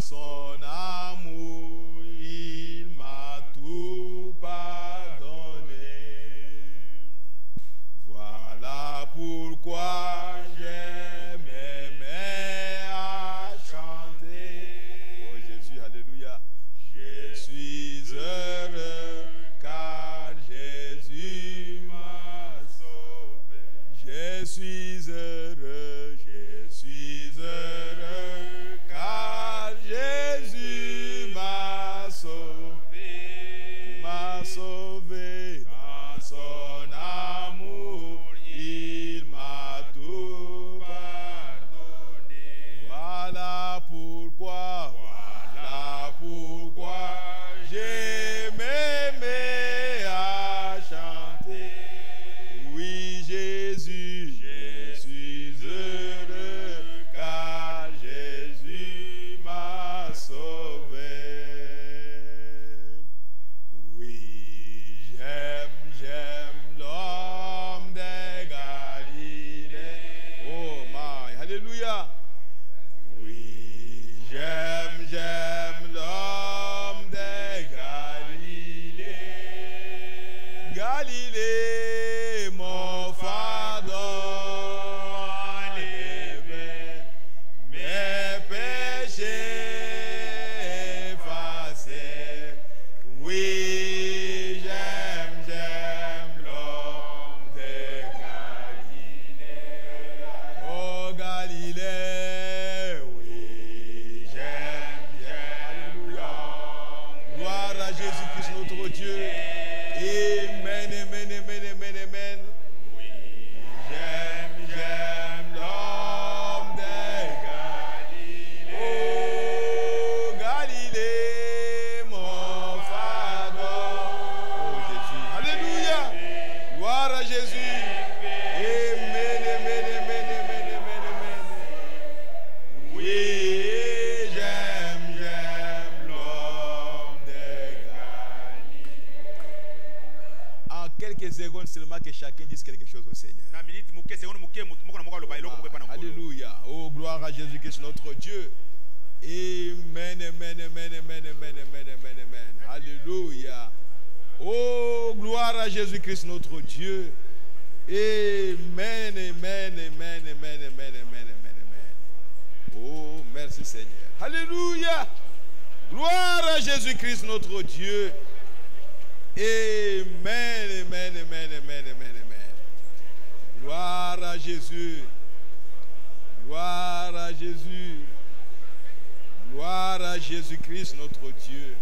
son amour, il m'a tout pardonné. Voilà pourquoi j'aime aimer à chanter. Oh Jésus, alléluia. Je suis heureux car Jésus m'a sauvé. Je suis heureux car Jésus m'a sauvé dans son amour, il m'a tout pardonné. Voilà pourquoi j'aime aimer à chanter. Oui Jésus, je suis heureux car Jésus m'a sauvé. Oui, j'aime l'homme des Galilées. Oh my, alléluia. Oui, j'aime l'homme des Galilées. Galilée, mon fardeau enlevé, mes péchés effacés. Oui, j'aime l'homme des Galilées. Oh Galilée, oui, j'aime. Alléluia. Gloire à Jésus-Christ notre Dieu. Amen, amen, amen, amen, amen. Oui, j'aime l'homme des Galilées. Oh Galilée, mon fardeau. Oh Jésus, alléluia. Gloire à Jésus. Amen, amen, amen, amen, amen, amen. Oui, j'aime l'homme des Galilées. En quelques secondes seulement que chacun dise quelque chose au Seigneur. Alléluia. Oh, gloire à Jésus-Christ notre Dieu. Amen, amen, amen, amen, amen, amen, amen, amen. Alléluia. Oh, gloire à Jésus-Christ notre Dieu. Amen, amen, amen, amen, amen, amen, amen, amen. Oh, merci Seigneur. Alléluia. Gloire à Jésus-Christ notre Dieu. Amen, amen, amen, amen, amen, amen. Gloire à Jésus. Gloire à Jésus. Gloire à Jésus-Christ notre Dieu.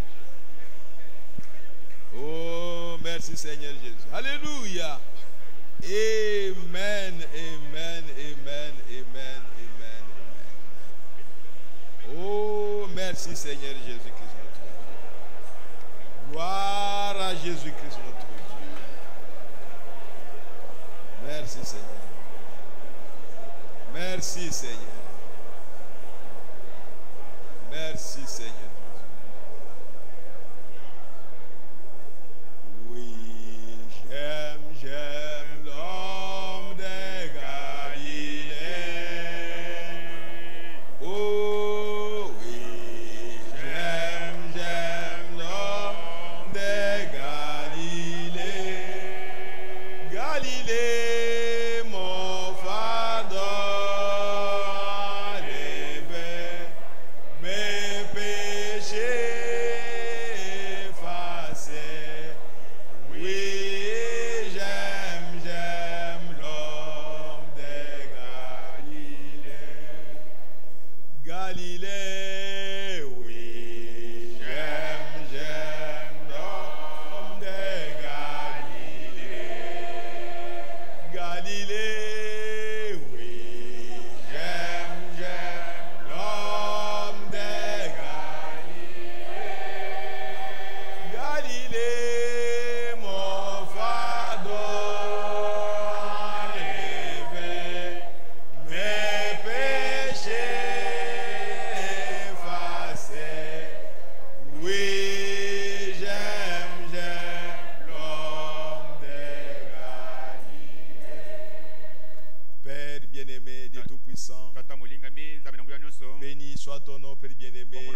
Oh, merci Seigneur Jésus. Alléluia. Amen, amen, amen, amen, amen, amen. Oh, merci Seigneur Jésus-Christ notre Dieu. Gloire à Jésus-Christ notre Dieu. Merci Seigneur. Merci Seigneur. Merci Seigneur. Oui, j'aime l'homme des Galilées. Oh oui, j'aime l'homme des Galilées. Galilée, mon fardeau ton nom, Père bien-aimé.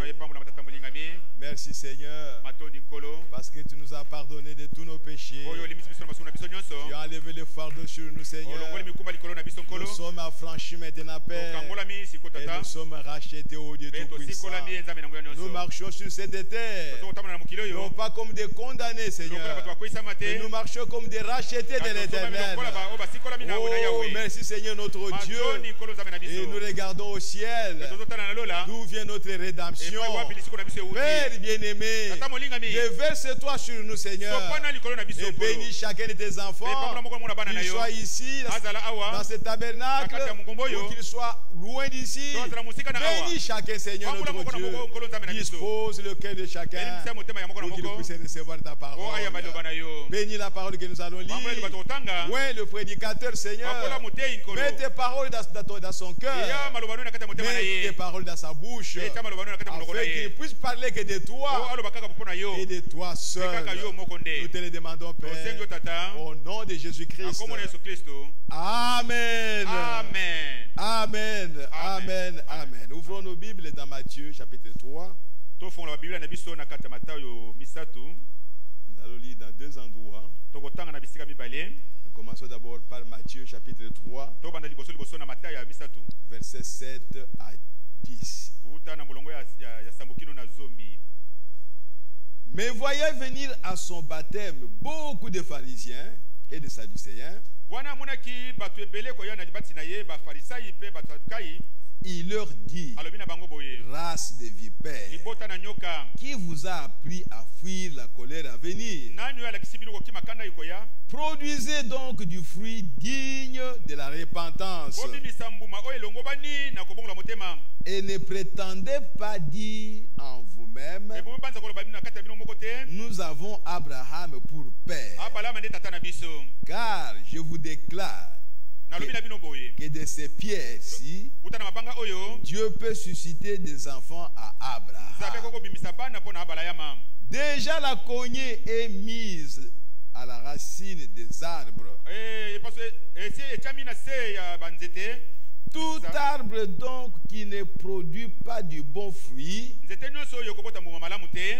Merci Seigneur, parce que tu nous as pardonné de tous nos péchés. Tu as enlevé le fardeau sur nous, Seigneur. Nous sommes affranchis maintenant, Père. Et nous sommes rachetés au Dieu Tout-Puissant. Nous marchons sur cette terre, non pas comme des condamnés, Seigneur, mais nous marchons comme des rachetés de l'Éternel. Oh, merci Seigneur notre Dieu. Et nous regardons au ciel, d'où vient notre rédemption. Père bien-aimé, déverse-toi sur nous, Seigneur, et bénis chacun de tes enfants, qu'ils soient ici, dans ce tabernacle, ou qu'ils soient loin d'ici. Bénis chacun, Seigneur notre Dieu. Dispose le cœur de chacun pour qu'il puisse recevoir ta parole. Bénis la parole que nous allons lire. Oui, le prédicateur, Seigneur, mets tes paroles dans son cœur, mets tes paroles dans sa bouche, afin qu'il puisse parler que de toi et de toi seul. Nous te le demandons, Père, au nom de Jésus-Christ. Amen. Amen. Amen. Amen. Amen. Ouvrons nos Bibles dans Matthieu chapitre 3. Nous allons lire dans deux endroits. Nous commençons d'abord par Matthieu chapitre 3, versets 7 à 10. Mais voyait venir à son baptême beaucoup de pharisiens et de sadducéens. Il leur dit, race de vipères, qui vous a appris à fuir la colère à venir? Produisez donc du fruit digne de la repentance. Et ne prétendez pas dire en vous-même, nous avons Abraham pour père. Car je vous déclare que de ces pierres-ci, Dieu peut susciter des enfants à Abraham. Déjà la cognée est mise à la racine des arbres. Tout arbre donc qui ne produit pas du bon fruit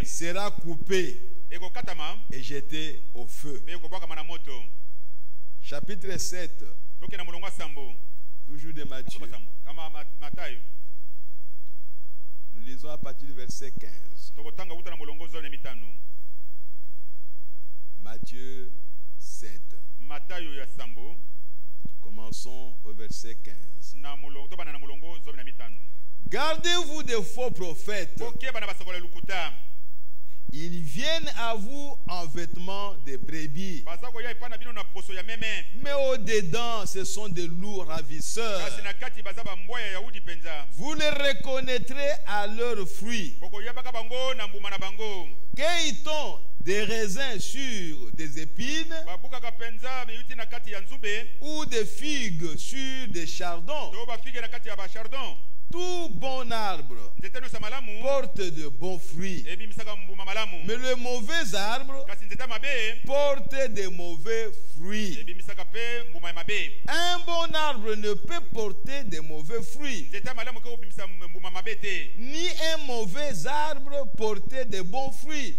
sera coupé et jeté au feu. Chapitre 7. Toujours de Matthieu. Nous lisons à partir du verset 15. Matthieu 7. Commençons au verset 15. Gardez-vous des faux prophètes. Ils viennent à vous en vêtements de brebis, mais au-dedans, ce sont des loups ravisseurs. Vous les reconnaîtrez à leurs fruits. Cueille-t-on des raisins sur des épines ou des figues sur des chardons? Tout bon arbre porte de bons fruits, mais le mauvais arbre porte de mauvais fruits. Un bon arbre ne peut porter de mauvais fruits, ni un mauvais arbre porter de bons fruits.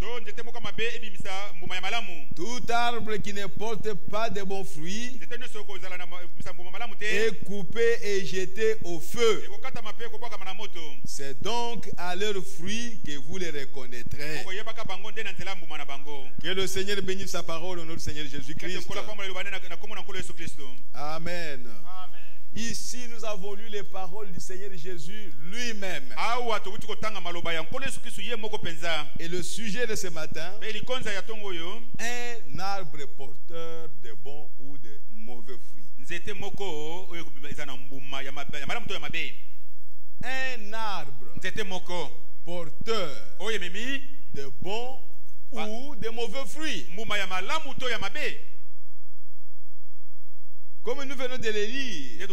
Tout arbre qui ne porte pas de bons fruits est coupé et jeté au feu. C'est donc à leurs fruits que vous les reconnaîtrez. Que le Seigneur bénisse sa parole au nom du Seigneur Jésus-Christ. Amen. Ici, nous avons lu les paroles du Seigneur Jésus lui-même. Et le sujet de ce matin, un arbre porteur de bons ou de mauvais fruits. Un arbre porteur de bons ou de mauvais fruits. Comme nous venons de le lire,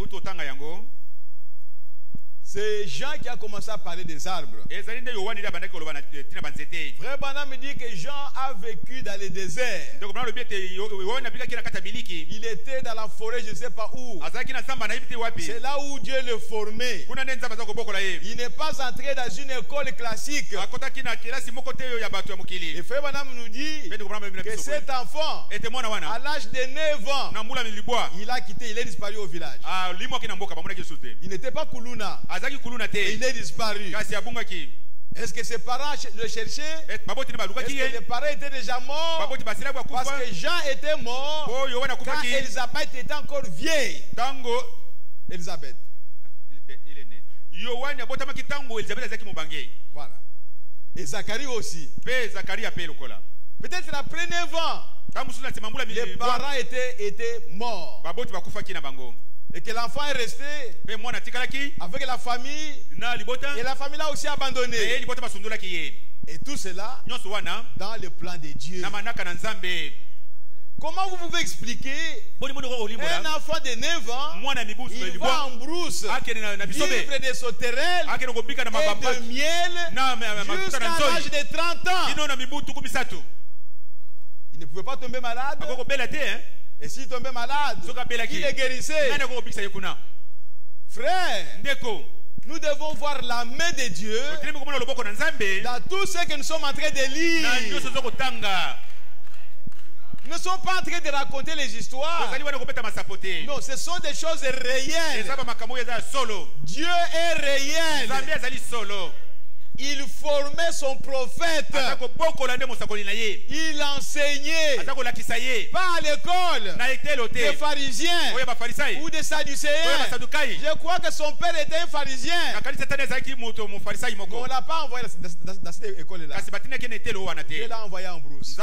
C'est Jean qui a commencé à parler des arbres. Frère Branham me dit que Jean a vécu dans le désert. Il était dans la forêt, je ne sais pas où. C'est là où Dieu le formait. Il n'est pas entré dans une école classique. Et Frère Branham nous dit que cet enfant, à l'âge de 9 ans, il a quitté, il est disparu au village. Il n'était pas Kuluna. Et il est disparu. Est-ce que ses parents le cherchaient? Est-ce que les parents étaient déjà morts? Parce que Jean était mort quand Elisabeth était encore vieille. Elisabeth. Il est né. Voilà. Et Zacharie aussi. Peut-être après 9 ans, les parents étaient morts. Et que l'enfant est resté avec la famille. Et la famille l'a aussi abandonné. Et tout cela dans le plan de Dieu. Comment vous pouvez expliquer un enfant de 9 ans, il va en brousse, vivre des sauterelles et de miel jusqu'à l'âge de 30 ans? Il ne pouvait pas tomber malade. Et s'il tombait malade, il est guérissait. Frère, nous devons voir la main de Dieu dans tout ce que nous sommes en train de lire. Nous ne sommes pas en train de raconter les histoires. Non, ce sont des choses réelles. Dieu est réel. Il formait son prophète. Il enseignait. Pas à l'école des pharisiens ou des sadducéens. Je crois que son père était un pharisien. Mais on ne l'a pas envoyé dans cette école-là. Dieu l'a envoyé en brousse.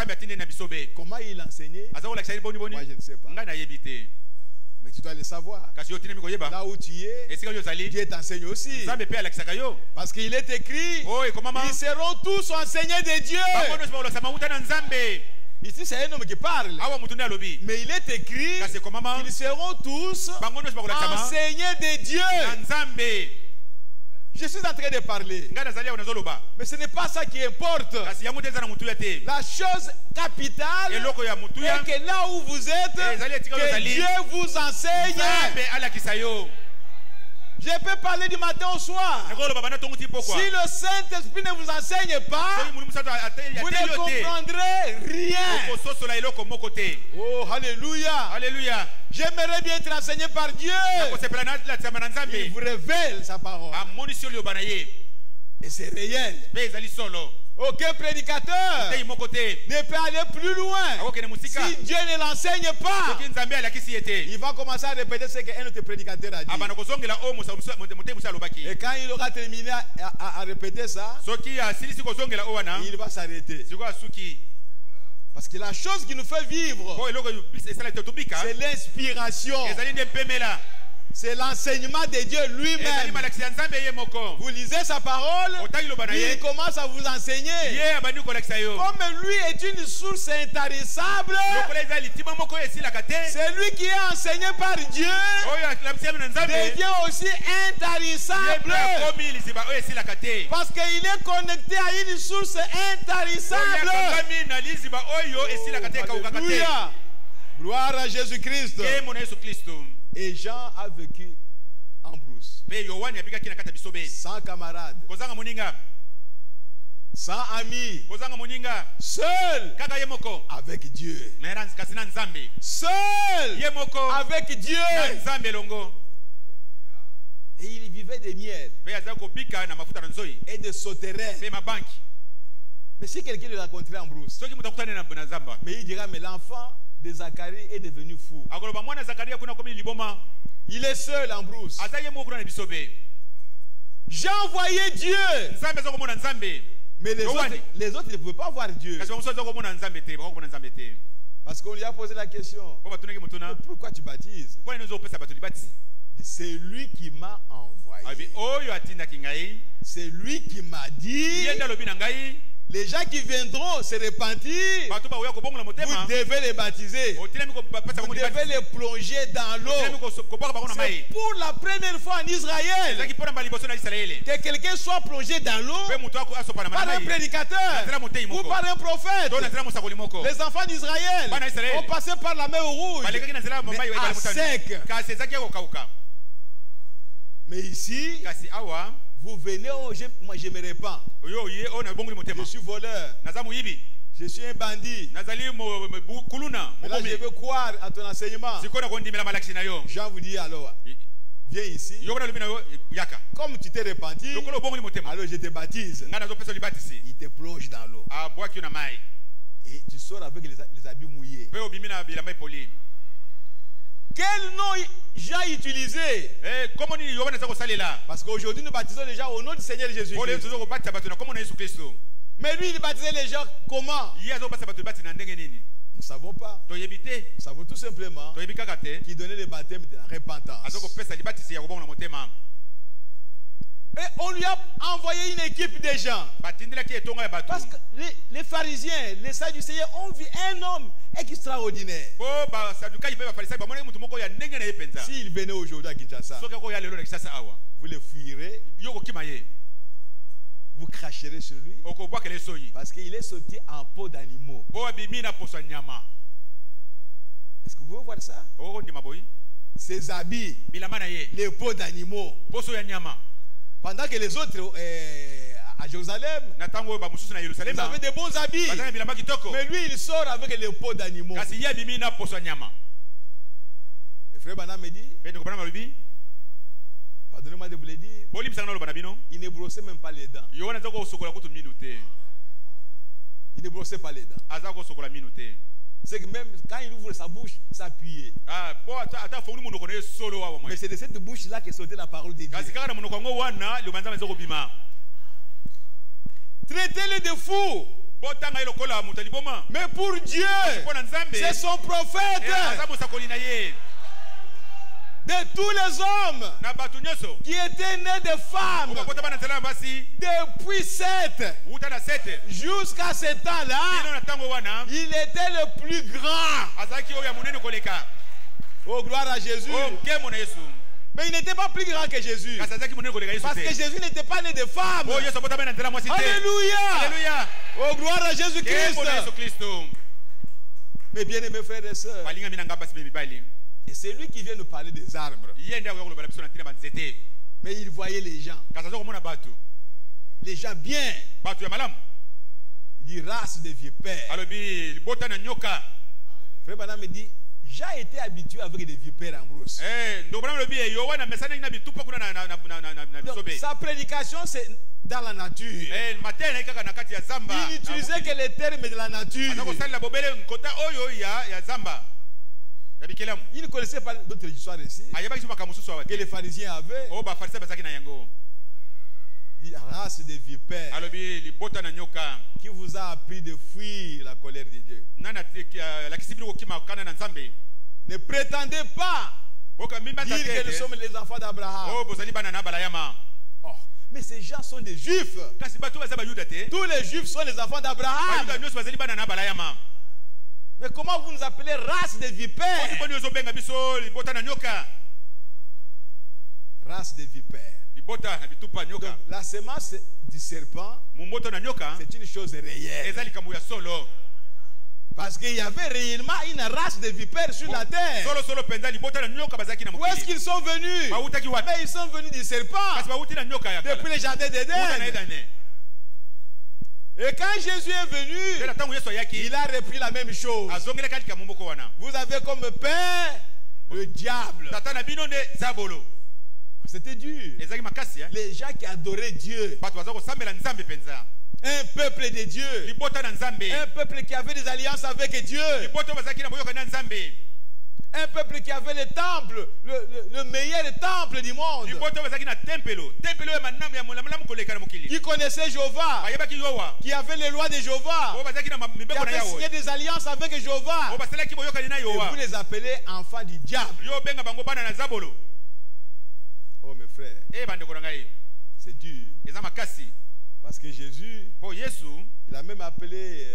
Comment il enseignait? Moi, je ne sais pas. Mais tu dois le savoir. Là où tu es, Dieu t'enseigne aussi. Parce qu'il est écrit, ils seront tous enseignés de Dieu. Ici, c'est un homme qui parle. Mais il est écrit, ils seront tous enseignés de Dieu. Je suis en train de parler. Mais ce n'est pas ça qui importe. La chose capitale est que là où vous êtes, que Dieu vous enseigne. Je peux parler du matin au soir. Si le Saint-Esprit ne vous enseigne pas, vous ne comprendrez rien. Oh, alléluia. Alléluia. J'aimerais bien être enseigné par Dieu. Il vous révèle sa parole. Et c'est réel. Aucun prédicateur ne peut aller plus loin si Dieu ne l'enseigne pas. Il va commencer à répéter ce qu'un autre prédicateur a dit. Et quand il aura terminé à répéter ça, il va s'arrêter. Parce que la chose qui nous fait vivre, c'est l'inspiration. C'est l'enseignement de Dieu lui-même. Vous lisez sa parole, il commence à vous enseigner. Comme lui est une source intarissable, c'est lui qui est enseigné par Dieu, devient aussi intarissable. Parce qu'il est connecté à une source intarissable. Alléluia. Gloire à Jésus-Christ. Et Jean a vécu en brousse. Sans camarades. Sans amis. Seul avec Dieu. Seul avec Dieu. Et il vivait des miels et de sauterelles. Mais si quelqu'un le rencontrait en brousse, mais il dira, mais l'enfant de Zacharie est devenu fou. Il est seul en brousse. Jean voyait Dieu. Mais les autres ne pouvaient pas voir Dieu. Parce qu'on lui a posé la question, pourquoi tu baptises? C'est lui qui m'a envoyé. C'est lui qui m'a dit Les gens qui viendront se repentir, bato ba oya ko bongola motema vous devez les baptiser. otelemi ko pasa Vous bongo devez les plonger dans l'eau. ko boka bango na C'est mai pour la première fois en Israël ezaki pona maliboso na Israeli que quelqu'un soit plongé dans l'eau pe muto asopa na par un mai prédicateur ou par un prophète. to na zela musakoli moko Les enfants d'Israël Bana Israël. ont passé par la mer Rouge, balekaki na zela mais mai à sec. kasi ezaki ko kauka Mais ici, kasi awa vous venez, moi je me répands. yo ye ona bongoli Je motema suis voleur, naza muyibi je suis un bandit. nazali kuluna Et là, je mokomi veux croire à ton enseignement. sikona kondimela malakisi na yo Jean vous dit alors, viens ici. yo bona lubina yo yaka Comme tu t'es repenti, lokolo bongoli motema alors je te baptise. ngana zo pesa libatisi Il te plonge dans l'eau. abwaki yo na mai Et tu sors avec les habits mouillés. pe obimi na bilamba epoli Quel nom Jean utilisé? komo nini yo bana za kosalela Parce qu'aujourd'hui nous baptisons les gens au nom du Seigneur Jésus. ole tuzo kobatisa bato na komo na Yesu Kristo Mais lui il baptisait les gens comment? ye azobasa bato libati na ndenge nini Nous ne savons pas. toyebi te Nous savons tout simplement toyebi kaka te qu'il donnait le baptême de la repentance. azokopesa libatisi ya kobongola motema Et on lui a envoyé une équipe de gens. batindelaki etonga ya bato Parce que les pharisiens, les sadducéens ont vu un homme extraordinaire. po basadukai pe bafarisayi bamonaki mutu moko ya ndenge na ye mpenza S'il venait aujourd'hui à Kinshasa, soki akoya lelo na kisasa awa vous le fuirez, yo kokima ye vous cracherez sur lui. okobwakela esoyi Parce qu'il est sorti en peau d'animaux. po abimi na poso ya nyama Est-ce que vous pouvez voir ça? okondima boyi Ses habits, bilamba na ye les peaux d'animaux. poso ya nyama Pendant que les autres à Jérusalem, na ntango oyo bamosusu na ils yerusalema avaient de bons habits. baza na bilamba kitoko Mais lui, il sort avec les peaux d'animaux. kasi ye abimi na poso ya nyama Et frère Banam me dit, pe ndeko bana malobi pardonnez-moi de vous le dire, bolimbisaka na oloba na bino il ne brossait même pas les dents. yo wana aza kosokola kutu minu te Il ne brossait pas les dents. aza kosokola minu te C'est que même quand il ouvre sa bouche, ça appuyait. po ata fongoli monoko na ye solo awa Mais mwe c'est de cette bouche-là que sortait la parole de Dieu. kasi kaka na monoko yango wana liloba nzambe eza kobima Traitez-le de fou. botanga ye lokola moto ya liboma Mais pour Dieu, mpo na nzambe c'est son prophète. aza mosakoli na ye De tous les hommes na bato nyonso qui étaient nés de femmes okakota na nzela ya basi depuis 7 wuta na 7 jusqu'à ce bino temps-là, na ntango wana il était le plus grand. azalaki oyo ya monene koleka Oh, gloire à Jésus. oyo nkemo na yesu Mais il n'était pas plus grand que Jésus. kasi azalaki monene koleka yesu Parce que te Jésus n'était pas né de femmes. oyo yesu abotama na nzela mwasi te Alléluia. aleluya Oh, gloire à Jésus-Christ. nkemo na yesu kristo Mes bien-aimés frères et sœurs, balingami na nga basi mpe mibali et c'est lui qui vient nous parler des arbres. ye nde akoya koloba na biso na ntina banzete Mais il voyait les gens. kasi aza komona bato Les gens bien. bato ya malamu Il dit race de vipères. alobi libota na nyoka Frère Banam me dit, j'ai été habitué avec des vipères en brousse. ndoko bana alobi yo wana mesa ndenge na bitupa kuna na Donc, bisobe sa prédication, c'est dans la nature. mateya naye kaka na kati ya zamba Il n'utilisait que les termes de la nature. aza kosalela bobele nkota oyo ya zamba ya bikelamu Il ne connaissait pas d'autres histoires ici ayebaki so makambo mosusu awa que te les pharisiens avaient. oyo bafarisai bazalaki na yango Il dit, race de vipères alobi libota na nyoka qui vous a appris de fuir la colère de Dieu. nani alakisi bino kokima kana na nzambe Ne prétendez pas bokamimbaza dire que nous te sommes les enfants d'Abraham. oyo bozali bana na balayama Oh, mais ces gens sont des juifs. kasi bato baza bayuda te Tous les juifs sont les enfants d'Abraham. bayuda nyonso bazali bana na balayama Mais comment vous nous appelez race de vipères? mponi ozobenga biso libota na nyoka Race de vipères. libota na bitupa ya Donc, nyoka la semence du serpent, momboto na nyoka c'est une chose réelle. eza likambo ya solo Parce qu'il y avait réellement une race de vipères sur la terre. solo mpenza libota na nyoka bazalaki na Où est-ce mokili qu'ils sont venus? bawutaki wapi Mais ils sont venus du serpent kasi bawuti na nyoka ya kala depuis le jardin wuta na d'Éden. edane Et quand Jésus est mpe venu, na ntango yesu ayaki il a repris la même chose. azongelaki likambo moko wana Vous avez comme père le diable. tata na bino nde zabolo C'était dur. ezalaki makasi Les gens qui adoraient Dieu, bato baza kosambela nzambe mpenza un peuple de Dieu, libota na nzambe un peuple qui avait des alliances avec Dieu, libota oyo bazalaki na boyokani na nzambe un peuple qui avait le temple, le meilleur temple du monde, libota oyo bazalaki na tempelo oyo malamu koleka na mokili qui connaissait Jéhovah, bayebaki yowa qui avait les lois de Jéhovah, oyo bazalaki na qui mibeko na avait signé yawe des alliances avec Jéhovah. oyo basalaki boyokani na Et yowa vous les appelez enfants du diable. yo obenga bango bana na zabolo Oh mes frères, bandeko na ngai c'est dur. eza makasi Parce que Jésus, po Yesu il a même appelé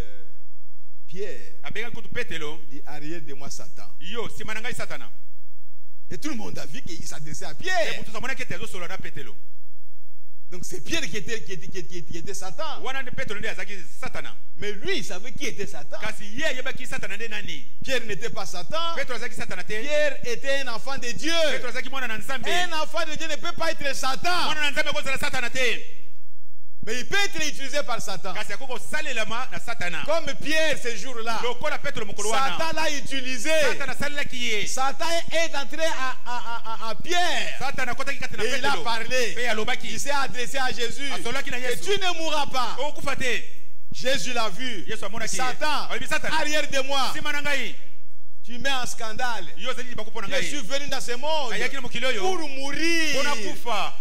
Pierre. abenga kutu Petelo Il dit arrière de moi Satan. yo simana ngai Satana. Et tout le monde a vu qu'il s'adressait à Pierre. Mutu zamona ke tezo solo na Petelo. Donc c'est Pierre qui était Satan. Wana ne Petelo ndi azaki Satana. Mais lui, il savait qui était Satan. Kasi ye yebaki Satana nde nani? Pierre n'était pas Satan. Petelo azaki Satana te. Pierre était un enfant de Dieu. Petelo azaki mwana na Nzambe. Un enfant de Dieu ne peut pas être Satan. Mwana na Nzambe ko zala Satana te. Mais il peut être utilisé par Satan. Kasi akoko salelama na Satana. Comme Pierre ce jour-là. Lokola Petelo mokolo wana. Satan l'a utilisé. Satana salelaki ye. Satan est entré à Pierre. Satana kotaki kati na Et il a Petelo. parlé. Pe alobaki. Il s'est adressé à Jésus. Asolaki na Et Yesu. tu ne mourras pas. Okufa te. Jésus l'a vu. Yesu amonaki. Satan, Alibi Satana. arrière de moi. Simana ngai. Tu mets en scandale. Yo zali bakupona Je ngai. suis venu dans ce monde Ayaki na mokilo yo. pour mourir. Pona kufa.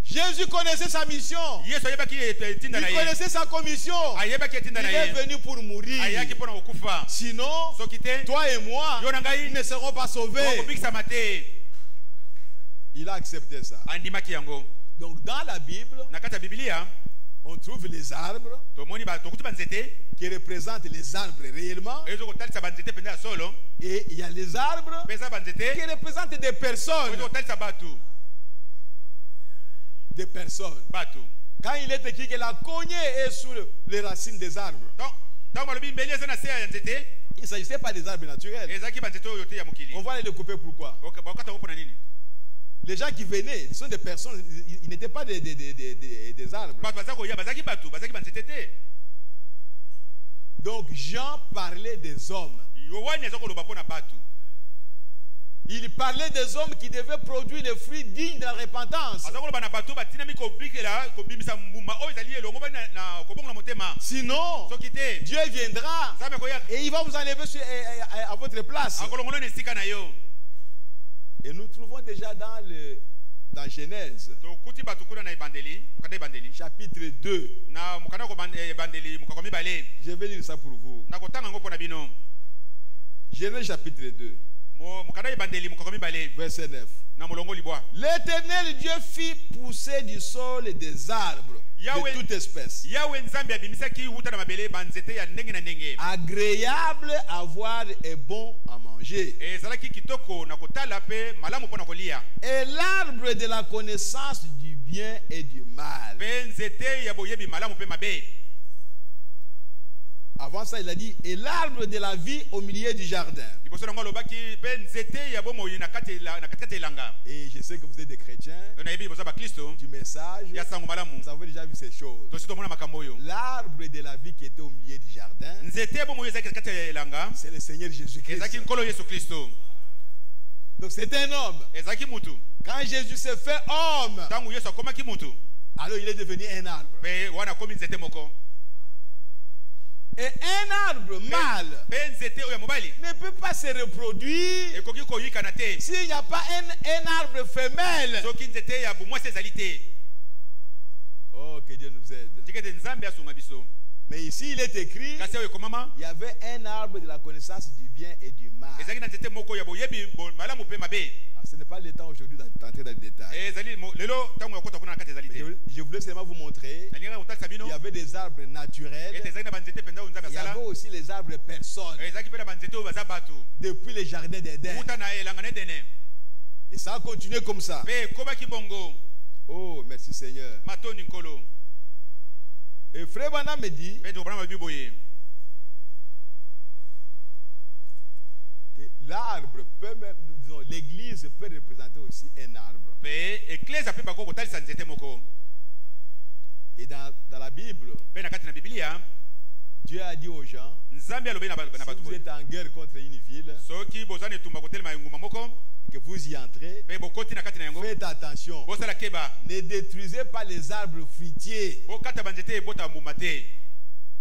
Jésus connaissait sa mission. Yesu ayebaki etinda na Il ye. connaissait sa commission. Ayebaki etinda Il na est ye. venu pour mourir. Ayaki pona okufa. Sinon, Soki te. toi et moi, Yo na ngai. ils ne seront pas sauvés. Okubikisa mate. Il a accepté ça. Andimaki yango. Donc dans la Bible, Na kati ya Biblia on trouve les arbres tomoni ba tokuti banzete. qui représentent les arbres réellement. Ezo kotalisa banzete penza ya solo. Et il y a les arbres Peza banzete. qui représentent des personnes. Ezo kotalisa batu. Des personnes. Batu. Quand il est écrit que la cognée est sous les racines des arbres, Donc malobi mbeli eza na se ya nzete. il ne s'agissait pas des arbres naturels. Ezaki banzete oyo te ya mokili. On va aller les couper pourquoi? Bakata ko pona nini? Les gens qui venaient, ce sont des personnes, ils n'étaient pas des arbres. Batu bazako ya bazaki batu, bazaki banzete te. Donc Jean parlait des hommes. Yohani azako loba pona batu. Il parlait des hommes qui devaient produire les fruits dignes de la repentance. Azako loba na batu batinami ko bikela ko bimisa mbuma oyo ezali elongo ba na ko bongola motema. Sinon, Soki te. Dieu viendra Nzambe ko ya et il va vous enlever à votre place. akolongola ne sika na yo. Et nous trouvons déjà dans Genèse, Tokuti batu kuna na ebandeli, mukanda ebandeli. chapitre 2. Na mukanda ko ebandeli mukako mibale. Je vais lire ça pour vous. Na kotanga ngo pona bino. Genèse chapitre 2, Mukanda ebandeli mukako mibale. verset 9. Na molongo libwa. L'Éternel Dieu fit pousser du sol des arbres Yahweh. de toute espèce, Yawe Nzambe abimisaki wuta na mabele banzete ya ndenge na ndenge. agréables à voir et bon à manger. Ezalaki kitoko na kotala pe malamu pona kolia. Et l'arbre de la connaissance du bien et du mal. Pe nzete ya boyebi malamu pe mabe. Avant ça, il a dit, et l'arbre de la vie au milieu du jardin. Liboso nango lobaki pe nzete ya bomoyi na kati elanga. Et je sais que vous êtes des chrétiens Na yebi liboso ba Kristo du message. ya sango malamu. Vous avez déjà vu ces choses. To sito mona makambo yo. L'arbre de la vie qui était au milieu du jardin, Nzete ya bomoyi ezaki kati elanga. c'est le Seigneur Jésus-Christ. Ezaki nkolo Yesu Kristo. Donc c'est un homme. Ezaki mutu. Quand Jésus s'est fait homme, Tangu Yesu akomaki mutu. alors il est devenu un arbre. Pe wana komi nzete moko. Et un arbre mâle Pe nzete oyo mobali. ne peut pas se reproduire Ekoki koyika na te. s'il n'y a pas un arbre femelle. Soki nzete ya bomwasi ezali te. Oh, que Dieu nous aide. Tikete Nzambe asunga biso. Mais ici, il est écrit, Kasi oyo komama. il y avait un arbre de la connaissance du bien et du mal. Ezali na nzete moko ya boyebi malamu pe mabe. Ah, ce n'est pas le temps aujourd'hui d'entrer dans le détail. Ezali lelo tango yakota kuna na kati ezali Mais te. je voulais seulement vous montrer, Nalinga kotalisa bino. il y avait des arbres naturels, Ete ezali na banzete penza oyo Nzambe il y avait asala. aussi les arbres personnes, Ezali pe na banzete oyo baza batu. depuis le jardin d'Éden. Kuta na elanga na Edene. Et ça a continué comme ça. Pe kobaki bongo. Oh, merci Seigneur. Matoni nkolo. Et Frère Bana me dit Pe to bana mabi boye. que l'arbre peut même, disons, l'église peut représenter aussi un arbre. Pe eklesa pe bako kotalisa nzete moko. Et dans la Bible, Pe na kati na Biblia, Dieu a dit aux gens, Nzambe alobi na si batu vous boye. êtes en guerre contre une ville, Soki bozani etumba kotelema nguma moko, que vous y entrez, pe bokoti na kati na yango. faites attention. Bosala keba. Ne détruisez pas les arbres fruitiers. Bokata banzete bota mbuma te.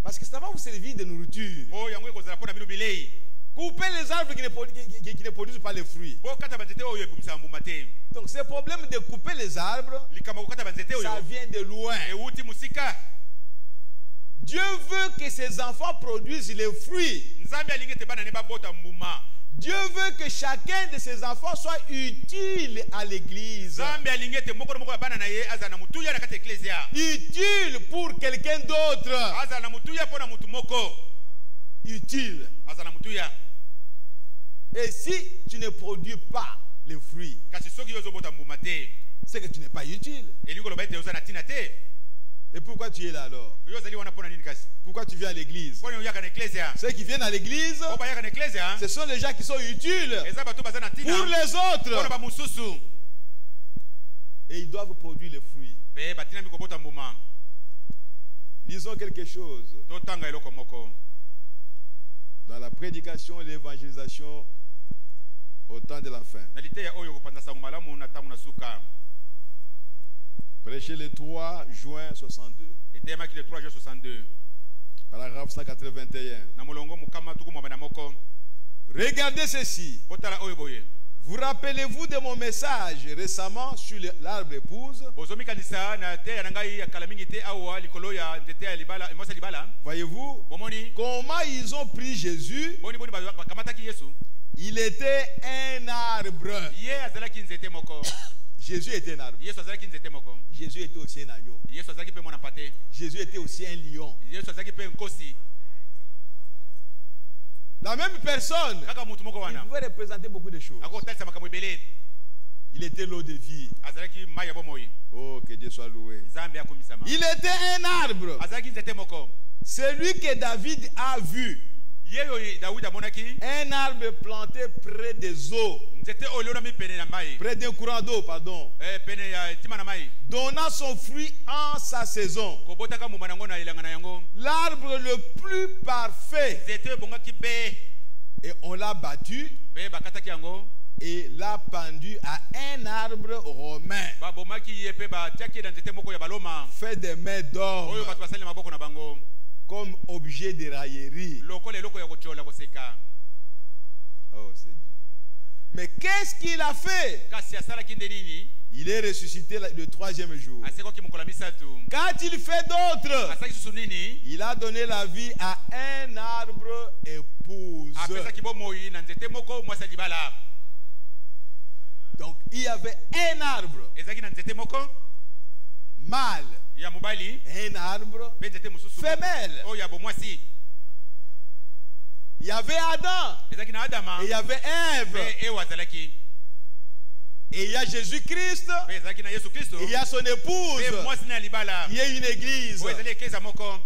Parce que ça va vous servir de nourriture. Po yango ekozala pona bino bilei. Coupez les arbres qui ne produisent pas les fruits. Bokata banzete oyo ebumisa mbuma te. Donc ce problème de couper les arbres, Likama kokata banzete oyo ça vient de loin. ewuti musika. Dieu veut que ses enfants produisent les fruits. Nzambe alingi te bana ne babota mbuma. Dieu veut que chacun de ses enfants soit utile à l'église. Nzambe alingi ete moko na moko ya bana na ye azala na mutuya na kati ya eklezia. Utile pour quelqu'un d'autre. Azala na mutuya mpo na mutu moko. Utile. Azala na mutuya. Et si tu ne produis pas les fruits, Kasi soki yo ozobota mbuma te, c'est que tu n'es pas utile. elingi koloba ete oza na ntina te. Et pourquoi tu es là alors? Yo ozali wana mpo na nini kasi? Pourquoi tu viens à l'église? Mpo na oyaka na eklezia. Ceux qui viennent à l'église, Mpo bayaka na eklezia, ce sont les gens qui sont utiles eza bato baza na ntina pour les mpo na autres. bamosusu. Et ils doivent produire les fruits. Pe batinami kobota mbuma. Lisons quelque chose Totanga eloko moko. dans la prédication et l'évangélisation au temps de la fin. Na liteya oyo kopanda sango malamu na tamu na suka. Prêché le 3 juin 62. Eteyamaki le 3 juin 62. Paragraphe 181. Na molongo mukama tuku mwamena moko. Regardez ceci. Botala oyo boye. Vous rappelez-vous de mon message récemment sur l'arbre épouse? Bozomi kanisa na te ya ngai ya kala mingi te awa likolo ya nzete ya libala, emosa libala. Voyez-vous Bomoni. comment ils ont pris Jésus? Boni bakamataki Yesu. Il était un arbre. Ye azalaki nzete moko. Jésus était un arbre. Yesu azalaki nzete moko. Jésus était aussi un agneau. Yesu azalaki pe mwana pate. Jésus était aussi un lion. Yesu azalaki pe nkosi. La même personne. Kaka mutu moko Il wana. pouvait représenter beaucoup de choses. Ako talisa makambo ebele. Il était l'eau de vie. Azalaki mai ya bomoi. Oh, que Dieu soit loué. Nzambe akumisama. Il était un arbre. Azalaki nzete moko. Celui que David a vu. Yeyo Daudi amonaki. Un arbre planté près des eaux. Nzete oyo mi pene na mai. Près d'un courant d'eau, pardon. Pene ya tima na mai. Donnant son fruit en sa saison. Kobotaka mbuma nango na ilanga na yango. L'arbre le plus parfait. Nzete bongaki be. Et on l'a battu. Be bakataki yango. Et l'a pendu à un arbre romain. Ba bomaki yepe ba tiaki na nzete moko ya baloma. Fait des mains d'or. Oyo bato basali maboko na bango. Comme objet de raillerie. Lokole loko ya kochola koseka. Oh, c'est Dieu. Mais qu'est-ce qu'il a fait? Kasi asala kinde nini? Il est ressuscité le 3e jour. Asekoki mukolo misatu. Qu'a-t-il fait d'autre? Asaki susu nini? Il a donné la vie à un arbre épouse. Apesaki bomoi na nzete moko mwasa libala. Donc il y avait un arbre Ezaki na nzete moko mâle, ya mobali, un arbre pe nzete mususu femelle. oyo ya bomwasi. Il y avait Adam Ezaki na Adama et il y avait Ève. pe ewa azalaki. Et il y a Jésus-Christ Pe ezalaki na Yesu Kristo. et il y a son épouse. Pe mwasi na libala. Il y a une église. Oyo ezali ekleza moko.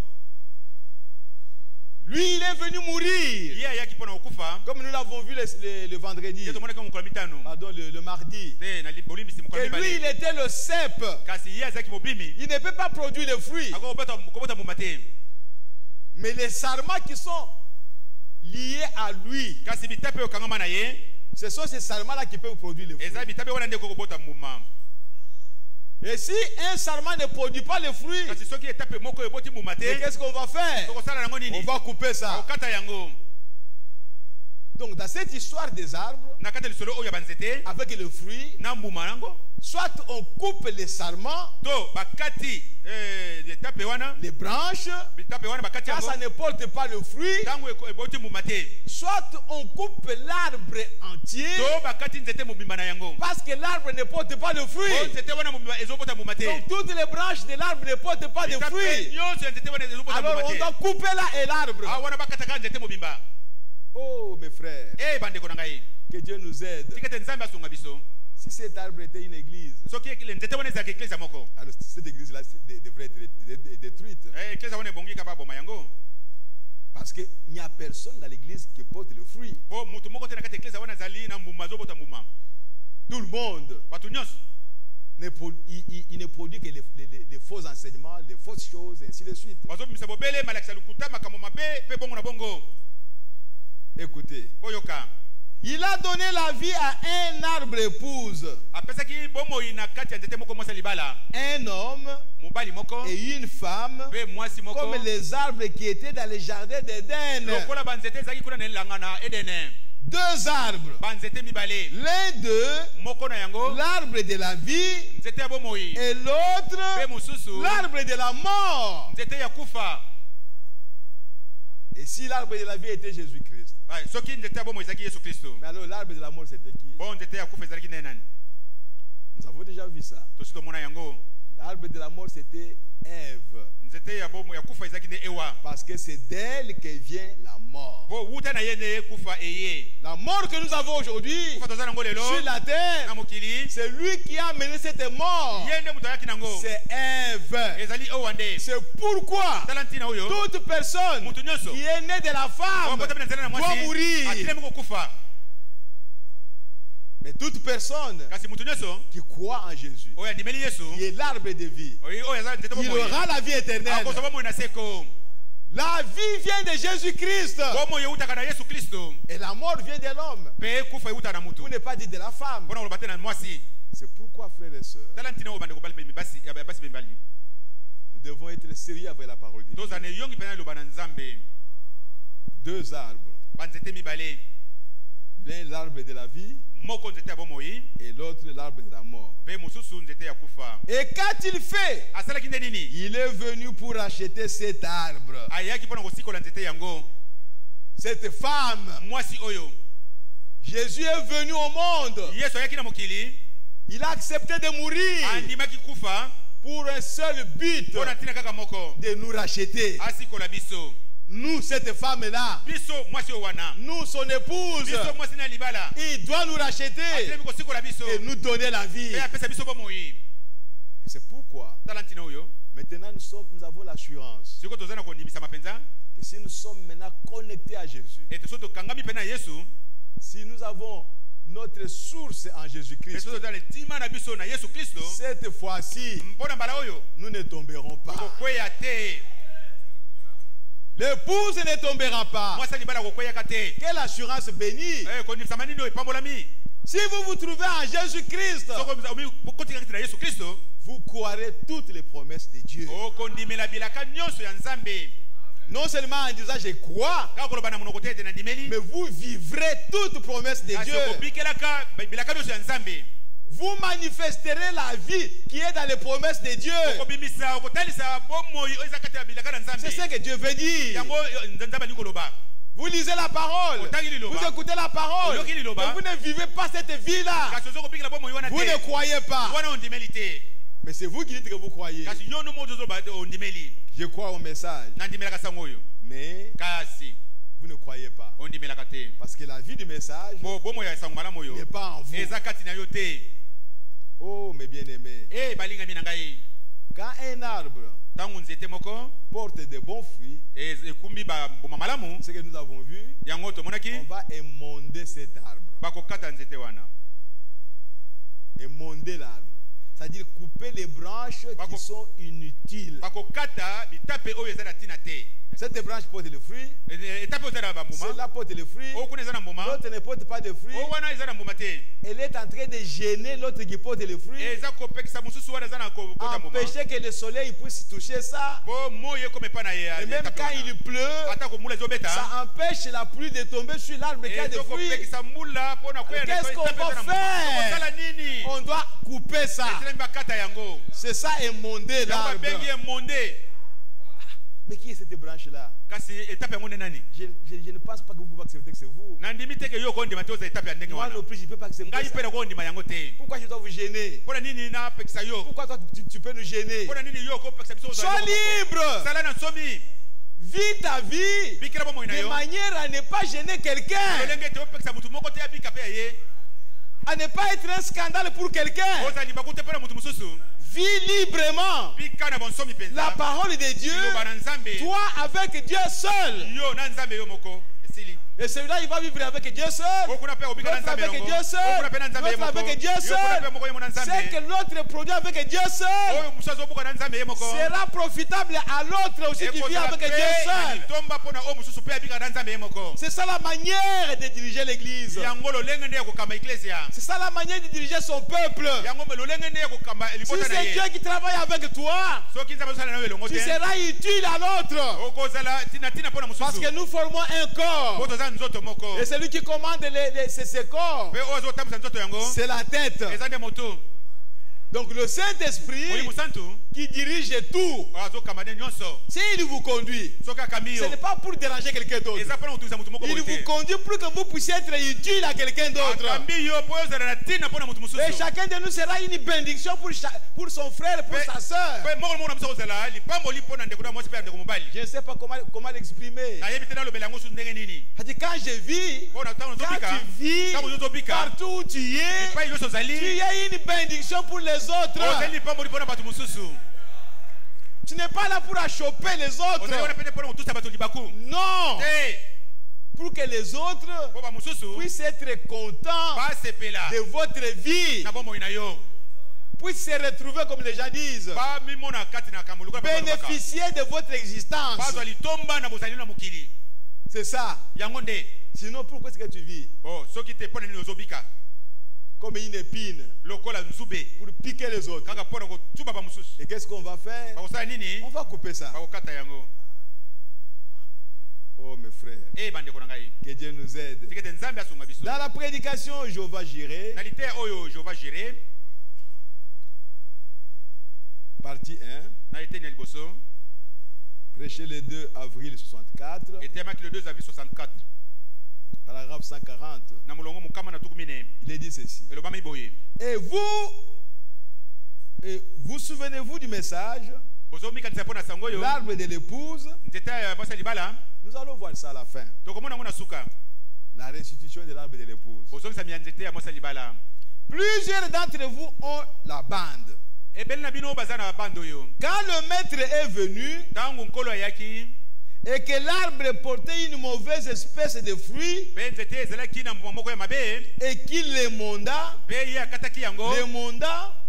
Lui, il est venu mourir. Ye ayaki pona okufa. Comme nous l'avons vu le vendredi. Ye tomonaki mukolo mitano. Pardon, le mardi. Te na bolimbisi mukolo Et lui, il mibale. était le cep. Kasi ye azalaki mobimi. Il ne peut pas produire de fruits. Ako kobota mbuma te. Mais les sarments qui sont liés à lui, Kasi bitape oyo kangama na ye. ce sont ces sarments-là qui peuvent produire les fruits. Ezali bitape wana ndeko kobota mbuma. Et si un sarment ne produit pas les fruits, Kasi soki etape moko eboti mbuma te. qu'est-ce qu'on va faire? Tokosala nango On nini? va couper ça. Okata yango. Donc dans cette histoire des arbres, Na kata lisolo oyo ya banzete. avec le fruit, Na mbuma nango. soit on coupe les sarments, To bakati etape wana. les branches, Bitape wana bakati quand yango. ça ne porte pas le fruit, Tango eboti mbuma te. soit on coupe l'arbre entier, To bakati nzete mobimba na yango. parce que l'arbre ne porte pas le O fruit. nzete wana mobimba ezobota mbuma te. Donc toutes les branches de l'arbre ne portent pas de Bitape fruits. nyonso ya nzete wana ezobota Alors mbuma on te. doit couper là et l'arbre. Ah wana bakataka nzete mobimba. Oh mes frères, Bandeko na ngai. que Dieu nous aide. Tikete nzambe asunga biso. Si cet arbre était une église, Soki nzete wana ezalaka ekleza moko. alors cette église-là devrait être détruite. Ekleza wana ebongi kaba boma yango. Parce qu'il n'y a personne dans l'église qui porte le fruit. Po mutu moko te na kati ekleza wana zali na mbuma zobota mbuma. Tout le monde Batu nyonso. il ne produit que les faux enseignements, les fausses choses, et ainsi de suite. Bazobimisa bobele malakisa lukuta makambo mabe pe bongo na bongo. Écoutez, Oyoka. il a donné la vie à un arbre épouse, Apesaki bomoi na kati ya nzete moko mwasa libala. un homme Mobali moko et une femme, pe mwasi moko. comme les arbres qui étaient dans les jardins d'Éden. Lokola banzete ezalaki kuna na elanga na Edene. Deux arbres. Banzete mibale. L'un d'eux, Moko na yango. l'arbre de la vie, Nzete ya bomoi. et l'autre, Pe mususu. l'arbre de la mort. Nzete ya kufa. Et si l'arbre de la vie était Jésus-Christ, Ouais, soki nzete ya bomo ezalaki Yesu Kristo. mais alors l'arbre de la mort c'était qui? Bon nzete ya kufa ezalaki nde nani? Nous avons déjà vu ça. Tosi tomona yango. L'arbre de la mort c'était Ève. Nzete ya bomo ya kufa ezalaki nde Ewa. Parce que c'est d'elle que vient la mort. Po wuta na ye nde kufa eye. La mort que nous avons aujourd'hui Kufa toza nango lelo. sur la terre, Na mokili. c'est lui qui a mené cette mort. Ye nde muto ayaki nango. C'est Ève. Ezali Ewa nde. C'est pourquoi Tala ntina oyo. toute personne Mutu nyonso. qui est née de la femme Bota bina nzela na doit mwasi. mourir. Atilemi kukufa. Mais toute personne Kasi mutu nyonso. qui croit en Jésus, Oya ndimeli Yesu. qui est l'arbre de vie, Oyo ezali nzete il bomo. aura la vie éternelle. Akosoba mo na seko. La vie vient de Jésus-Christ Bomo yeuta kana Yesu Kristo. et la mort vient de l'homme. Pe kufa yeuta na mutu. Vous n'êtes pas dit de la femme. Bona olobate na mwasi. C'est pourquoi, frères et sœurs, Tala ntina obande ko bali basi ya basi bembali. nous devons être sérieux avec la parole de Dieu. Toza ne yongi pena lobana nzambe. Deux arbres. Banzete mibale. L'un l'arbre de la vie Moko nzete ya bomoyi. et l'autre l'arbre de la mort. Pe mususu nzete ya kufa. Et qu'a-t-il fait? Asalaki nde nini? Il est venu pour acheter cet arbre. Ayaki pona kosikola nzete yango. Cette femme. Mwasi oyo. Jésus est venu au monde. Yesu ayaki na mokili. Il a accepté de mourir Andimaki kufa. pour un seul but, Pona tina kaka moko. de nous racheter. Asikola biso. Nous, cette femme-là, Biso mwasi oyo wana. nous, son épouse, Biso mwasi na libala. il doit nous racheter Atilemi kosikola biso. et nous donner la vie. Pe apesa biso bomoyi. Et c'est pourquoi, Tala ntina oyo. maintenant, nous avons l'assurance Siko tozana kondimisa mapenza. que si nous sommes maintenant connectés à Jésus, Et toso tokangami pena Yesu. si nous avons notre source en Jésus-Christ, Toso tozana tima na biso na Yesu Kristo. cette fois-ci, Mpona mbala oyo. nous ne tomberons pas. Kokweya te. L'épouse ne tombera pas. Mwasi libala kokweya te. Quelle assurance bénie. Eh kondimisa manino epambolami. Si vous vous trouvez en Jésus-Christ, Soko omi kotika na Yesu Kristo. vous croirez toutes les promesses de Dieu. Okondimela bilaka nyonso ya Nzambe. Non seulement en disant je crois, Kaka koloba na monoko te na ndimeli. mais vous vivrez toutes promesses de Kasi Dieu. okobikelaka bilaka nyonso ya Nzambe. Vous manifesterez la vie qui est dans les promesses de Dieu. Okobimisa okotalisa bomoi oyo eza kati ya bilaka na Nzambe. C'est ce que Dieu veut dire. Yango Nzambe alingi koloba. Vous lisez la parole, vous écoutez la parole, mais vous ne vivez pas cette vie-là. Kasi ozokobikela bomoi wana te. Vous ne croyez pas. Wana ondimeli te. Mais c'est vous qui dites que vous croyez. Kasi yo no mozo zoba ondimeli. Je crois au message, Na ndimelaka sango oyo. mais Kasi vous ne croyez pas. ondimelaka te. Parce que la vie du message Bo bomoi ya sango malamu oyo. n'est pas en vous. Eza kati na yo te. Oh, mes bien-aimés, Eh balingami na ngai. quand un arbre Tangu nzete moko porte de bons fruits, ekumbi ba mbuma malamu. ce que nous avons vu, Yango tomonaki on va émonder cet arbre. bakokata nzete wana. Émonder l'arbre. C'est-à-dire couper les branches qui sont inutiles. Bakokata bitape oyo eza na tina te. Cette branche porte le fruit, Etape oyo eza na bambuma. celle-là porte le fruit, Oyo kuna eza na mbuma. l'autre ne porte pas de fruit. Oyo wana eza na mbuma te. Elle est en train de gêner l'autre qui porte le fruit, Eza kopekisa mosusu wana eza na kokota mbuma. empêcher que le soleil puisse toucher ça. Po moyo ekoma epa na ye. Et même quand il pleut, ata komula ezobeta. ça empêche la pluie de tomber sur l'arbre qui a des fruits. Ezokopekisa mula mpona koya na Qu'est-ce qu'on etape eza va na mbuma. faire? Okosala nini? On doit couper ça. Etelemi bakata yango. C'est ça, émonder Yango l'arbre. babengi emonde. Mais qui est cette branche-là? Kasi etape yango nde nani? Je ne pense pas que vous pouvez accepter que c'est vous. Na ndimi te ke yo kondima te oza etape ya ndenge Moi wana. non plus, je ne peux pas accepter Ngai ça. mpe na kondima yango te. Pourquoi je dois vous gêner? Mpona nini napekisa yo? Pourquoi toi, tu peux nous gêner? Mpona nini yo okopekisa biso ozala Sois eloko moko? libre. Sala na nsomi. Vis ta vie Bikela bomoi na de yo. manière à ne pas gêner quelqu'un, Lolenge te opekisa mutu moko te abika pe ya ye. à ne pas être un scandale pour quelqu'un. Ozali bakute pe na mutu mosusu. Vis librement Bika na bonsomi penza. la parole de Dieu, Liloba na Nzambe. toi avec Dieu seul. Yo na Nzambe yo moko. Esili. Et celui-là, il va vivre avec Dieu seul. Okuna pe obika na L'autre Nzambe avec yango. Dieu seul. Okuna pe na Nzambe L'autre moko. avec Dieu Yo kuna pe seul. moko yo na Nzambe. C'est que l'autre produit avec Dieu seul Oyo musazo buka na Nzambe ye moko. sera profitable à l'autre aussi qui vit avec Dieu seul. Tomba pona o mususu pe abika na Nzambe ye moko. C'est ça la manière de diriger l'église. Yango lolenge nde kokamba ecclesia. C'est ça la manière de diriger son peuple. Yango lolenge nde kokamba Si libota na c'est ye. Dieu qui travaille avec toi, Soki Nzambe osala na yo elongo tu te. seras utile à l'autre. Okozala tina pona mususu. Parce que nous formons un corps. Poto za nzoto moko. Et celui qui commande ce corps, Pe ozo tamsa nzoto yango. c'est la tête. Eza nde moto. Donc le Saint-Esprit Molimo Santo qui dirige tout, azokamade nyonso s'il vous conduit, soki akami ce yo n'est pas pour déranger quelqu'un d'autre. eza mpona kotunisa motu moko Il boye vous te conduit pour que vous puissiez être utile à quelqu'un d'autre. akambi yo mpo ozala na ntina mpona motu Et mosusu chacun de nous sera une bénédiction pour son frère, pour sa soeur. mpe moko moko na biso kozala lipamboli mpo na ndeko na mwasi mpe ya ndeko mobali Je ne sais pas comment l'exprimer. nayebi te nalobela yango susu ndenge nini Quand je vis, mpo na ntango quand nozobika tu vis, ntango nyozobika partout où tu es, epai nyonso tu ozali es une bénédiction pour les autres. ozali lipamboli mpo na bato mosusu Tu n'es pas là pour achoper les autres. ozali wana pete mpona kotusa bato libaku Non. te Pour que les autres mpo bamosusu puissent être contents basepela de votre vie, na bomoi na yo puissent se retrouver, comme les gens disent, bamimona kati na kambo lokola balobaka. bénéficier de votre existence. bazwa litomba na bozali na mokili C'est ça. yango nde Sinon, pourquoi est-ce que tu vis soki te mpo na nini ozobika comme une épine lokola nzube pour piquer les autres? kaka mpo na kotuba bamosusu Et qu'est-ce qu'on va faire? bakosala nini On va couper ça. bakokata yango Oh mes frères, bandeko na ngai que Dieu nous aide. tiki ete nzambe asunga biso Dans la prédication Jéhovah Jireh, na liteya oyo jehova gere partie 1, na liteni ya liboso prêché le 2 avril 64, eteyamaki le 2 avril 64 paragraphe 140. na molongo mokama na tuku mine Il est dit ceci. elobami boye Et vous souvenez-vous du message, bozomikanisa mpo na sango oyo l'arbre de l'épouse? nzete ya mwasi ya libala Nous allons voir ça à la fin. tokomona yango na suka La restitution de l'arbre de l'épouse. bozongisami ya nzete ya mwasi ya libala Plusieurs d'entre vous ont la bande. ebele na bino baza na bande oyo Quand le maître est venu ntango nkolo ayaki et que l'arbre portait une mauvaise espèce de fruit mpe nzete ezalaki na mbuma moko ya mabe et qu'il l'émonda, mpe ye akataki yango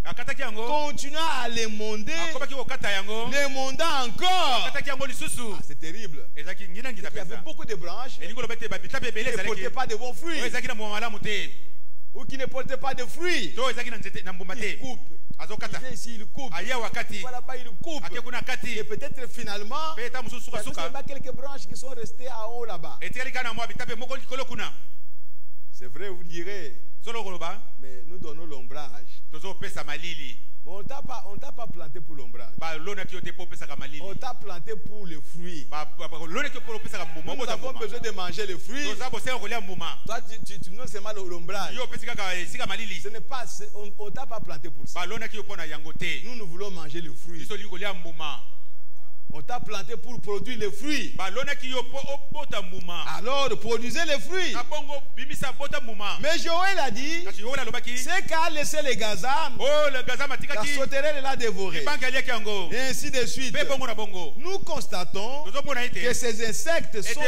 akataki yango continua à l'émonder, akobaki kokata yango l'émonda encore. akataki yango lisusu Ah, c'est terrible. ezalaki ngina ngina Il y avait mpenza beaucoup de branches elingi oloba ete babitape ebele qui ne ezalaki portaient pas de bons fruits oyo ezalaki na mbuma malamu te ou qui ne portaient pas de fruits. to ezalaki na nzete na mbuma Il te coupe. azokata Il vient ici, il coupe. aye wakati Voilà, là-bas, il coupe. ake kuna kati Et peut-être finalement, mpe ta mosusu il y a sukasuka quelques branches qui sont restées en haut là-bas. etikali kaka na mwa bitape moko likolo kuna C'est vrai, vous direz, solo koloba mais nous donnons l'ombrage. tozopesa malili Mais on t'a pas planté pour l'ombrage. balonaki yo te mpo opesaka malili On t'a planté pour le fruit. balonaki yo mpo opesaka mbuma Nous obota avons mbuma besoin de manger le fruit. toza bosenga kolia mbuma Toi, tu non seulement l'ombrage. yo opesi kaka esika malili Ce n'est pas, on t'a pas planté pour ça. balonaki yo mpo na yango te Nous voulons manger le fruit. biso lingi kolia mbuma On t'a planté pour produire le fruit. balonaki yo mpo obota mbuma Alors, produisez le fruit. na bongo bimisa bota mbuma Mais Joël a dit, kasi yokola alobaki c'est qu'à laisser les gazam, o le gazama la atikaki sauterelle l'a dévoré. libanki aliaki yango Et ainsi de suite. mpe bongo na bongo Nous constatons tozomona que ete ces insectes sont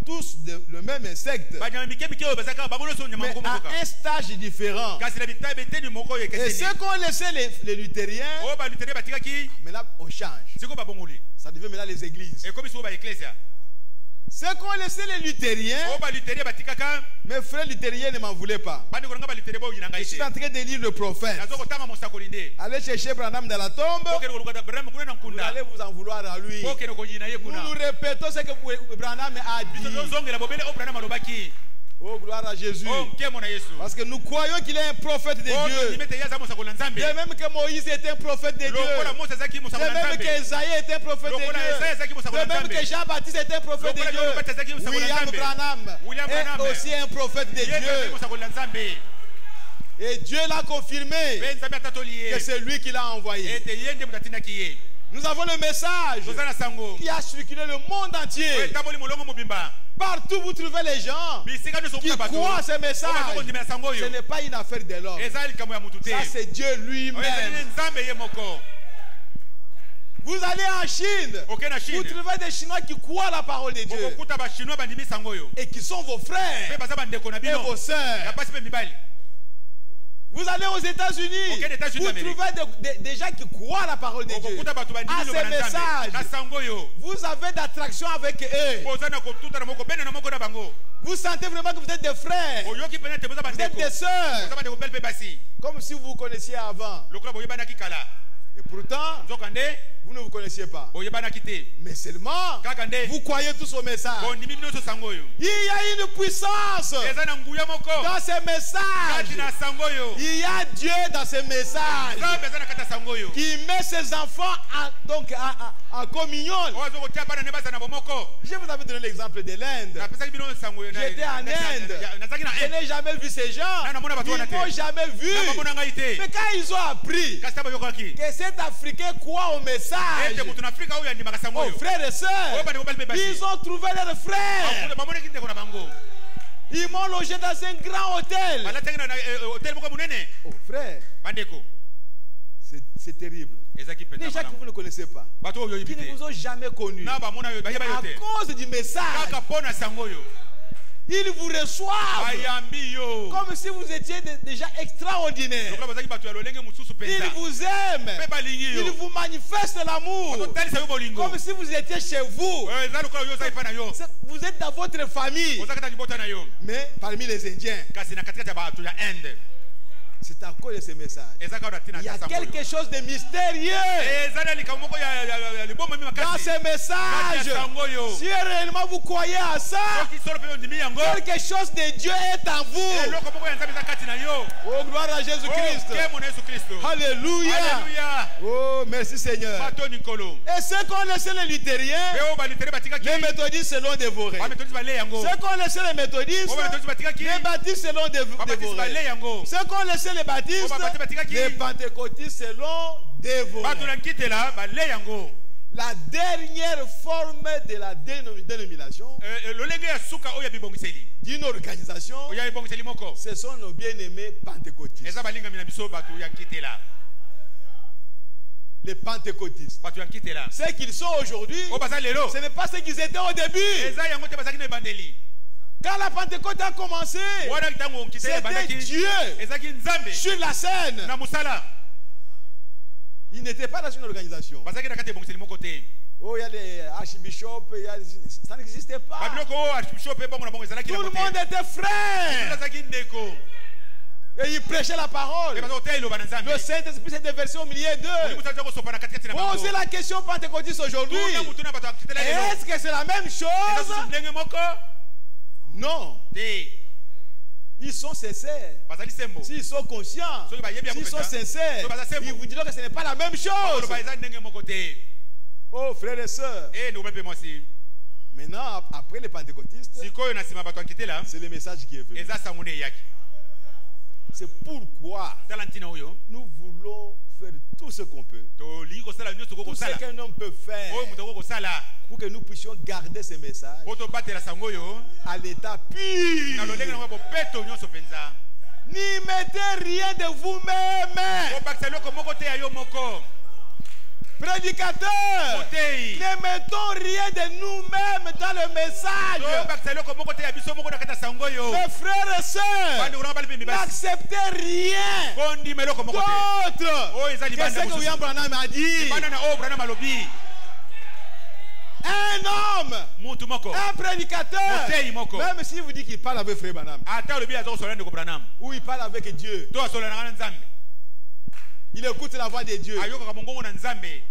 tous le même insecte, banyama mike mike oyo bazaka bango nyonso nyama mais moko à mokoka un stage différent. kasi na bitabe eteni moko oyo Et ekeseni ceux qui ont laissé les luthériens, oyo balutere batikaki maintenant on change. sikoyo babongoli Ça devient maintenant les églises. ekomi sikoyo baeklesia Ceux qui ont laissé les luthériens, oyo balutere batikaka mes frères luthériens ne m'en voulaient pas. bandeko nanga balutere boyina ngai Je suis te en train de lire le prophète. nazo kotanga mosakoli nde Allez chercher Branham dans la tombe. okende koluka Branham kuna na Vous nkunda allez vous en vouloir à lui. okende koyina ye Nous kuna nous répétons ce que Branham a biso dit. tozongela bobele oyo Branham alobaki Oh, gloire à Jésus. o nkemo na yesu Parce que nous croyons qu'il est un prophète de oyo Dieu. tondimi ete ye aza mosakoli na nzambe De même que Moïse était un prophète de lokola Dieu. mose azalaki De mosakoli na même nzambe que Esaïe était un prophète de lokola Esaïe Dieu. azalaki mosakoli De na même nzambe que Jean-Baptiste était un prophète de lokola Yohana Mbatizi azalaki Dieu. mosakoli na William nzambe Branham William Branham est aussi un prophète de ye azalaki Dieu. mosakoli na nzambe Et Dieu l'a confirmé mpe nzambe atatoli ye que c'est lui qui l'a envoyé. ete ye nde moto atindaki ye Nous avons le message toza na sango qui a circulé le monde oyo entier. etamboli molongo mobimba Partout vous trouvez les gens bisika nyonso qui kuna bato croient ce oyo message. bazokondimela sango Ce oyo n'est pas une affaire de l'homme. eza likambo ya motu te Ça c'est Dieu oyo ezali lui-même. nzambe ye moko Vous allez en Chine. oke na Vous chine trouvez des Chinois qui croient la parole de Dieu okokuta bachinois bandimi sango oyo et qui sont vos frères mpe baza bandeko na et bino vos sœurs. ya basi mpe mibali Vous allez aux États-Unis. Aucun États-Unis Vous d'Amérique. trouvez des gens qui croient la parole de Dieu. okokuta bato bandimi À loba ces na nzambe na messages, sango oyo vous avez d'attraction avec eux. boza na kotuta na moko bene na moko na bango Vous sentez vraiment que vous êtes des frères. oyoki mpena te boza Vous êtes bandeko des boza sœurs. bandeko bele mpe basi Comme si vous vous connaissiez avant. lokola boyebanaki kala Et pourtant, nzokande vous ne vous connaissiez pas. boyebana kite Mais seulement, kaka nde vous croyez tous au message. bondimi bino so sango yo Il y a une puissance eza na nguya moko dans ces messages. kati na sango yo Il y a Dieu dans ces messages nzambe eza na kata sango yo qui met ses enfants en communion. ozo kotia bana ne baza na bomoko Je vous avais donné l'exemple de l'Inde. napesaki bino sango yo J'étais en Inde. nazaki na Je n'ai jamais vu ces gens. Na namona bato Ils wana te. n'ont jamais vu. na mona ngai te Mais quand ils ont appris kasi taba yokoki que cet Africain croit au message, ete mutu na Afrika oyo andimaka sango aux yo frères et sœurs, oyo bana ko bali basi ils ont trouvé leurs frères. bamone kinde ko na bango Ils m'ont logé dans un grand hôtel. balataki na hotel moko munene Oh frère, bandeko c'est terrible. ezaki Les gens que vous ne connaissez pas, bato oyo qui ne yibite vous ont jamais connu, na bamona yo bayeba yo à te cause du message, kaka pona sango yo ils vous reçoivent bayambi yo comme si vous étiez déjà extraordinaire. lokola bazaki bato ya lolenge mosusu Ils penza vous aiment. mpe balingi Ils yo vous manifestent l'amour ozotalisa yo bolingo comme si vous étiez chez vous. eza lokola yo ozali pa na yo Vous êtes dans votre famille. oza kata libota na yo Mais parmi les Indiens, kasi na katikati ya bato ya Inde c'est à cause de ces messages. eza kaka tina Il y a sango yo quelque chose de mystérieux eza na likambo moko ya liboma mi dans makasi ces messages. sango yo Si réellement vous croyez à ça, soki solo mpe ondimi yango quelque chose de Dieu est en vous. eloko moko ya nzambe eza kati na yo Oh, gloire à Jésus-Christ. kemo na yesu kristo Alléluia. alleluya Oh, merci Seigneur. bato nikolo Et ceux qu'on laissé les luthériens, mpe oyo balitere batikaki les méthodistes l'ont dévoré. bametodisi bale yango Ceux qu'on laissé les méthodistes, oyo bametodisi batikaki les baptistes l'ont babatisi bale dévoré. yango Ceux qu'on laissé les baptistes, les pentecôtistes l'ont dévoré. bato na nkitela bale yango La dernière forme de la dénomination lolenge ya suka oyo ya bibongiseli d'une organisation, oyo ya bibongiseli moko ce sont nos bien-aimés pentecôtistes. eza balingami na biso bato ya nkitela Les pentecôtistes. bato ya nkitela Ce qu'ils sont aujourd'hui, oyo baza lelo ce n'est pas ce qu'ils étaient au début. eza yango te bazalaki na ebandeli Quand la Pentecôte a commencé, wana ntango nkitela c'était ebandaki Dieu ezalaki nzambe sur la scène. na mosala Il n'était pas dans une organisation. bazalaki na kati ya ebongiseli moko te Oh, il y a des archbishops, ça n'existait pas. babiloko oyo archbishop ebongo na bongo ezalaki Tout nango le te monde était frère. ezalaki ndeko Et ils prêchaient la parole. e baza koteya eloba na nzambe Le Saint-Esprit s'est déversé au milieu d'eux. olingi moto aza kosopa na katikati na bango Posez la question pentecôtiste aujourd'hui. tuna mutu na bato ya nkitela lelo Est-ce que c'est la même eza chose? susu ndenge moko Non. te Ils sont sincères. bazali sembo S'ils sont conscients, soki bayebi yango s'ils sont mpenza sincères, ils vous diront que ce n'est pas la même chose. bakoloba eza ndenge moko te Oh, frères et sœurs. e ndeko mpe mwasi Maintenant, après les pentecôtistes, sikoyo na nsima bato ya nkitela c'est le message qui est venu. eza sango nde eyaki C'est pourquoi tala ntina oyo nous voulons faire tout ce qu'on peut. tolingi kosala nyonso oko Tout ce kosala qu'un homme peut faire oyo moto oko kosala pour que nous puissions garder ce message po tobatela sango oyo à l'état na lolenge pur. nango ya bopeto nyonso mpenza N'y mettez rien de vous-même. kobakisa eloko moko te ya yo moko Prédicateurs, moteyi ne mettons rien de nous-mêmes dans le message. tobakisa eloko moko te ya biso moko na kati ya sango oyo Mes frères et sœurs, bandeko nanga bali mpe mibasi n'acceptez rien kondima eloko moko te d'autre oyo eza que libanda ce que mosusu William Branham a dit. libanda na oyo branam alobi Un homme, mutu moko un prédicateur, moteyi moko même s'il vous dit qu'il parle avec frère Branham, ata alobi aza kosola ndeko branam ou il parle avec Dieu, to asolanaka na nzambe il écoute la voix de Dieu. ayokaka mongongo na nzambe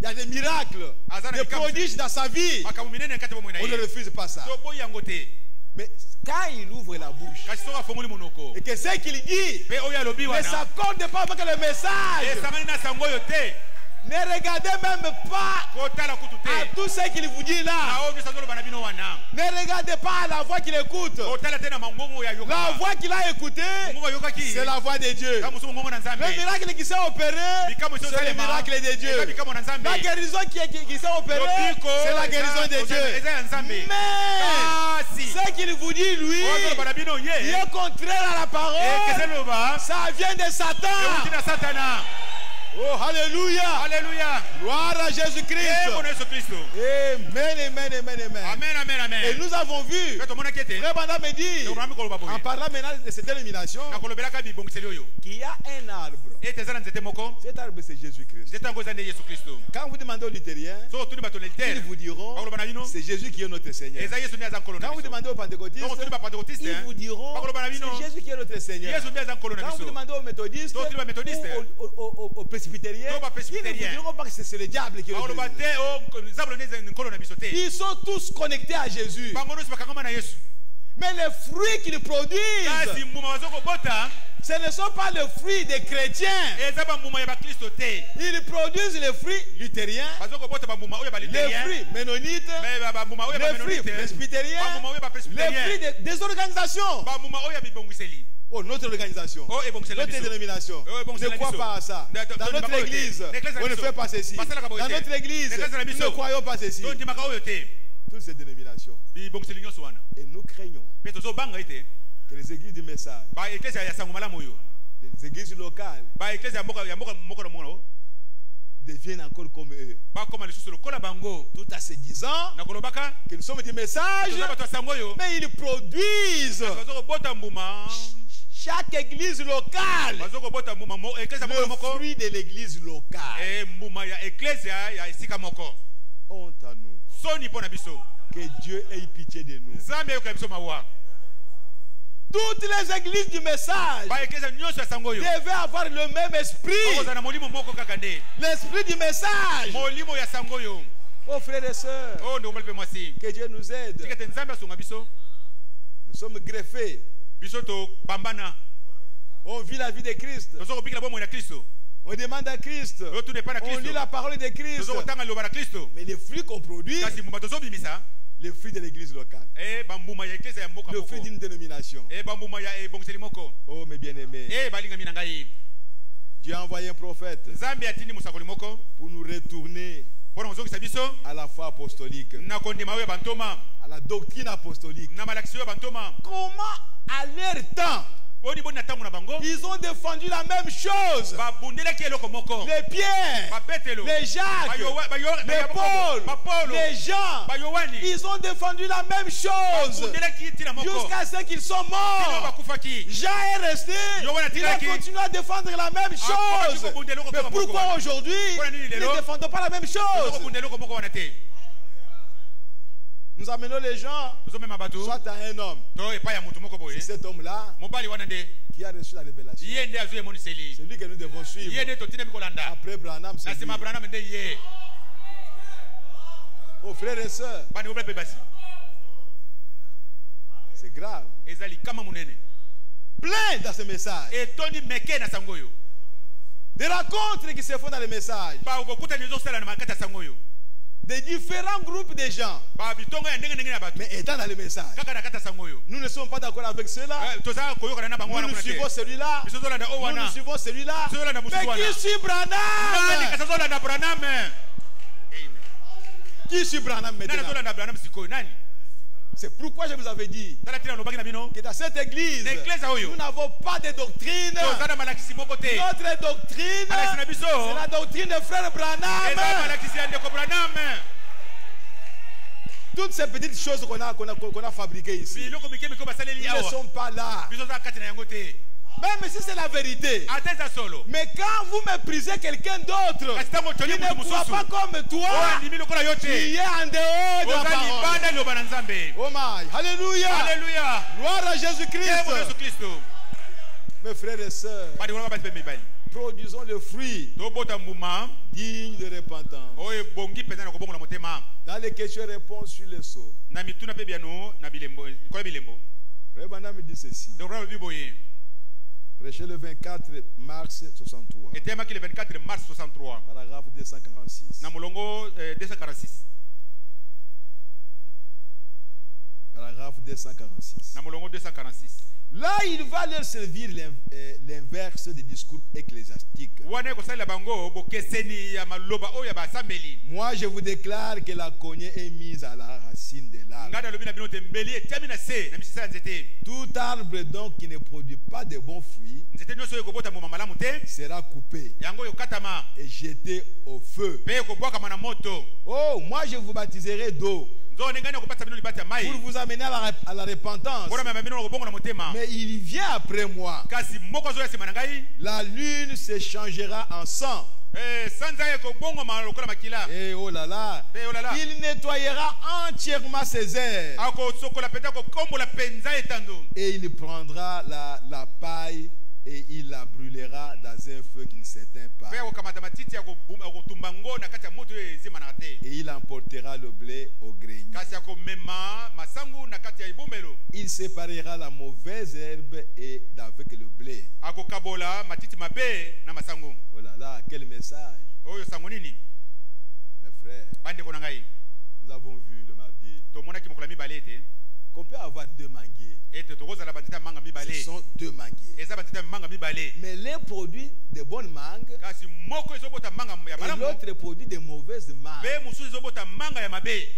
Il y a des miracles, Aza na des likambo. prodiges dans sa vie. makambo minene kati bomoi na On ne ye refuse pas ça. toboyi yango te Mais quand il ouvre la bouche kasi soki afongoli monoko et que ce qu'il dit mpe oyo alobi ne wana s'accorde pas avec le message, esangani na sango oyo te ne regardez même pas kotala kutu à te tout ce qu'il vous dit na là. oyo nyonso azoloba na bino wana Ne regardez pas à la voix qu'il écoute. kotala te na mongongo oyo La ayokaka voix qu'il a écoutée, mongongo ayokaki c'est la voix de Dieu. ka mosu mongongo na nzambe Le miracle qui s'est opéré, bikambo c'est le esosalema miracle de eza Dieu. bikambo na nzambe La guérison qui s'est opérée, lobiko c'est la guérison de Dieu. eza ya nzambe Mais kasi ce qu'il vous dit, lui, oyo azoloba na bino il ye est contraire à la ekese parole. loba Ça vient de Satan. euti na satana Oh, alléluia. alleluya Gloire à Jésus-Christ. embona yesu kristo Amen, amen, amen, amen. amen amen Et amen nous avons vu, mpe tomonaki ete Frère Branham me dit, tokomami koloba en boye parlant maintenant de cette dénomination, nakolobelaka bibongiseli oyo qu'il y a un arbre. ete eza na nzete moko Cet arbre, c'est Jésus-Christ. nzete yango eza nde yesu kristo Quand vous demandez aux luthériens, soki otuni bato na ils litere vous diront, bakoloba na bino c'est Jésus qui est notre Seigneur. eza yesu nde aza nkolo na Quand vous biso demandez aux pentecôtistes, soki otuni bapentekotiste ils vous diront, bakoloba na bino c'est Jésus qui est notre Seigneur. yesu nde aza nkolo na Quand vous biso demandez aux méthodistes, soki otuni bamethodiste ou aux presbytériens, Non, pas ils ne presbytériens. vous diront pas que c'est le diable qui est le Paulo président. bate o nzambe neze nkolo na bisote. Ils sont tous connectés à Jésus. Bango no bakangama na Yesu. Mais les fruits qu'ils produisent, Kasi mbuma bazoko bota ce ne sont pas les fruits des chrétiens. eza ba mbuma ya ba Kristo te. Ils produisent les fruits luthériens, Bazoko bota ba mbuma oyo ba les luthérien. fruits ménonites, Mais ba mbuma oyo ba les fruits menonite. presbytériens, Ba mbuma oyo ba les presbytérien. fruits des organisations. Ba mbuma oyo ya bibongiseli. Oh, notre organisation, Oh, ebongiseli notre biso. dénomination Oh, bon, ne c'est la croit mission. pas à ça. Dans notre église, on ne fait pas ceci. Dans notre église, nous ne croyons pas ceci. Donc ndimaka oyo te. Toutes ces dénominations. Bibongiseli nyonso wana. Et nous craignons Pe tozo banga ite. que les églises du message, Ba eklezia ya sango malamu oyo. les églises locales, Ba eklezia ya mboka na mwana. deviennent encore comme eux. Ba koma lisusu lokola bango. Tout en se disant Na kolobaka que nous sommes du message, toza bato ya sango oyo. mais ils produisent Bazoko bota mbuma. chaque église locale Bazoko bota mbuma mo eklezia le moko. fruit de l'église locale. Mbuma ya eklezia ya esika moko. Honte à nous. Soni pona biso. Que Dieu ait pitié de nous. Nzambe yoka biso mawa. Toutes les églises du message Ba eklezia nyonso ya sango oyo. devaient avoir le même esprit. Okoza na molimo moko kaka nde. L'esprit du message. Molimo ya sango oyo. Oh frères et sœurs, Oh ndo molipe mwasi. que Dieu nous aide. Tikete nzambe asunga biso. Nous sommes greffés. Biso to pambana. On vit la vie de Christ. Tozo kobikila bomo ya Kristo. On demande à Christ. Oyo tu dépend na On Kristo. lit la parole de Christ. Tozo kotanga loba na Kristo. Mais les fruits qu'on produit, Kasi mbuma tozo bimisa. les fruits de l'église locale, Bambuma ya eklezia ya mboka le moko. fruit d'une dénomination. Bambuma ya ebongiseli moko. Oh mes bien-aimés, Balinga mina ngai. Dieu a envoyé un prophète Nzambe atindi musakoli moko. pour nous retourner Pona ozokisa biso. à la foi apostolique, Na kondima oyo bantoma. à la doctrine apostolique. Na malakisi oyo bantoma. Comment à leur temps, Boni boni na tango na bango. ils ont défendu la même chose. Babundelaki eloko moko. Les Pierre, Bapetelo. les Jacques, les Paul, les Jean, Bayowani. ils ont défendu la même chose Babundelaki tina moko. jusqu'à ce qu'ils sont Tino morts. bakufaki. Jean est resté, il a continué à défendre la même chose. Mais pourquoi aujourd'hui, nous ne défendons pas la même chose? Eloko moko wana te. Nous amenons les gens Tozomema bato. soit à un homme. To epai ya mutu moko boye. C'est cet homme-là Mobali wana nde. qui a reçu la révélation. Ye nde azwi emoniseli. C'est lui que nous devons suivre. Ye nde totina bikolanda. Après Branham, c'est Na lui. sima Branham nde ye. Oh frères et sœurs, Bani obla pe basi. c'est grave. Ezali kama munene. Plein dans ce message. Et toni meke na sangoyo. Des rencontres qui se font dans les messages. Ba bokuta nizo sala na makata sangoyo. Des différents groupes de gens. Ba bitonga ya ndenge ndenge na bato. Mais étant dans le message, Kaka na kata sangoyo. nous ne sommes pas d'accord avec cela. Toza koyoka na bango wana Nous kuna te. suivons celui-là. Biso zolanda o Nous wana. suivons celui-là. Zolanda musu Mais wana. qui suit Nani Branham? kasa zolanda Branham? Amen. Qui suit Branham Nani maintenant? zolanda Branham sikoyo nani? C'est pourquoi je vous avais dit Tala tina lobaki na bino. que dans cette église, L'église a oyo. nous n'avons pas de doctrine. Toza na malakisi moko te. Notre doctrine, Malakisi na biso. c'est la doctrine de frère Eza Branham. malakisi ya ndeko Branham. Toutes ces petites choses qu'on a fabriquées ici, Biloko mike miko basaleli ils ne awa. sont pas là. Biso za kati na yango te. Même si c'est la vérité. Ateza solo. Mais quand vous méprisez quelqu'un d'autre Kasi tango qui toni ne mutu croit mususu. pas comme toi, Oya ndimi lokola yo qui te. est en dehors de la Oza parole. libanda loba na Nzambe. Oh my, alléluia. Alléluia. Gloire à Yesu Jésus-Christ. Kristo. Mes frères et sœurs, Badi wana basi pe mibali. produisons le fruit Tobota mbuma. digne de repentance. Oyo bongi peza na kobongola motema. Dans les questions-réponses sur le sceau, Na mituna pe biano na bilembo. Kola bilembo. Frère Branham dit ceci. Donc là le boye. Prêché le 24 mars 63, Et tema ki le 24 mars 63. paragraphe 246. Na molongo 246. Paragraphe 246. Na molongo 246. Là, il va leur servir l'inverse des discours ecclésiastiques. Wana ko sala bango bokeseni ya maloba oyo ba sambeli. Moi, je vous déclare que la cognée est mise à la racine de l'arbre. Ngada lobi na bino tembeli etami na se na misisa nzete. Tout arbre donc qui ne produit pas de bons fruits Nzete nyonso yo kobota mbuma malamu te. sera coupé Yango yo katama. et jeté au feu. Pe ko bwaka mana moto. Oh, moi je vous baptiserai d'eau Nzo nengani ko pata bino libata mai. pour vous amener à la repentance. Bora mama bino ko bongo na motema. Mais il vient après moi. Kasi moko zo ya sema na ngai. La lune se changera en sang. Sanza ye ko bongo ma lokola makila. Et oh là là, Pe oh là là. il nettoyera entièrement ses airs. Ako sokola peta ko kombola penza etando. Et il prendra la paille Et il la brûlera dans un feu qui ne s'éteint pas. Pe okamata matiti ya kotumba ngo na kati ya moto ezima na te. Et il emportera le blé au grenier. Kasi ya komema masangu na kati ya ibumbelo. Il séparera la mauvaise herbe et d'avec le blé. Akokabola matiti mabe na masangu. Oh là là, quel message. Oyo sango nini? Mes frères, Bande ko na ngai. nous avons vu le mardi To mona ki mokola mibale te. qu'on peut avoir deux manguiers. Et te tokoza la bandita manga mibale. Ce sont deux manguiers. Eza bandita manga mibale. Mais l'un produit de bonnes mangues Kasi moko ezobota manga ya et malamu. l'autre produit de mauvaises mangues. Pe mususu ezobota manga ya mabe.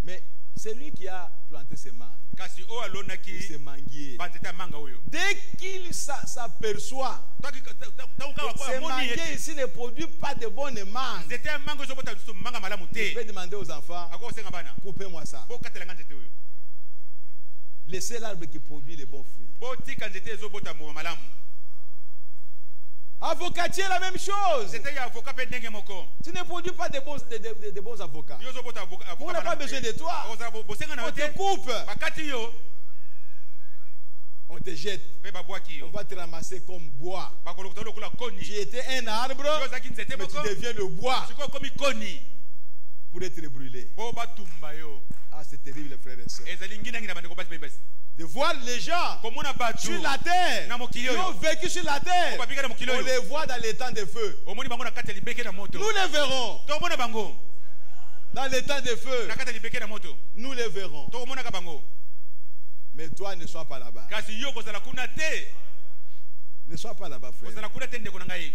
Mais celui qui a planté ces mangues, Kasi o alonaki ces manguiers, bandita manga oyo. dès qu'il s'aperçoit Taki que ces manguiers ici ne produisent pas de bonnes mangues, Zete manga ezobota manga malamu il te. peut demander aux enfants, Ako senga bana. coupez-moi ça. Bo katela nzete oyo. Laissez l'arbre qui produit les bons fruits. Bo tika nzete ezobota mo malamu. Avocatier, la même chose. Zete ya avocat pe ndenge moko. Tu ne produis pas de bons avocats. Yo ezobota avocat. On n'a pas besoin de toi. Bosenga na On te te. coupe. Bakati yo. On te jette. Pe babwaki On yo. va te ramasser comme bois. Bakolokota lokula koni. Tu étais un arbre, Yo zaki nzete mais tu moko. deviens le bois Siko komi koni. pour être brûlé. Bo batumba yo. Ah, c'est terrible, frères et sœurs. Ezali ngina ngina bande ko basi basi. De voir les gens Komona batu. sur la terre, Na mokili qui oyo. ont vécu sur la terre. Ko babika na mokili On oyo. les voit dans les temps de feu. Omoni bango na kati ya libeke na moto. Nous les verrons. To mona bango. Dans les temps de feu, Na kati ya libeke na moto. nous les verrons. To mona ka bango. Mais toi, ne sois pas là-bas. Kasi yo kozala kuna te. Ne sois pas là-bas, frère. Kozala kuna te ndeko na ngai.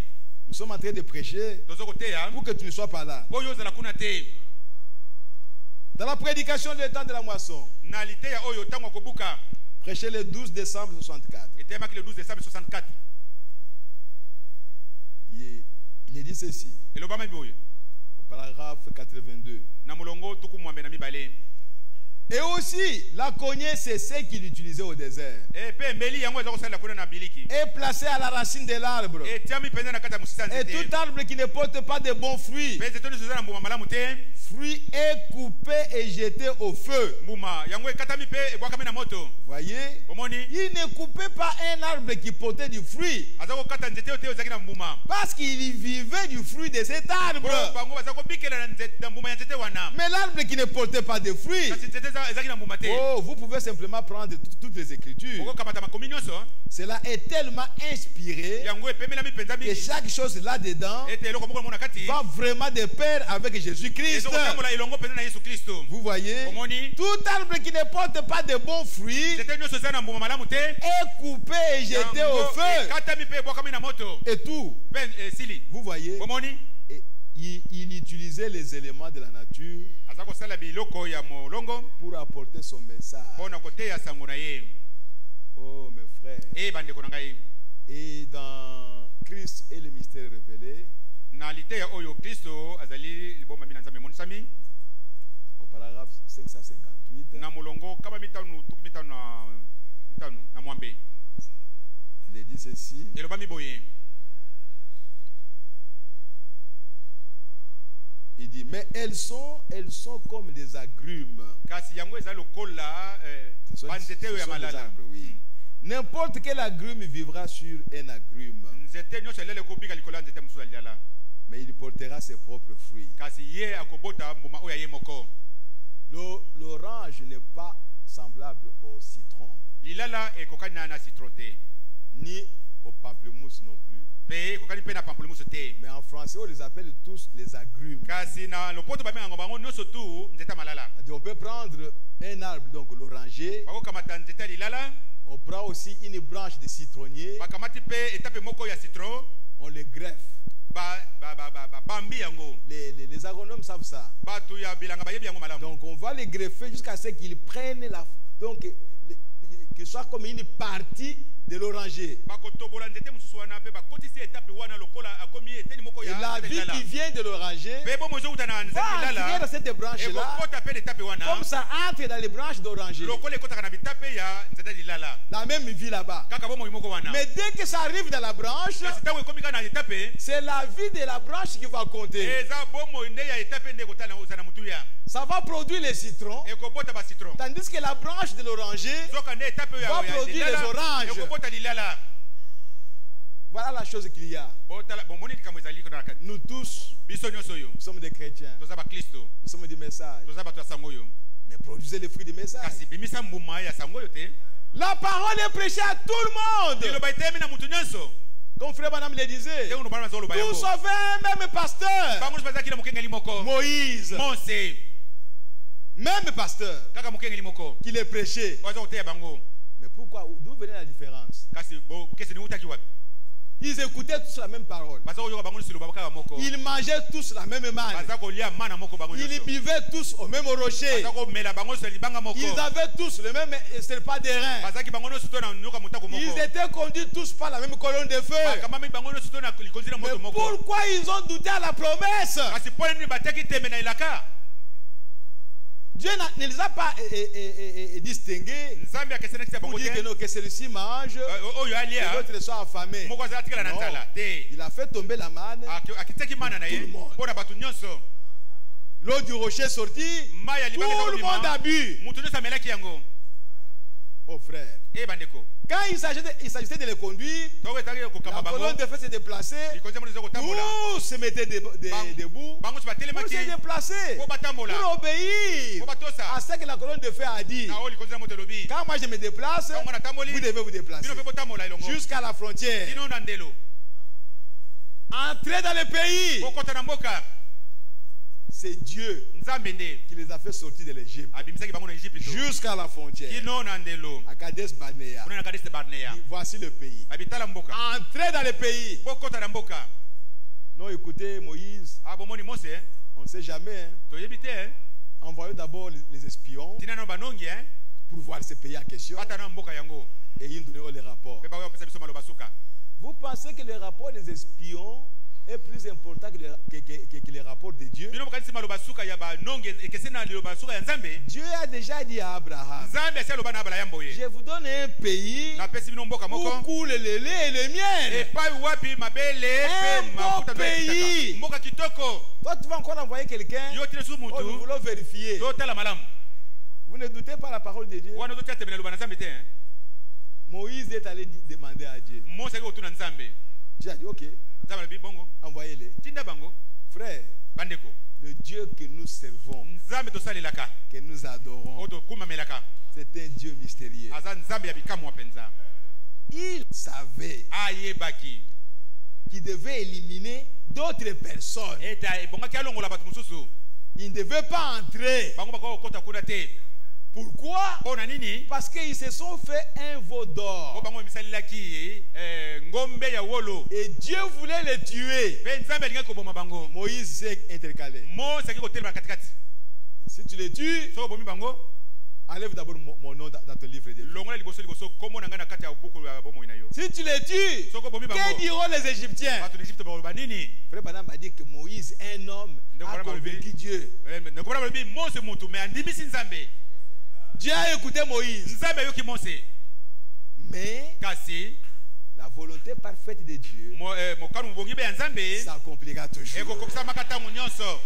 Nous sommes en train de prêcher Tozoko te ya. pour que tu ne sois pas là. Bo yo zala kuna te. Dans la prédication du temps de la moisson, Na lite ya oyo tango kobuka. prêché le 12 décembre 64. Etemaki le 12 décembre 64. Il est dit ceci, Elobama boyo. au paragraphe 82. Na mulongo tuku mwambe na mibale. Et aussi, la cognée, c'est ce qu'il utilisait au désert. E pe mbeli yango ezako sala kuna na biliki. Et placé à la racine de l'arbre. E tiami penda na kata musisa Et nzete. tout arbre qui ne porte pas de bons fruits, Pe zetoni zozala mbuma malamu te. fruits est coupé et jeté au feu. Mbuma yango ekatami pe ebwakami na moto. Voyez, Omoni il ne coupait pas un arbre qui portait du fruit, azako kata nzete ote ozaki na mbuma. parce qu'il vivait du fruit de cet arbre. Bango bazako bikela na nzete na mbuma ya nzete wana. Mais l'arbre qui ne portait pas de fruits, Kasi nzete ezaki na mbuma te. oh, vous pouvez simplement prendre toutes les écritures. Oko kamata makomi nyonso. Cela est tellement inspiré Yango epemelami penza que mingi. chaque chose là-dedans Ete eloko moko mona kati. va vraiment de pair avec Jésus-Christ. Ezokotambola elongo penza na Yesu Kristo. Vous voyez, Omoni tout arbre qui ne porte pas de bons fruits nzete nyonso ezali na mbuma malamu te. est coupé et jeté au Yango feu. ekatami pe ebwakami na moto. Et tout, Pe sili. vous voyez, Omoni et il utilisait les éléments de la nature aza kosala biloko ya molongo pour apporter son message. mpona koteya sango na ye. Oh mes frères, E bandeko na ngai. et dans Christ et le mystère révélé, Na liteya oyo Kristo azali libombami na Nzambe emonisami. au paragraphe 558, Na molongo kaba mitano tuku mitano na mwambe. il est dit ceci, Elobami boye. il dit, mais elles sont comme des agrumes. Kasi yango ezali lokola Ce sont banzete oyo ya des malala. arbres, oui. N'importe quel agrume vivra sur un agrume, Nzete nyonso elele kobika likolo ya nzete mosusu aliala. mais il portera ses propres fruits. Kasi ye akobota mbuma oyo ya ye moko. L'orange n'est pas semblable au citron, Lilala ekokani na citron te. ni au pamplemousse non plus. Pe ekokani pe na pamplemousse te. Mais en français, on les appelle tous les agrumes. Kasi na lopoto bamenga bango nyonso tu nzete ya malala. C'est-à-dire, on peut prendre un arbre, donc l'oranger, Bakokamata nzete ya lilala. on prend aussi une branche de citronnier, Bakamati pe etape moko ya citron. on le greffe. Bambi yango. Les agronomes savent ça. Batu ya bilanga bayebi yango malamu. Donc on va les greffer jusqu'à ce qu'ils prennent qu'ils soient comme une partie de l'oranger. Bakotobola nzete mosusu wana pe bakotisi etape wana lokola akomi eteni moko Et ya la vie qui vient de l'oranger Pe bo mozo utana nzete va entrer lilala. dans cette branche-là, Ekokota pe etape wana. comme ça entre dans les branches d'oranger. Lokola ekotaka na bitape ya nzete lilala. La même vie là-bas. Kaka bo moyi moko wana. Mais dès que ça arrive dans la branche, Kasi tango ekomi kana etape. c'est la vie de la branche qui va compter. Eza bo moyi nde ya etape nde kotala ozana mutu ya. ça va produire les citrons, ekobota ba citron tandis que la branche de l'oranger zoka ne étape va produire les oranges. ekobota lilala. Voilà la chose qu'il y a. Botala bomoni likambo ezali ko na kati. Nous tous, Biso nyonso yo nous sommes des chrétiens. toza ba Kristo Nous sommes du message. toza bato ya sango yo Mais produisez les fruits du message. kasi bimisa mbuma ya sango yo te. La parole est prêchée à tout le monde. Liloba etemi na mutu nyonso. Comme frère Branham le disait, Te uno bana zolo ba tous yango. sauf un même pasteur. Bango bazaki na mokengeli moko. Moïse, Mose même pasteur, kaka mokengeli moko. qui les prêchait. Bazo te ya bango. Mais pourquoi? D'où venait la différence? Kasi bo kesi ni utaki wapi? Ils écoutaient tous la même parole. Bazo yo bango silo babaka moko. Ils mangeaient tous la même manne. Bazako lia mana moko bango Ils nyonso. buvaient tous au même rocher. Bazako mela bango selo libanga moko. Ils avaient tous le même pas d'airain. Bazaki bango nyonso to na nyoka mutako moko. Ils étaient conduits tous par la même colonne de feu. Kama mi bango nyonso to na likonzi na Mais moto moko. pourquoi ils ont douté à la promesse? Kasi pole ni bataki tembe na ilaka. Dieu ne les a pas distingués Nzambe akesena kisa pour bango dire que te. non, que celui-ci mange Oyo et alia. l'autre soit affamé. Moko za atikala na Non. tala. Te. Il a fait tomber la manne. Akiteki mana na ye. Tout le monde. Pona batu nyonso. L'eau du rocher sortit. Maya Tout libanga le monde a bu. Mutu nyonso amelaki yango. Oh frère, Eh bandeko. quand il s'agissait de les conduire, Toko etaki la kokamba bango. colonne de feu se déplaçait. Likonzi mo zoko tambola. Tous se mettaient debout Bango pour batelemaki. se déplacer, Po batambola. pour obéir Po batosa. à ce que la colonne de feu a dit. Na o likonzi na moto lobi. Quand moi je me déplace, Quand mwana tamboli. vous devez vous déplacer Bino pe botambola ilongo. jusqu'à la frontière. Kino na ndelo. Entrez dans le pays. Okota na mboka. C'est Dieu Nzambe nde. qui les a fait sortir de l'Égypte Abimisaki bango na Egypte. jusqu'à la frontière. Kino na ndelo. À Kadesh Barnea. Kuna na Kadesi Barnea. Voici le pays. Abitala mboka. Entrez dans le pays. Okota na mboka. Non, écoutez, Moïse, Abomoni Mose. on ne sait jamais. Hein. Toyebi te. Envoyons d'abord les espions Tina no banongi pour voir ce pays en question Bata na mboka yango. et ils nous donneront les rapports. Pe ba yo pesa biso maloba suka. Vous pensez que le rapport des espions est plus important que le rapport de Dieu? Bino bokanisi maloba suka ya banongi ekesena loba suka ya Nzambe. Dieu a déjà dit à Abraham, Nzambe asia loba na Abraham boye. je vous donne un pays Na pesi bino mboka où moko. coule le lait et le miel. Epai wapi mabele Un pe bon mafuta to pays. ekitaka. Mboka kitoko. Toi, tu vas encore envoyer quelqu'un. Yo tine su Oh, nous mutu. voulons vérifier. To tala malamu. Vous ne doutez pas la parole de Dieu. Wana to tia tembe na loba na Nzambe te. Moïse est allé demander à Dieu. Mose aki otuna Nzambe. Dieu a dit, ok, Nzambe bi bongo. envoyez-les. Tinda bango. Frère, Bandeko. le Dieu que nous servons, Nzambe to salelaka. que nous adorons, Oto kuma melaka. c'est un Dieu mystérieux. Aza Nzambe ya bikamwa penza. Il savait Ayebaki. qu'il devait éliminer d'autres personnes. Eta ebongaki alongola batu mosusu. Il ne devait pas entrer. Bango bako kota kuna te. Pourquoi? Pona nini? Parce qu'ils se sont fait un veau O d'or. bango misalilaki ngombe ya wolo. Et Dieu voulait les tuer. Pe Nzambe alinga ko boma bango. Moïse s'est intercalé. Mose aki ko telema katikati. Si tu les tues, So bomi bango. enlève d'abord mon nom dans ton livre de vie. Longola liboso komo nanga na kati ya buku ya bomo ina yo. Si tu les tues, Soko bomi que bango. diront les Égyptiens? Batu d'Égypte ba nini? Frère Branham m'a dit que Moïse, un homme, a convaincu Dieu. Ne kopala lobi Mose mutu me andimisi Nzambe. Dieu a écouté Moïse. Nzambe yoki Mose. Mais Kasi la volonté parfaite de Dieu mokanu mbongi be ya Nzambe s'accomplira toujours. ekokokisa makatango nyonso.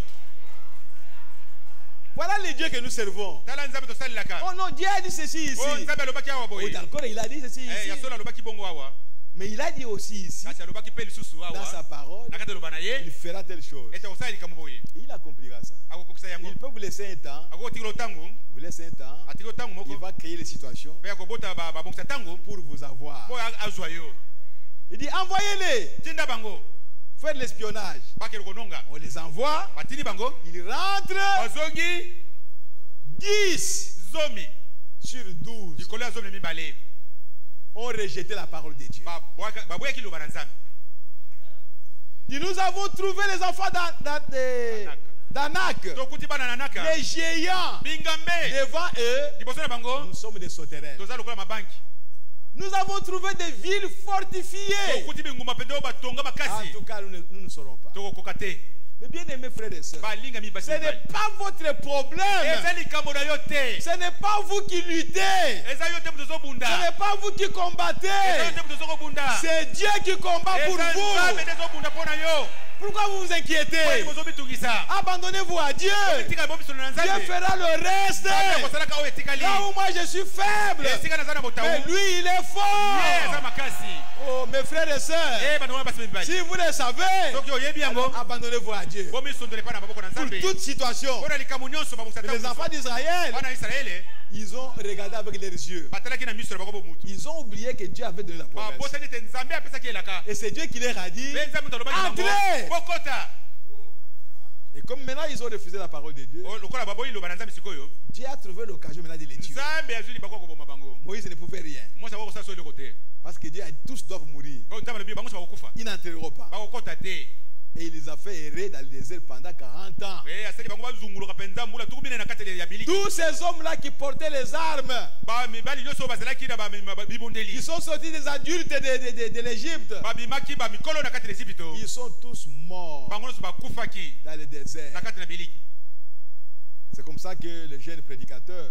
Voilà le Dieu que nous servons. Tala Nzambe to salilaka. Oh non, Dieu a dit ceci ici. Oh Nzambe alobaki awa Oh, boye. d'accord, il a dit ceci Ya ici. solo alobaki bongo awa. Mais il a dit aussi ici, Kasi alobaki pe lisusu dans sa awa. parole, Na kati aloba na il ye. fera telle chose. Ete osalika moboye. Il accomplira ça. Akokokisa yango. Il peut vous laisser un temps. Akotikilo tango. Vous laissez un temps. Atikilo tango Il moko. va créer les situations Pe akobota babongisa tango. pour vous avoir. Po azwa yo. Il dit envoyez-les. Tinda bango. Faites l'espionnage. Bakelo kononga. On les envoie. Batini bango. Ils rentrent. Bazongi 10 zomi. sur 12 Likolo ya zomi mibale. ont rejeté la parole de Dieu. Baboyaki loba na Nzambe. Et nous avons trouvé les enfants d'Anak, Tokuti bana nanaka. les géants. Bingambe. Devant eux, Liboso na bango. nous sommes des sauterelles. Toza lokola mabanki. Nous avons trouvé des villes fortifiées. Tokuti binguma pende batonga En makasi. tout cas, nous ne saurons pas. Tokokoka te. Mais bien aimés frères et sœurs, Balinga mi basi. ce n'est pas votre problème. Eza likambo na yo te. Ce n'est pas vous qui luttez. Eza yo te mutozo Ce bunda. n'est pas vous qui Eza yo combattez. te mutozo bunda. C'est Dieu qui combat pour Eza vous. Nzambe tezo bunda pona yo. Pourquoi vous vous inquiétez? Abandonnez-vous à Dieu. Dieu fera le reste. Là où moi je suis faible, mais lui il est fort. Oh mes frères et sœurs, si vous le savez, abandonnez-vous à Dieu. Pour toute situation. Les enfants d'Israël, ils ont regardé avec leurs yeux. Ils ont oublié que Dieu avait donné la promesse. Et c'est Dieu qui leur a dit, entrez. Et comme maintenant ils ont refusé la parole de Dieu, Dieu a trouvé l'occasion maintenant de les tuer. Moïse ne pouvait rien. Parce que Dieu a dit tous doivent mourir. Ils n'entreront pas. Et il les a fait errer dans le désert pendant 40 ans. Tous ces hommes-là qui portaient les armes, ils sont sortis des adultes de l'Égypte. Ils sont tous morts dans le désert. C'est comme ça que les jeunes prédicateurs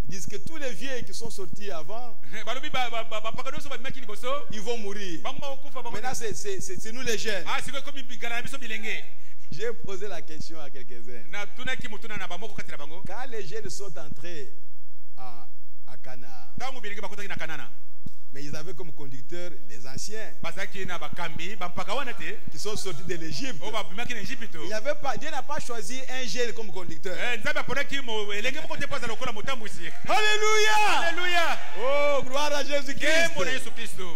disent que tous les vieux qui sont sortis avant, ils vont mourir. Maintenant, c'est nous les jeunes. J'ai posé la question à quelques-uns. Quand les jeunes sont entrés à Canaan, mais ils avaient comme conducteurs les anciens qui sont sortis de l'Égypte. Dieu n'a pas choisi un jeune comme conducteur. Alléluia! Oh, gloire à Jésus-Christ.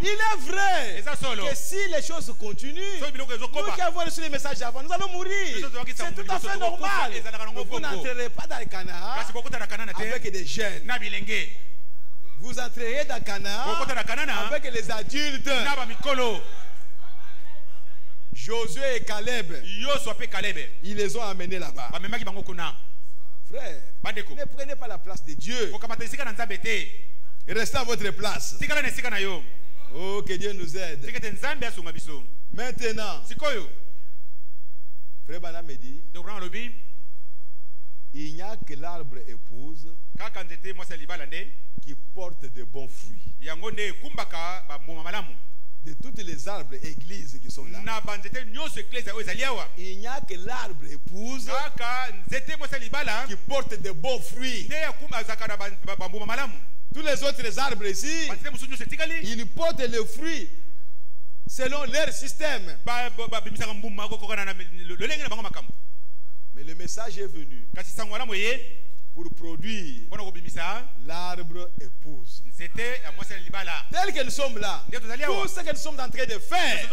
Il est vrai que si les choses continuent, nous qui avons reçu les messages avant, nous allons mourir. C'est tout à fait normal. Vous n'entrerez pas dans le Canaan avec des jeunes. Vous entrerez dans Canaan avec les adultes. Josué et Caleb, ils les ont amenés là-bas. Frère, ne prenez pas la place de Dieu. Restez à votre place. Oh, que Dieu nous aide. Maintenant, Frère Bana me dit, il n'y a que l'arbre épouse qui porte de bons fruits. De toutes les arbres églises qui sont là, il n'y a que l'arbre épouse qui porte de bons fruits. Tous les autres arbres ici, ils portent le fruit selon leur système. Mais le message est venu pour produire l'arbre épouse. Tel que nous sommes là, tout ce que nous sommes en train de faire,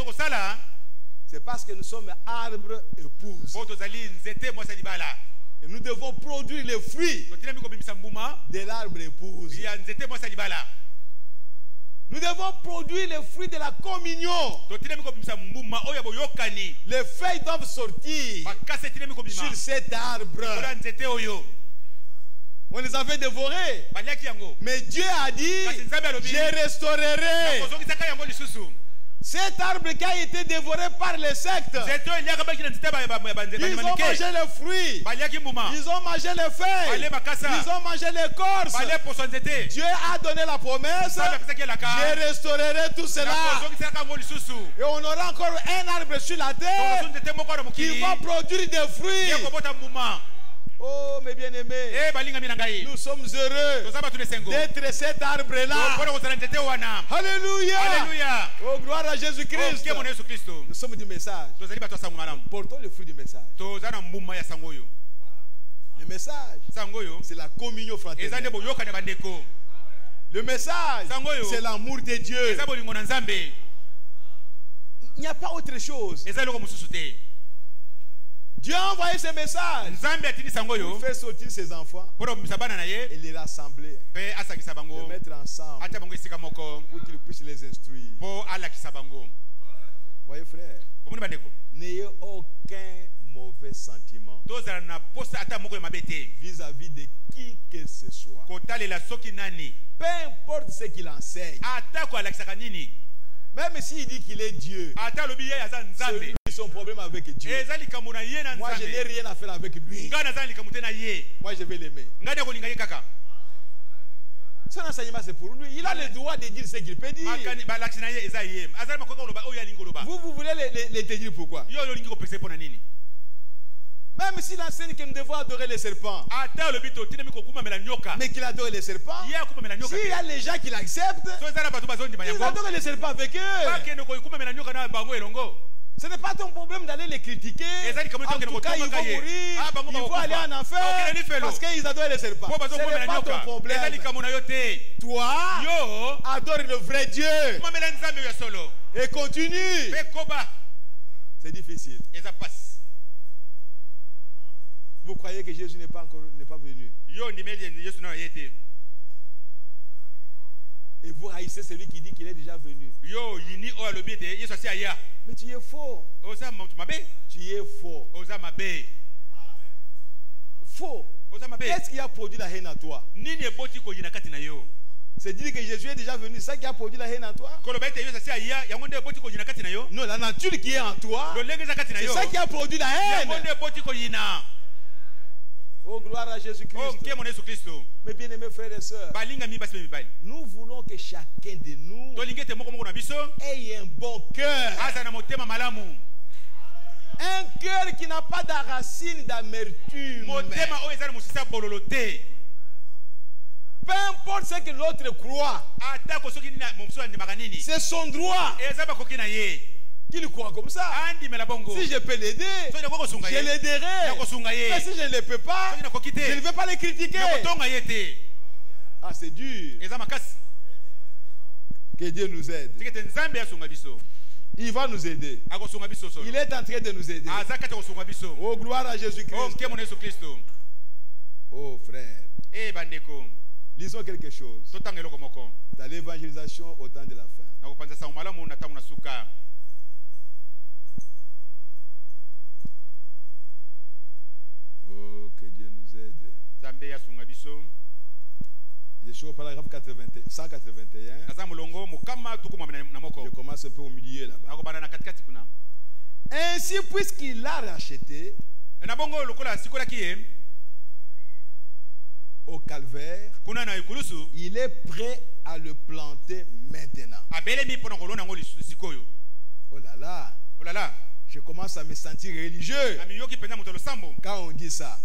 c'est parce que nous sommes arbre épouse. Et nous devons produire les fruits de l'arbre épouse. Nous devons produire les fruits de la communion. Les feuilles doivent sortir sur cet arbre. On les avait dévorés. Mais Dieu a dit, je restaurerai. Cet arbre qui a été dévoré par les sectes, ils ont mangé les fruits, ils ont mangé les feuilles, ils ont mangé l'écorce. Dieu a donné la promesse, je restaurerai tout cela. Et on aura encore un arbre sur la terre qui va produire des fruits. Oh mes bien-aimés, nous sommes heureux d'être cet arbre-là. Alléluia. Oh, gloire à Jésus-Christ. Nous sommes du message. Portons le fruit du message. Le message, c'est la communion fraternelle. Le message, c'est l'amour de Dieu. Il n'y a pas autre chose. Dieu a envoyé ce message pour faire sortir ses enfants et les rassembler, les mettre ensemble pour qu'ils puissent les instruire. Voyez frère, n'ayez aucun mauvais sentiment vis-à-vis de qui que ce soit. Peu importe ce qu'il enseigne, même s'il dit qu'il est Dieu, c'est lui son problème avec Dieu. Moi je n'ai rien à faire avec lui. Moi je vais l'aimer. Son enseignement c'est pour lui. Il a le droit de dire ce qu'il peut dire. Vous voulez les dire pourquoi? Même s'il enseigne que nous devons adorer les serpents, mais qu'il adore les serpents, s'il y a les gens qui l'acceptent, ils adorent les serpents avec eux. Ce n'est pas ton problème d'aller les critiquer. En tout cas, ils vont mourir, ils vont aller en enfer parce qu'ils adorent les serpents. Ce n'est pas ton problème. Toi, adore le vrai Dieu et continue. C'est difficile. Vous croyez que Jésus n'est pas venu? Et vous haïssez celui qui dit qu'il est déjà venu. Mais tu es faux. Tu es faux. Faux. Qu'est-ce qui a produit la haine en toi? C'est dire que Jésus est déjà venu. C'est ça qui a produit la haine en toi? Non, la nature qui est en toi, c'est ça qui a produit la haine. Oh, gloire à Jésus-Christ. Mes bien-aimés frères et sœurs, nous voulons que chacun de nous ait un bon cœur. Un cœur qui n'a pas de racine d'amertume. Peu importe ce que l'autre croit, c'est son droit. Qu'il croit comme ça. Si je peux l'aider, je l'aiderai. Mais si je ne le peux pas, je ne vais pas le critiquer. Ah, c'est dur. Que Dieu nous aide. Il va nous aider. Il est en train de nous aider. Oh, gloire à Jésus-Christ. Oh, frère. Lisons quelque chose. Dans l'évangélisation au temps de la fin. Oh, que Dieu nous aide. Yeshua, paragraphe 181. Je commence un peu au milieu là-bas. Ainsi, puisqu'il l'a racheté au calvaire, il est prêt à le planter maintenant. Oh là là. Je commence à me sentir religieux quand on dit ça.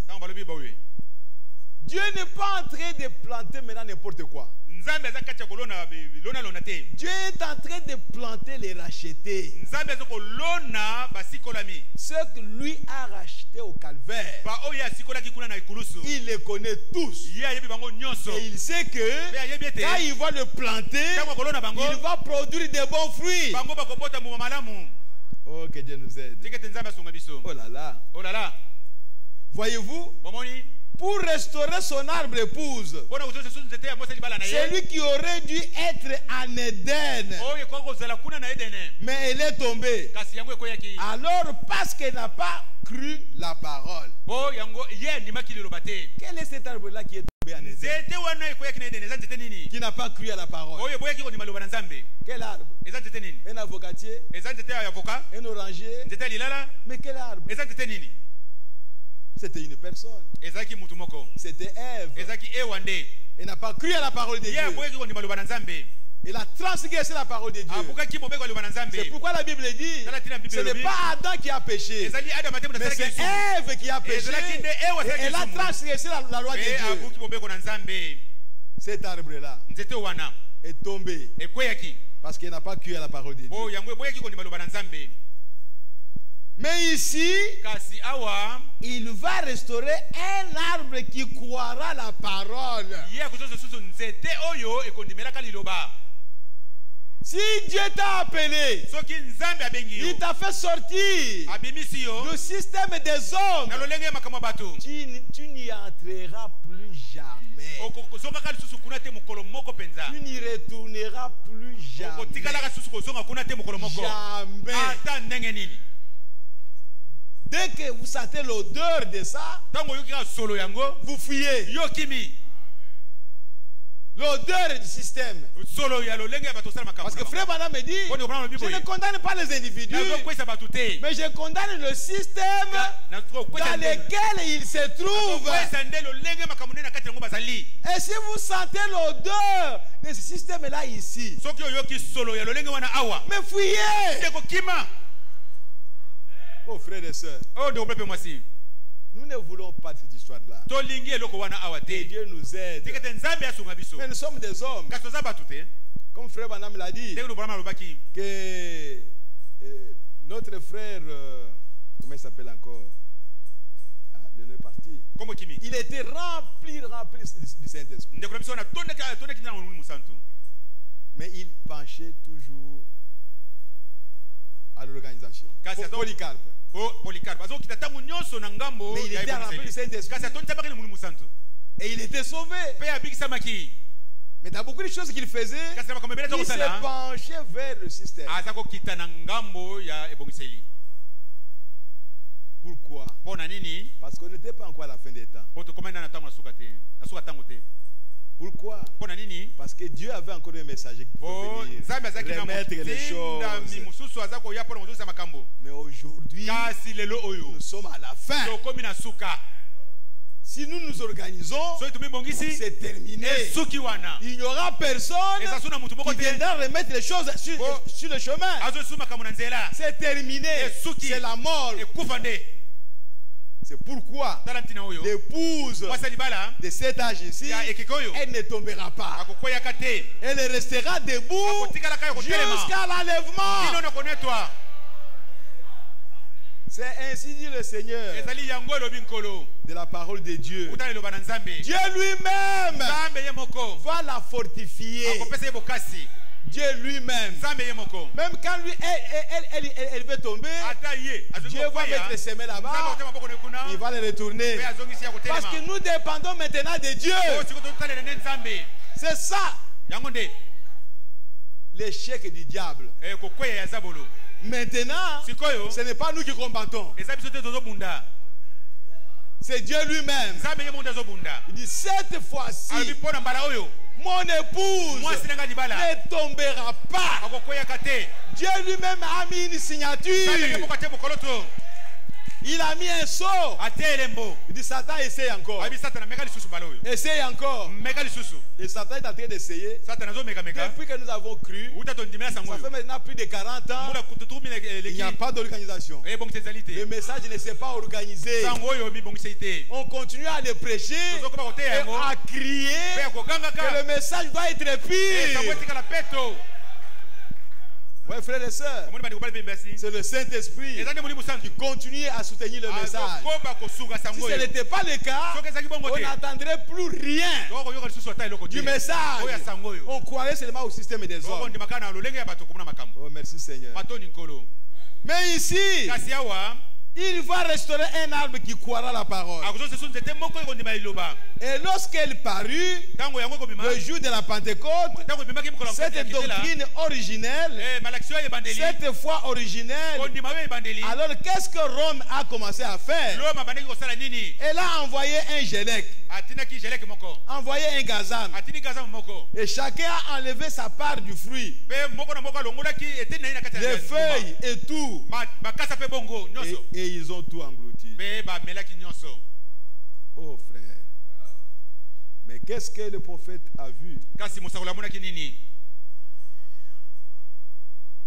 Dieu n'est pas en train de planter maintenant n'importe quoi. Dieu est en train de planter les rachetés. Ceux que lui a rachetés au calvaire, il les connaît tous. Et il sait que quand il va le planter, il va produire de bons fruits. Oh, que Dieu nous aide. Oh là là. Voyez-vous, pour restaurer son arbre épouse, celui qui aurait dû être en Éden, mais elle est tombée. Alors, parce qu'elle n'a pas cru la parole. Quel est cet arbre-là qui est tombé en Éden? Qui n'a pas cru à la parole. Quel arbre? Un avocatier? Un oranger? Mais quel arbre? C'était une personne. C'était Ève. Elle n'a pas cru à la parole de Dieu. Elle a transgressé la parole de Dieu. C'est pourquoi la Bible dit, ce n'est pas Adam qui a péché, mais c'est Ève qui a péché. Et elle a transgressé la loi de Dieu. Cet arbre-là est tombé parce qu'elle n'a pas cru à la parole de Dieu. Mais ici, il va restaurer un arbre qui croira la parole. Si Dieu t'a appelé, il t'a fait sortir du système des hommes, tu n'y entreras plus jamais. Tu n'y retourneras plus jamais. Jamais. Dès que vous sentez l'odeur de ça, vous fuyez. l'odeur du système. solo ya lolenge ya bato osala makambo Parce que na bango. frère Branham me dit, Poni oprendre le je Bible. ne condamne pas les individus, Nazokwesa bato te. mais je condamne le système dans lequel ils se trouvent. Nazokwesa nde lolenge makambo nde na kati yango bazali. Et si vous sentez l'odeur de ce système-là ici, Soki oyoki solo ya lolenge wana awa. mais fuyez. Ndeko kima. Oh frères et sœurs, Oh ndeko pepe mwasi. nous ne voulons pas de cette histoire-là. Tolingi eloko wana awa Que te. Dieu nous aide. Tikete nzambe asunga biso. Mais nous sommes des hommes. Kasi toza bato te. Comme frère Branham l'a dit, Ndenge Branham alobaki. que notre frère, comment il s'appelle encore, de notre parti, Kombo kimi. il était rempli du Saint-Esprit. Ndeko na biso na tondaki na Mungu Musantu. Mais il penchait toujours à l'organisation. Kasi ato- Polycarpe. Oh Polycarpe. Azo kita tangu nyonso na ngambo Mais il ya était rempli du Ebongiseli. Saint-Esprit. Kasi atonda baki na Mungu Musantu. Et il était sauvé. Pe abikisamaki. Mais dans beaucoup de choses qu'il faisait, Kasi na makambo ebele il se tokosala. penchait vers le système. Aza kokita na ngambo ya Ebongiseli. Pourquoi? Pona nini? Parce qu'on n'était pas encore à la fin des temps. Po tokomenda na tango na suka te. Na suka tango te. Pourquoi? Pona nini? Parce que Dieu avait encore un messager qui Po pouvait venir nzambe azaki na remettre les motinda mi choses. mususu aza koya pona mosusu ya makambo. Mais aujourd'hui, Kasi lelo oyo. nous sommes à la fin. Tokomi na suka. Si nous nous organisons, Soki tumibongisi. c'est terminé. Suki wana. Il n'y aura personne Eza suna mutu moko qui te. viendra remettre les choses sur le chemin. Azo suma makambo na nzela. C'est terminé. Suki. C'est la mort. Ekufa nde. C'est pourquoi Tala ntina oyo. l'épouse Mwasi libala. de cet âge ici, Ya ekeke oyo. elle ne tombera pas. Akokweyaka te. Elle restera debout Akotikalaka yo kotelema. jusqu'à l'enlèvement. Kino na konetwa. C'est ainsi dit le Seigneur Ezali yango elobi nkolo. de la parole de Dieu. Utala eloba na nzambe. Dieu lui-même Nzambe ye moko. va la fortifier. Akopesa ye bokasi. Dieu lui-même. Nzambe ye moko. Même quand lui, elle veut tomber, Ata ye. Dieu va mettre ses mains Nzambe là-bas. otema maboko na kuna. Il va les retourner. Pe azongisi ya kotelema. Parce que nous dépendons maintenant de Dieu. Oyo sikoyo totalela nde nzambe. C'est ça Yango nde. l'échec du diable. Kokweya ya zabolo. Maintenant, Sikoyo. ce n'est pas nous qui combattons. Eza biso te tozobunda. C'est Dieu lui-même. Nzambe ye monde azobunda. Il dit cette fois-ci, Abi pona mbala oyo. mon épouse Mwasi nanga libala. ne tombera pas. Akokweyaka te. Dieu lui-même a mis une Nzambe ye signature. moko ate mokolo to. Il a mis un sceau. Ate elembo. Il dit Satan essaye encore. Abi satana meka lisusu mbala oyo. Essaye encore. Meka lisusu. Et Satan est en train d'essayer. Satana zo meka meka. Depuis que nous avons cru, Uta tondimela sango ça fait oyo. maintenant plus de 40 ans, Mula kututu mine il n'y a leki. pas d'organisation. Bongisa ezali te. Le message ne s'est pas organisé. Sango oyo mi bongisa ite. On continue à le prêcher Tozokoba et koteya yango. à crier Pe akogangaka. que le message doit être Sango pire. etikala peto. Oui, frères et sœurs, Omoni bandi kobala pe mbasi. c'est le Saint-Esprit Eza nde Molimo Santu. qui continue à soutenir le message. Azokoba kosunga Si sango ce oyo. n'était pas le cas, Soki ezalaki bongo on te. n'entendrait plus rien Tokoyoka lisusu ata eloko te. du message. Oyo ya sango oyo. On croirait seulement au système des hommes. Tokondimaka na lolenge ya bato komona makambo. Oh, merci Seigneur. Matoni nkolo. Mais ici, Kasi awa. il va restaurer un arbre qui croira la parole. Akozo sesu nzete moko ekondima liloba. Et lorsqu'elle parut, Tango yango ekobima. le jour de la Pentecôte, Tango ebimaki mokolo cette doctrine originelle, malakisi oyo ebandeli. cette foi originelle, Kondima oyo ebandeli. alors qu'est-ce que Rome a commencé à faire? Roma bandeki kosala nini? Elle a envoyé un Gélec, Atinaki jeleke moko. envoyé un Gazam, Atini gaza moko. et chacun a enlevé sa part du fruit, Pe moko na moko alongolaki eteni na ye na kati ya les feuilles et tout, bakasa pe bongo nyonso. et ils ont tout englouti. Pe bamelaki nyonso. Oh frère, mais qu'est-ce que le prophète a vu? Kasi mosakoli amonaki nini?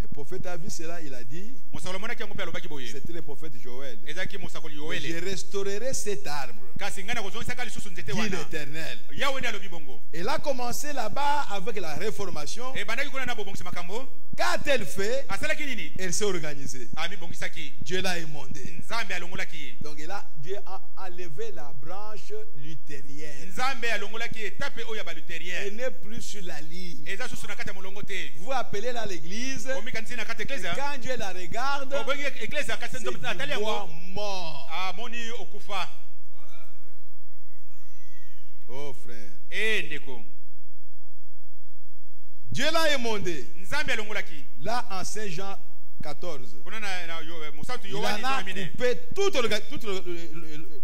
Le prophète a vu cela, il a dit, Mosakoli amonaki yango pe alobaki boye. c'était le prophète Joël. Ezalaki mosakoli Je Yoele. restaurerai cet arbre, Kasi ngai nakozongisaka lisusu nzete dit wana. l'Éternel. Yawe nde alobi bongo. Elle a commencé là-bas avec la réformation. Ebandaki kuna na bobongisa makambo. Qu'a-t-elle fait? Asalaki nini? Elle s'est organisée. Amibongisaki. Dieu l'a émondé. Nzambe alongolaki ye. Donc Dieu a enlevé la branche luthérienne. Nzambe alongolaki etape oyo ya baluterienne. Elle n'est plus sur la ligne. Eza susu na kati ya molongo te. Vous appelez là l'église. Omikanisi na kati Et eklezia. quand Dieu la regarde, Obongi eklezia kasi c'est nzambe na tali du bois yango. mort. Amoni okufa. Oh frère. Ndeko. Dieu l'a émondé. Nzambe alongolaki. Là en Saint Jean 14. kuna na musantu Il en Yohani a Zoamine coupé toute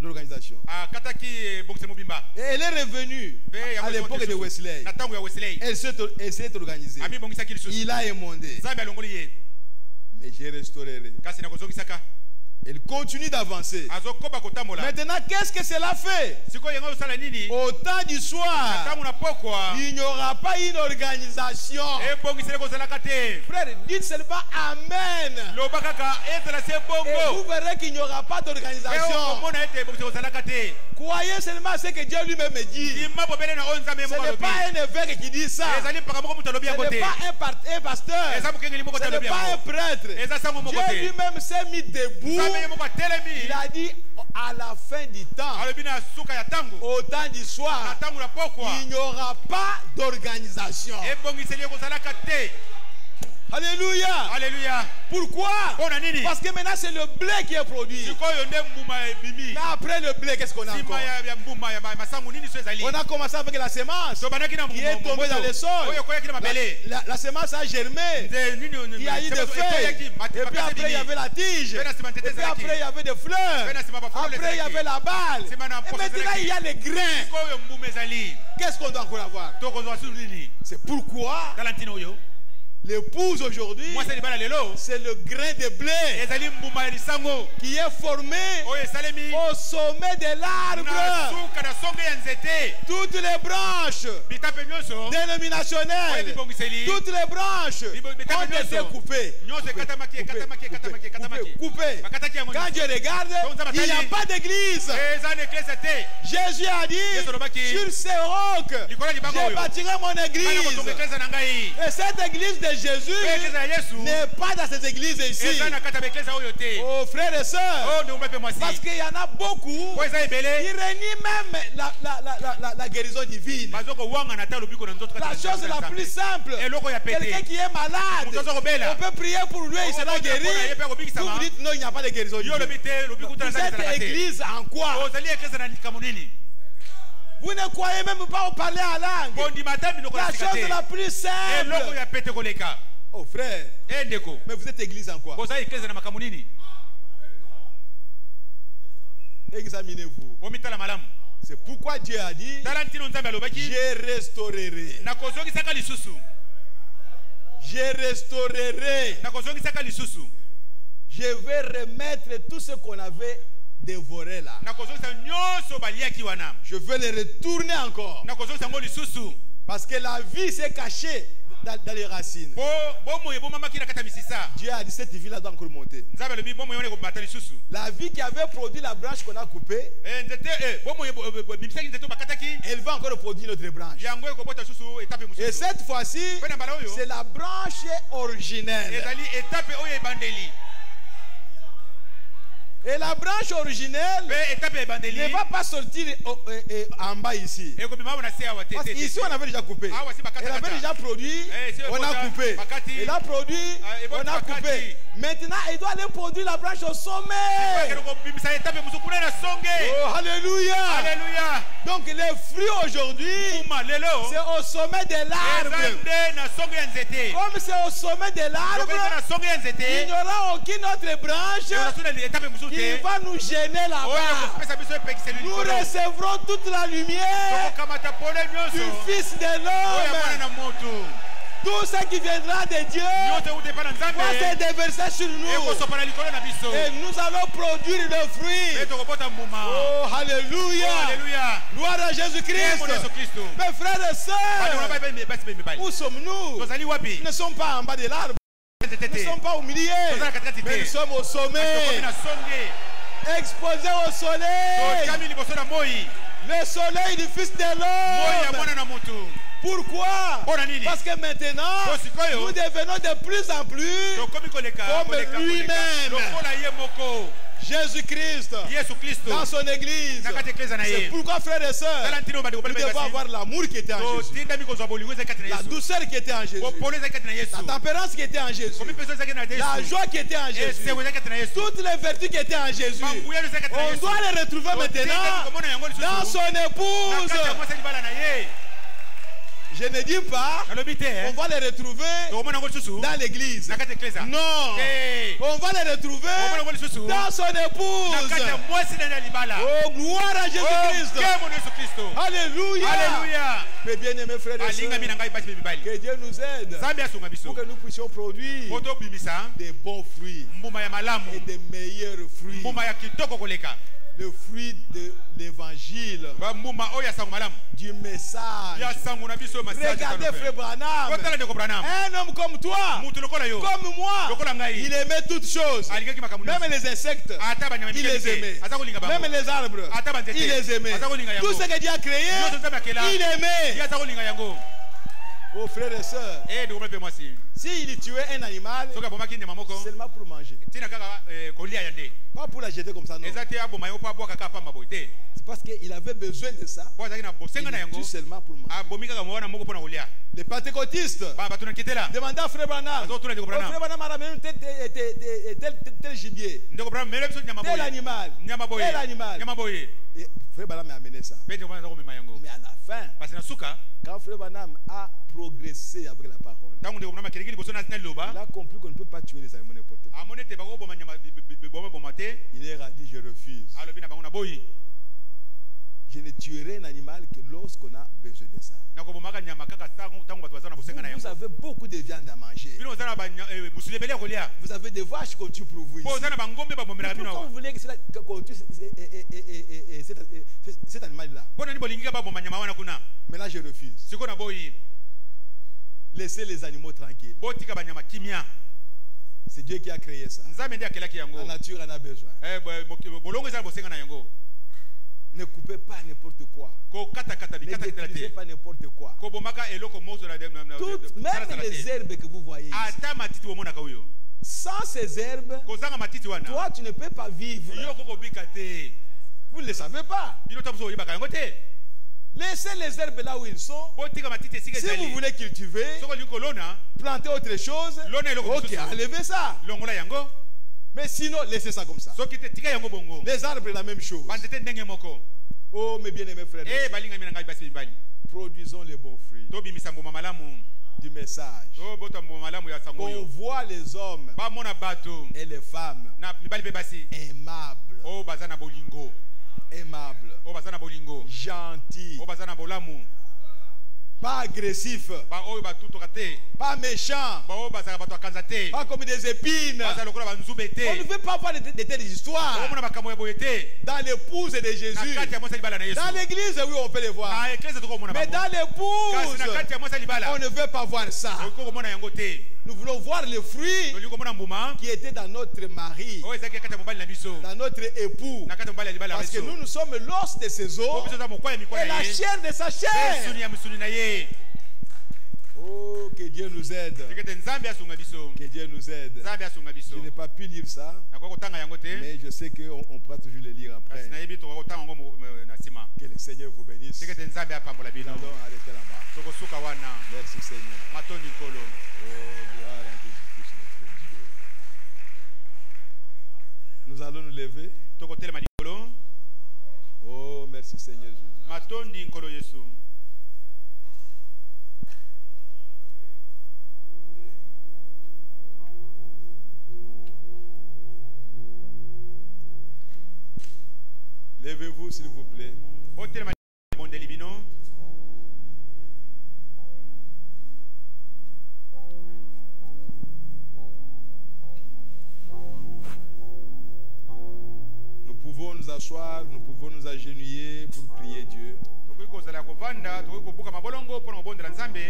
l'organisation. akataki bongise mobimba Et elle est revenue à l'époque de Wesley. na tango ya Wesley Elle s'est organisée. ami bongisaki lisusu Il a émondé. Nzambe alongoli ye Mais j'ai restauré. kasi nakozongisaka Elle continue d'avancer. azokoba kotambola Maintenant, qu'est-ce que cela fait? sikoyo yango osala nini Au temps du soir, tango na pokwa il n'y aura pas une organisation. ebongisele kozalaka te Frère, dites seulement Amen. loba kaka ezala se Et bongo vous verrez qu'il n'y aura pas d'organisation. omona ete ebongisi kozalaka te Croyez seulement à ce que Dieu lui-même dit. ndima bobele na oyo nzambe Ce moko n'est alobi pas un évêque qui dit ça. ezali mpaka moko moto alobi Ce yango n'est te pas un pasteur. eza mokengeli moko te Ce n'est alobi pas un yango prêtre. eza sango moko Dieu te lui-même s'est mis debout. nzambe ye moko atelemi Il a dit à la fin du temps, alobi na suka ya tango au temps du na soir, tango na pokwa il n'y aura pas d'organisation. ebongiseli ekozalaka te Alléluia. alleluya Pourquoi? mpona nini Parce que maintenant c'est le blé qui est produit. sikoyo nde mbuma ebimi Mais après le blé, qu'est-ce qu'on a encore? nsima ya mbuma ya masango nini so ezali On a commencé avec la semence tobandaki na qui est tombée dans le sol. oyo ekoyaki na mabele La semence a germé. nde nini Il y a eu des feuilles. Et puis après, il y avait la tige. Et puis après, il y avait des fleurs. Après, il y avait la balle. Et maintenant, il y a les grains. sikoyo mbuma ezali Qu'est-ce qu'on doit encore avoir? tokozwa su nini C'est pourquoi tala ntina oyo l'épouse aujourd'hui, mwasi ya libala lelo c'est le grain de blé ezali mbuma ya lisango qui est formé oyo esalemi au sommet de na l'arbre. suka na songe ya nzete Toutes les branches bitape nyonso oyo dénominationnelles, bibongiseli toutes les branches ont été coupées. nyonso ekatamaki ekatamaki ekatamaki ekatamaki Coupées. bakataki yango Quand je regarde, il n'y a pas d'église. eza na eklese te Jésus a dit, Yesu alobaki, sur ces rocs, likolo ya libanga je oyo bâtirai mon kana église. kotonga eklese na ngai Et cette église de Jésus mpe eklese ya yesu n'est pas dans ces églises ici. eza na kati ya baeklese oyo te Oh frères et sœurs, oyo ndeko mpe mwasi parce qu'il y en a beaucoup po eza qui ebele renient même la guérison divine. bazokowanga na ta lobiko na nzoto La chose la plus simple, eloko ya quelqu'un pete qui est malade, moto aza kobela on peut prier pour lui, il sera guéri. Vous vous dites non, il n'y a pas de guérison yo divine. lobi te lobi Vous kutana êtes ezalaka te église en quoi? ozali eklese na likambo nini Vous ne croyez même pas au parler à langue. kondima te minoko La na sika chose la te plus eloko simple. ya pete koleka Oh frère, e ndeko mais vous êtes église en quoi? kozali eklese na makambo nini Examinez-vous. omitala malamu C'est pourquoi Dieu a dit, tala ntino nzambe alobaki je restaurerai. nakozongisaka lisusu Je restaurerai. nakozongisaka lisusu Je vais remettre tout ce qu'on avait dévoré là. nakozongisa nyonso baliaki wana Je vais les retourner encore. nakozongisa yango lisusu Parce que la vie s'est cachée dans les racines. po bomoi ebomamaki na kati ya misisa Dieu a dit cette vie-là doit encore monter. nzambe alobi bomoi wana ekobata lisusu La vie qui avait produit la branche qu'on a coupée, nzete bomoi bimisaki nzete oyo bakataki elle va encore produire une autre branche. yango ekobota lisusu etape Et mosusu cette fois-ci, mpe na mbala oyo c'est la branche originelle. ezali etape oyo ebandeli Et la branche originelle mpe etape ya ebandeli ne va pas sortir en bas ici. ekobima awa na se awa te Parce te, te, qu'ici, te. on avait déjà coupé. Ah, voici Bakata Elle avait Kata. déjà produit, si, on a Bakata, coupé. Bakati. Elle a produit, Ah, et on bon, a Bakati. coupé. Maintenant, elle doit aller produire la branche au sommet. Bakero kobimisa etape mosusu kuna na songe Oh, alléluia. alleluya Donc, les fruits aujourd'hui, mbuma lelo c'est au sommet de eza l'arbre. nde na songe ya nzete Comme c'est au sommet de lokola eza l'arbre, na songe ya il nzete n'y aura aucune autre branche ezasuna etape mosusu qui te va nous gêner oyo là-bas. kopesa biso epekiseli Nous likolo recevrons toute la lumière tokokamata pole du nyonso Fils de oyo ya mwana l'homme. na moto Tout ce qui viendra de Dieu nyonso euta epa na va se nzambe déverser sur nous. ekosopa na likolo na biso Et nous allons produire le mpe fruit. tokobota mbuma Oh, alléluia. alleluya Gloire à Jésus-Christ. Yesu yesu kristo Mes frères et bandeko na sœurs, bai basi be mibali où sommes-nous? tozali wapi Nous ne sommes pas en bas de l'arbre. nzete Nous ne te sommes pas au milieu. tozala katikati Mais nous te sommes au tokomi sommet. na songe Exposés au soleil. totami liboso na moi Le soleil du Fils de moi ya l'homme. mwana na moto Pourquoi? mpona nini Parce que maintenant, po sikoyo nous devenons de plus en plus tokomi koleka Comme koleka lui-même. koleka lokola ye moko Jésus-Christ yesu kristo dans son église. na kati eklesa na C'est ye pourquoi, frères et sœurs, tala ntino bandeko nous bali devons basi avoir l'amour qui était en Jésus, totindami kozwa bolingo ezali kati na la yesu douceur qui était en Jésus, kopolo ezali kati na yesu la tempérance qui était en Jésus, komipeso ezali kati na la yesu joie qui était en Jésus, esengo ezali kati na yesu toutes les vertus qui étaient en Jésus. manguyano ezali kati na On yesu doit les retrouver totindami maintenant komona yango dans lisusu son na épouse. kati ya mwasi libala na ye Je ne dis pas nalobi te on va les retrouver tokomona yango lisusu dans l'église. na kati ya eklesa Non. te On va les retrouver tokomona yango lisusu dans son na kati ya épouse. mwasi na ye ya libala Oh, gloire à Jésus-Christ. okemo na yesu kristo Alléluia. alleluya Mes bien-aimés frères et alingami na sœurs, ngai basi mpe mibali que Dieu nous aide nzambe asunga biso pour que nous puissions produire po tobimisa des bons fruits mbuma ya malamu et des meilleurs fruits. mbuma ya kitoko koleka Le fruit de l'évangile, mbuma oyo ya sango malamu du message. ya sango na biso Regardez frère Branham, kotala ndeko branham un homme comme toi, mutu lokola yo comme moi, lokola ngai il aimait toutes choses, alingaki makambo même nyonso les insectes, ata banyama il les mike aimait, aza kolinga même bango les arbres, ata banzete il les aimait. aza kolinga yango Tout ce que Dieu a créé, nyonso nzambe akela il ye aimait. aza kolinga yango Oh frères et sœurs, ndeko mpe mwasi s'il tuait un animal, soki abomaki nyama moko seulement pour manger, ntina kaka kolia ya nde pas pour la jeter comme ça, non. eza te aboma yango mpo abwaka kaka pamba boye te C'est parce qu'il avait besoin de ça. mpo azalaki na bosenga na Il yango tue seulement pour manger. abomi kaka mwana moko mpo na kolia Les pentecôtistes bato na nkitela demandaient à frère Branham, azotuna ndeko oh, frère branham Branham a ramené tel gibier, ndeko branham mele biso nyama tel boye animal, nyama boye tel animal. nyama boye Et frère Branham a amené ça. mpe ndeko branham aza komema yango Mais à la fin, parce na suka quand frère Branham a progressé avec la parole, ntango ndeko branham akeleki liboso na il liloba a compris qu'on ne peut pas tuer les animaux n'importe comment. amoni ete bakoboma nyama boma te Il leur a dit, je refuse. alobi na bango na boyi Je ne tuerai un animal que lorsqu'on a besoin de ça. nakobomaka nyama kaka ntango bato baza na bosenga na Vous yango avez beaucoup de viande à manger. bino oza na busuli ebele ya kolia Vous avez des vaches qu'on tue pour vous ici. mpo oza na bangombe babomelaka bino Pourquoi awa vous voulez qu'on tue cet animal-là? mpo nani bolingi kaka baboma nyama wana kuna Maintenant, je refuse. sikoyo na boyi Laissez les animaux tranquilles. botika banyama kimia C'est Dieu qui a créé ça. nzambe nde akelaki yango La nature en a besoin. bolongo eza na bosenga na yango Ne coupez pas n'importe quoi. kokatakata Ne bikata kitela détruisez te pas n'importe quoi. kobomaka eloko moso Toutes, même les herbes que vous voyez ici. ata matiti bomonaka oyo Sans ces herbes, kozanga matiti wana toi, tu ne peux pas vivre. yo kokobika te Vous ne le savez pas. bino ta moso oyebaka yango te Laissez les herbes là où ils sont. botika matiti esika Si vous ezali voulez cultiver, soko olingi kolona planter autre chose, lona eloko ok, mosusu enlevez ça. longola yango Mais sinon, laissez ça comme ça. soki te tika yango bongo Les arbres, la même chose. banzete ndenge moko Oh, mes bien-aimés frères, et sœurs, balingami na ngai basi mibali produisons les bons fruits tobimisa mbuma malamu du message. tobota mbuma malamu ya sango Qu'on oyo voit les hommes bamona bato et les femmes na mibali mpe basi aimables, oyo baza na bolingo aimables, oyo baza na bolingo gentils, oyo baza na bolamu pas agressifs, oyo batutoka te pas méchants, baoyo bazalaka bato akanza te pas comme des épines. baza lokola banzube On ne te veut pas voir de telles histoires omona makambo ya boye te dans l'épouse de na Jésus. kati ya mwasi ya libala na yesu Dans l'église, oui, on peut les voir. na eklese tokomona Mais bango dans kasi l'épouse, na kati ya mwasi ya on libala ne veut pas voir ça. okoki komona yango te Nous voulons voir les fruits tolingi komona mbuma qui étaient dans notre mari, oyo ezalaki kati ya mobali na biso dans notre époux. na kati ya mobali ya libala na Parce que biso nous sommes l'os de ses po os biso eza mokwa ya mikwa et na la ye chair de sa mpe chair. suni ya misuni na ye Oh, que Dieu nous aide. tikete nzambe asunga biso Que Dieu nous aide. nzambe asunga biso Je n'ai pas pu lire ça, nakoki kotanga yango te mais je sais qu'on pourra toujours le lire après. kasi nayebi tokoki kotanga yango na nsima Que le Seigneur vous bénisse. tikete nzambe apambola Nous bino allons arrêter là-bas. tokosuka wana Merci Seigneur. matondi nkolo Oh, gloire à Jésus-Christ notre Dieu. Nous allons nous lever. tokotelema likolo Oh, merci Seigneur Jésus. matondi nkolo yesu Levez-vous s'il vous plaît. otelema bondeli bino Nous pouvons nous asseoir, nous pouvons nous agenouiller pour prier Dieu. tokoki kozala kovanda tokoki kobuka mabolongo mpona kobondela nzambe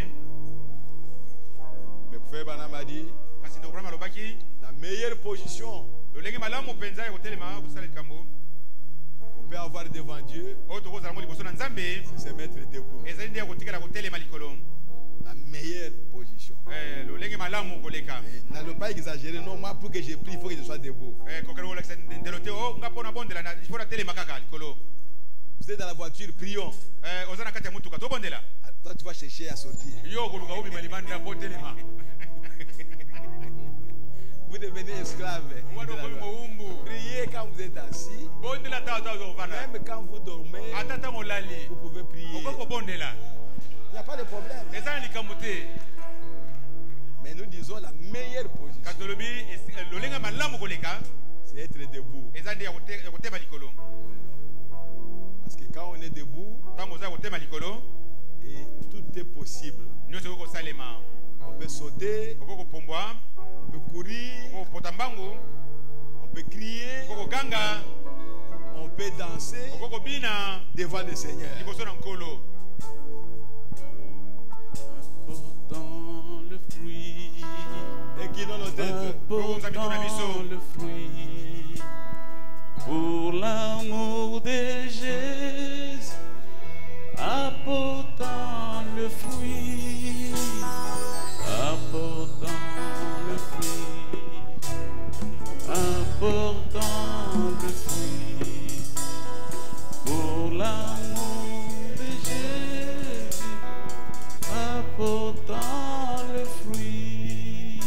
Mais frère Branham a dit, kasi ndeko brama alobaki la meilleure position lolenge malamu mpenza ya kotelema kosala likambo qu'on peut avoir devant Dieu, oyo tokozala ngo liboso na nzambe c'est se mettre debout. ezali nde ya kotikala kotelema likolo La meilleure position. lolenge malamu koleka Et n'allons pas exagérer, non, moi pour que je prie, il faut que je sois debout. kokende kolakisa ndelo te o nga mpo nabondela ifo natelema kaka likolo Vous êtes dans la voiture, prions. oza na kati ya mutuka tobondela Toi, tu vas chercher à sortir. yo koluka obima libanda mpo telema Vous devenez esclave. wana okomi mowumbu Priez quand vous êtes assis. bondela ta ozovanda Même quand vous dormez, ata ntango olali vous pouvez prier. okoki kobondela Il n'y a pas de problème. Et ça, likamote. Mais nous disons la meilleure position, Katolobi, lolenga malamu koleka. c'est être debout. Et ça, yakote malikolo. Parce que quand on est debout, Tango za yakote malikolo. et tout est possible. Nyonso ko salema. On peut sauter, Koko pombwa. on peut courir, Koko potambangu. on peut crier, Koko ganga. on peut danser Koko bina. devant le Seigneur. Liboso na nkolo. Apportant le fruit, Et qui donne nos têtes. apportant le fruit, pour l'amour de Jésus, apportant le fruit, apportant le fruit, apportant le fruit, pour l'amour de Jésus, apportant le fruit.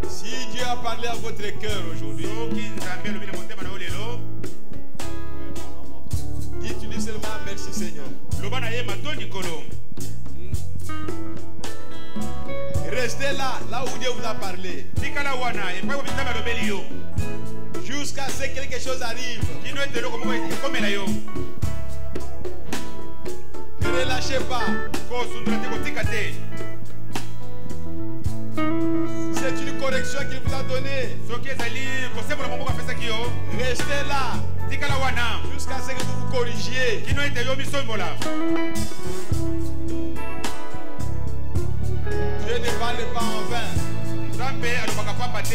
Si Dieu a parlé à votre cœur aujourd'hui, Soki nzambe alobi na motema na yo lelo. dites-lui seulement merci Seigneur. Loba na ye matondi nkolo. Restez là où Dieu vous a parlé, Tikala wana. Epai ko nzambe alobeli yo. jusqu'à ce que quelque chose arrive. Kino ete eloko moko ekomela yo. Ne relâchez pas. Kosundula te kotika te. C'est une correction qu'il vous a donnée. Soki ezali kosembola maboko apesaki yo. Restez là Tikala wana. jusqu'à ce que vous vous corrigiez. Kino ete yo misombola. Dieu ne parle pas en vain. Nzambe alobaka pamba te.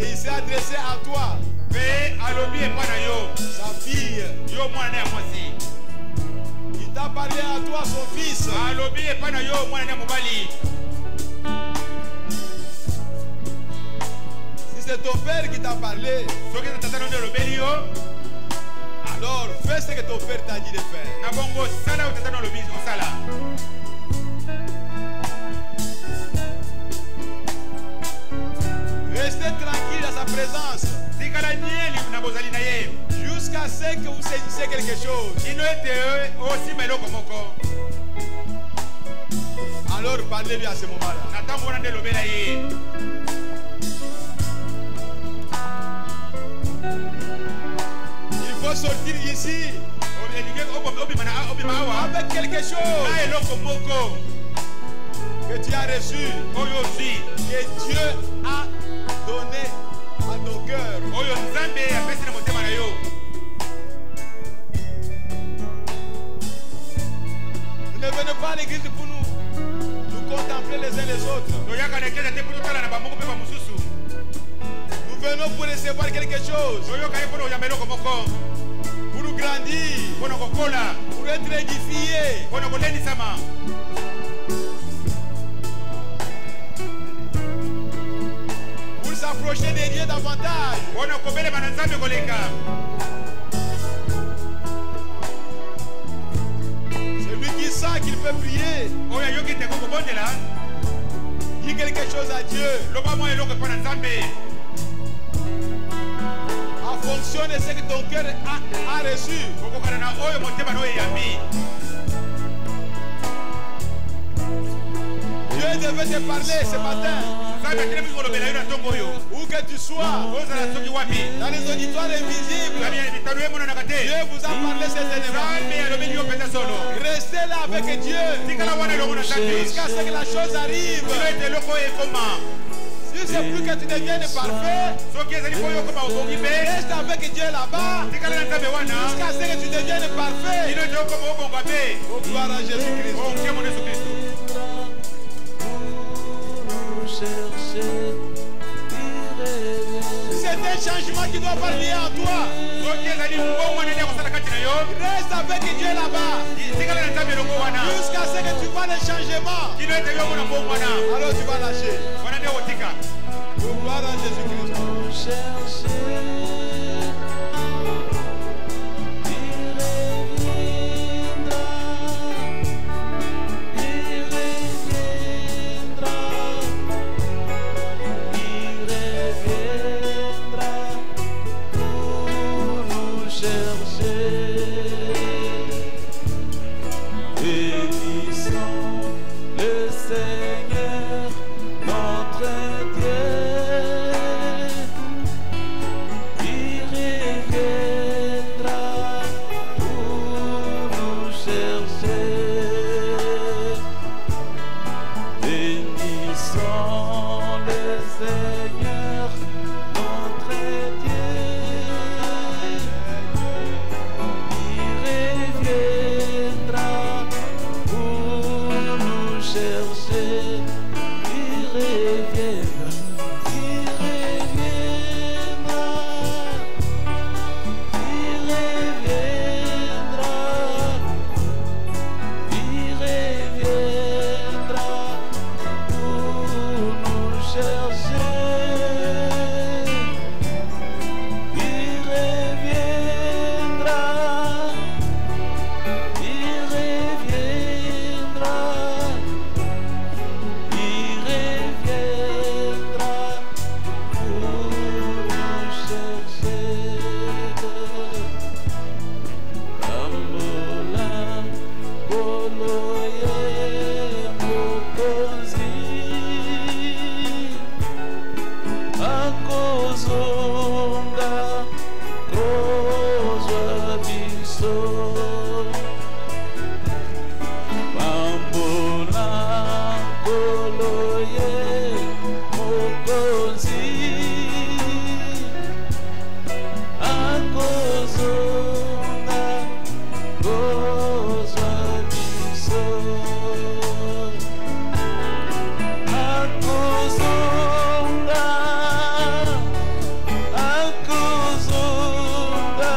Et il s'est adressé à toi, Mpe alobi epai na yo. sa fille. Yo mwana na ya mwasi. Il t'a parlé à toi, son fils. Alobi epai na yo mwana na ya mobali. Si c'est ton père qui t'a parlé, Soki eza tata na yo nde alobeli yo. alors fais ce que ton père t'a dit de faire. Na bongo sala oyo tata na olobi osala. Restez tranquille à sa présence Tikala nieli na bozali na ye. jusqu'à ce que vous saisissez quelque chose. Kino ete osimba eloko moko. Alors parlez-lui à ce moment-là. Na ntango wana nde elobela ye. Il faut sortir ici Elingi obima awa. avec quelque chose Na eloko moko que tu as reçu, oyo ozwi. que Dieu a donné à ton cœur. Oyo nzambe apesi na motema na yo. Nous ne venons pas à l'église pour nous contempler les uns les autres. Toyaka na eklezia te mpo totala na bamoko mpe bamosusu. Nous venons pour recevoir quelque chose, Toyoka ye mpona oyamba eloko moko. pour nous grandir, Mpona kokola. pour être édifiés. Mpona kolendisama. Pour s'approcher de Dieu davantage. Mpona kobelema na nzambe koleka. Celui qui sent qu'il peut prier, Oyo ayoki te kokobondela. dit quelque chose à Dieu Loba mwa eloko mpona nzambe. en fonction de ce que ton cœur a reçu. Kokokana na oyo motema na oyo eyambi. Dieu devait te parler ce matin, Nzambe akili biso kolobela yo na ntongo oyo. où que tu sois, Ozala soki wapi. dans les auditoires invisibles. Na mitano emonanaka te. Dieu vous a parlé certainement. Nzambe alobeli yo mpenza solo. Restez là avec Dieu Tikala wana elongo na nzambe. jusqu'à ce que la chose arrive. Kino ete eloko oyo ekoma. Si c'est plus que tu deviennes parfait, Soki ezali mpo oyo okoma obongi mpe. reste avec Dieu là-bas Tikala na nzambe wana. jusqu'à ce que tu deviennes parfait. Kino ete okoma obonga mpe. Oh, gloire à Jésus-Christ. Onke mon Yesu Kristo. C'est un changement qui doit parler en toi. Soki ezali mbongo nini akosala kati na yo. Reste avec Dieu là-bas Tikala na nzambe elongo wana. jusqu'à ce que tu vois le changement. Kino ete yo omona mbongo wana. Alors tu vas lâcher. Wana nde okotika. Oh, gloire à Jésus-Christ. Bénissons le Seigneur, notre Dieu. Il reviendra pour nous chercher. Bénissons le Seigneur, notre Dieu. Il reviendra pour nous chercher. Il reviendra, il reviendra, il reviendra, il reviendra pour nous chercher. Il reviendra, il reviendra, il reviendra pour nous chercher. Ambola koloye mokonzi akozonga kozwa biso. Ambola koloye mokonzi akozonga kozwa biso. Akozonga, akozonga,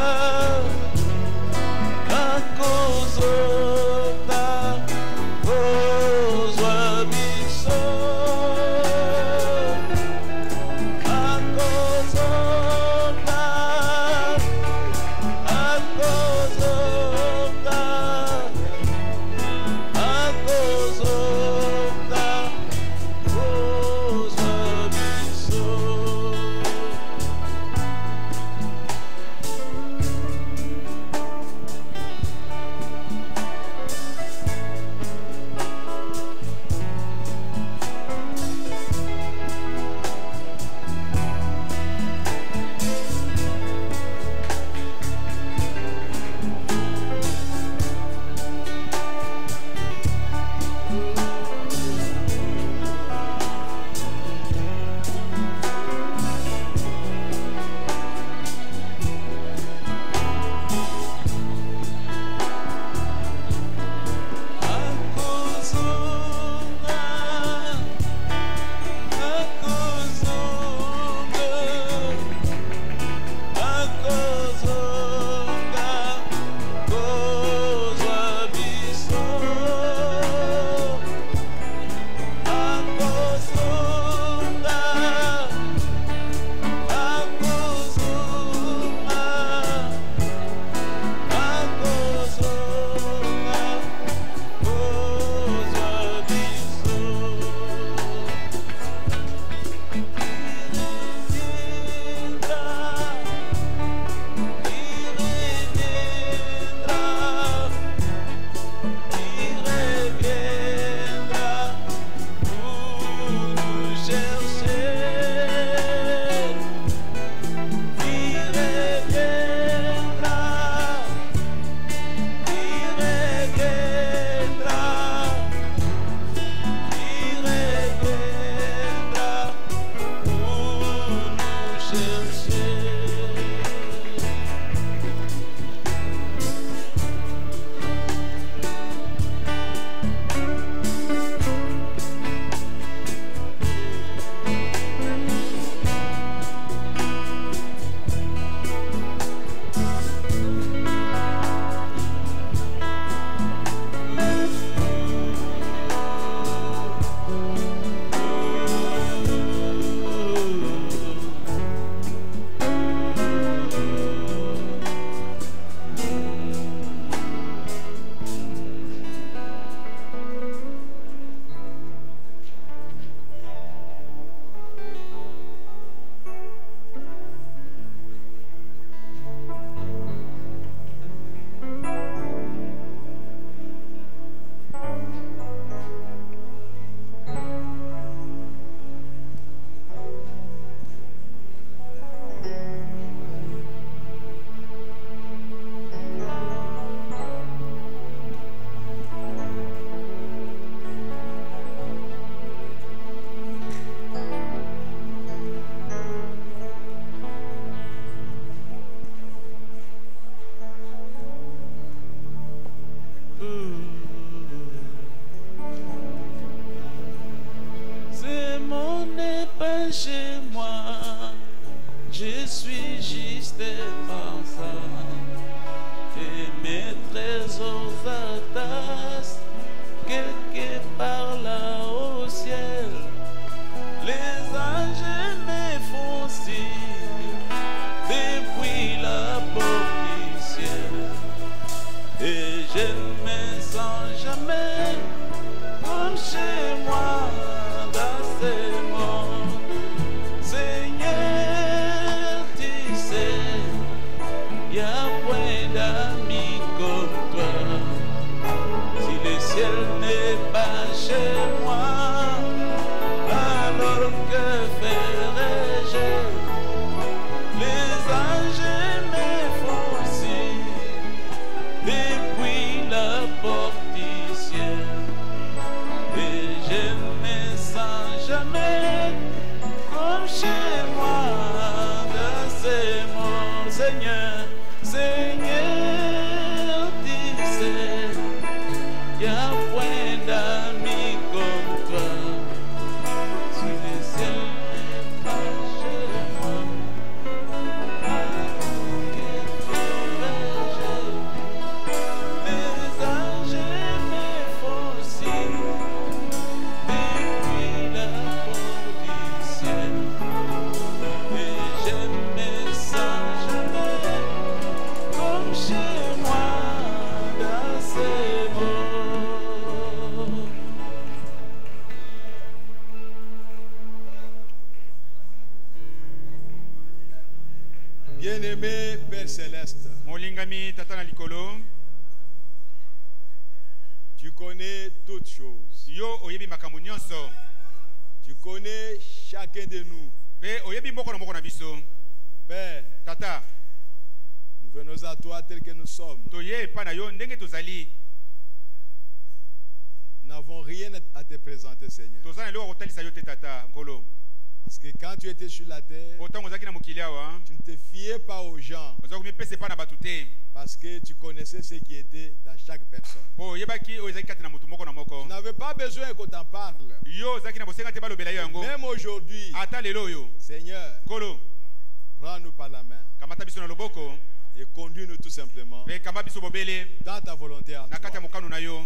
prends ça et mes trésors à tasse quelque part là au ciel. Les anges me font signe depuis la porte du ciel et je ne me sens jamais comme chez moi dans ce monde. Seigneur, tu sais, y a point d'amis comme toi. Si le ciel n'est pas chez moi, alors que ferai-je? Les anges me font signe depuis la porte du ciel et je ne me sens jamais comme chez moi dans ces mondes. Seigneur, Seigneur, tu sais, y a point d'amis comme toi. Si le ciel n'est pas chez moi, que ferai-je? Les anges me font signe depuis la porte du ciel et je ne me sens jamais comme chez moi dans ces mots. Bien-aimé Père Céleste, molingami tata na likolo, tu connais toutes choses. yo oyebi makambo nyonso, Tu connais chacun de nous. pe oyebi moko na moko na biso. Père, Tata, nous venons à toi tels que nous sommes. toye epai na yo ndenge tozali. Nous n'avons rien à te présenter, Seigneur. Toza na eloko kotalisa yo te tata nkolo. Parce que quand tu étais sur la terre, Po ntango ozalaki na mokili awa, tu ne te fiais pas aux gens. oza komipesa epai na bato te. Parce que tu connaissais ce qui était dans chaque personne. Po oyebaki oyo ezalaki kati na motu moko na moko. Tu n'avais pas besoin qu'on t'en parle. Yo ozalaki na bosenga te balobela yo yango. Même aujourd'hui, Ata lelo oyo, Seigneur, nkolo, prends-nous par la main kamata biso na loboko, et conduis-nous tout simplement pe kamba biso bobele dans ta volonté à na kati ya toi. mokano na yo.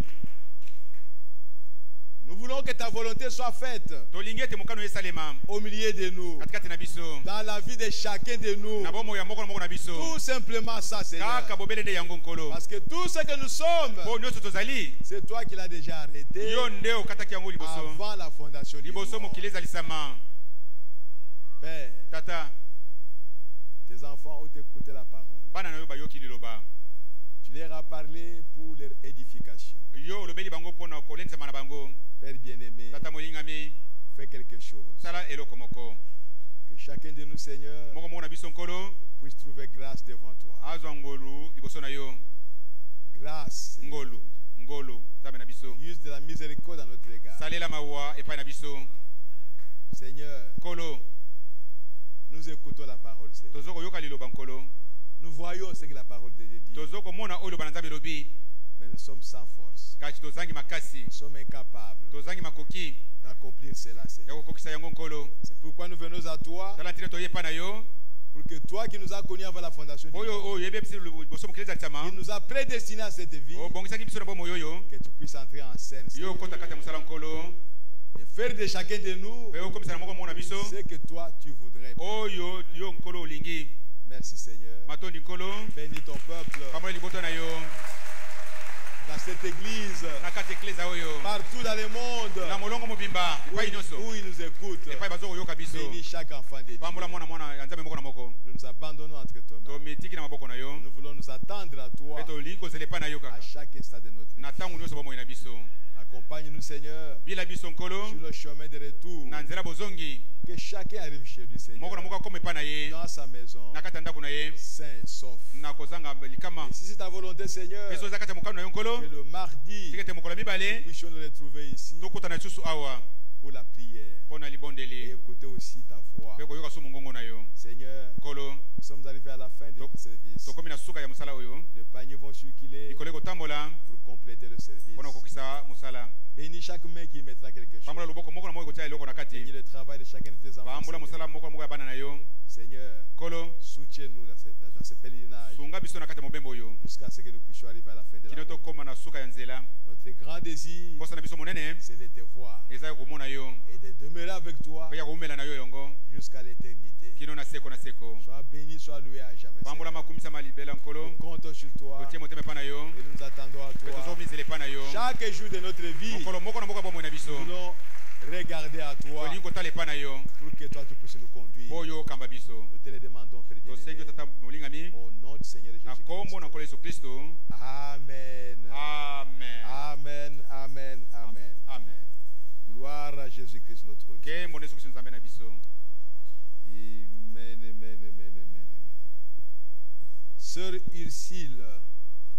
Nous voulons que ta volonté soit faite Tolingi ete mokano esalema au milieu de nous, katikati na biso, dans la vie de chacun de nous. na bomoi ya moko na moko na biso. Tout simplement ça, Seigneur. Kaka bobele nde yango nkolo. Parce que tout ce que nous sommes, Po nyonso tozali, c'est toi qui l'as déjà arrêté yo nde okataki yango liboso. avant la fondation du Liboso monde. mokili ezalisama. Père, Tata, tes enfants ont écouté la parole. bana na yo bayoki liloba. Tu leur as parlé pour leur édification. Yo olobeli bango mpona kolendisama na bango. Père bien-aimé, Tata molingami, fais quelque chose. sala eloko moko. Que chacun de nous, Seigneur, Moko moko na biso nkolo, puisse trouver grâce devant toi. azwa ngolu liboso na yo. Grâce. Ngolu, ngolu, nzambe na biso. Use de la miséricorde à notre égard. Salela mawa epai na biso. Seigneur, Nkolo, nous écoutons la parole, Seigneur. tozo koyoka liloba nkolo. Nous voyons ce que la parole de Dieu dit. Tozo komona oyo loba na nzambe lobi. Mais nous sommes sans force. Kati tozangi makasi, Nous sommes incapables tozangi makoki d'accomplir cela, ya Seigneur. kokokisa yango nkolo. C'est pourquoi nous venons à toi, Tala ntina toye epai na yo, pour que toi qui nous as connus avant la fondation du oyo monde, oyo oyebi biso liboso mokili ezalisama, qui nous a prédestinés à cette vie, obongisaki biso na bomoi oyo, que tu puisses entrer en scène, yo Seigneur, okota kati ya mosala nkolo, et faire de chacun de nous pe okomisa na moko moko na biso, ce que toi tu voudrais. oyo yo nkolo olingi. Merci, Seigneur. Matondi nkolo, Bénis ton peuple pambola liboto na yo, dans cette église, na kati ya eklesa oyo, partout dans le monde, na molongo mobimba, epai nyonso, où ils nous écoutent. epai bazo koyoka biso, Bénis chaque enfant de Dieu. pambola mwana ya nzambe moko na moko, Nous nous abandonnons entre toi. tomitiki na maboko na yo, Nous voulons nous attendre à toi pe tolingi kozela epai na yo à kaka, chaque instant de notre vie. na ntango nyonso bomoi na biso. Accompagne-nous, Seigneur, Bila biso nkolo, sur le chemin de retour. na nzela bozongi, Que chacun arrive chez lui, Seigneur, moko na moko akoma epai na ye, dans sa maison, na kati ya ndako na ye, sain, sauf. na kozanga likama. Et si c'est ta volonté, Seigneur, Peso eza kati ya mokano na yo nkolo, que le mardi, tika ete mokolo ya nous mibale, puissions nous retrouver ici, tokutana lisusu awa, pour la prière. mpo na Et libondeli écouter aussi ta voix. mpe koyoka so mongongo na yo. Seigneur, nkolo nous sommes arrivés à la fin de ce service. tokomi na suka ya mosala oyo, Les paniers vont circuler likolo ekotambola pour compléter le service. mpona kokokisa mosala. Bénis chaque main qui mettra quelque chose. pambola loboko moko na moko ekotia eloko na Bénis kati. le travail de chacun de tes enfants. pambola Seigneur. mosala moko na moko ya bana na yo. Seigneur, nkolo soutiens-nous dans ce pèlerinage sunga biso na kati ya mobembo oyo jusqu'à ce que nous puissions arriver à la fin de la kino route. tokóma na suka ya nzela. Notre grand désir, posa na biso monene c'est de te voir eza ya komona yo et de demeurer avec toi mpe ya koumela na yo elongo jusqu'à l'éternité. kino na seko na seko. Sois béni, sois loué à jamais. pambola Seigneur. makumisama libela nkolo, Nous comptons sur toi totie motema epai na yo et nous nous attendons à mpe toi. tozomizela epai na yo. Chaque jour de notre vie, mokolo moko na moko ya bomoi na biso nous voulons regarder à toi tolingi kotala epai na yo pour que toi tu puisses nous conduire. mpo yo okamba biso. Nous te le demandons, Père tosengi yo bien-aimé, tata molingami au nom du Seigneur na Jésus-Christ. kombo na nkolo yesu kristo. Amen. Amen. Amen. Amen. Amen. Amen. Gloire à Jésus-Christ notre Dieu. nkembo na yesu kristo nzambe na biso. Amen. Amen. Amen. Amen. Sœur Ursule,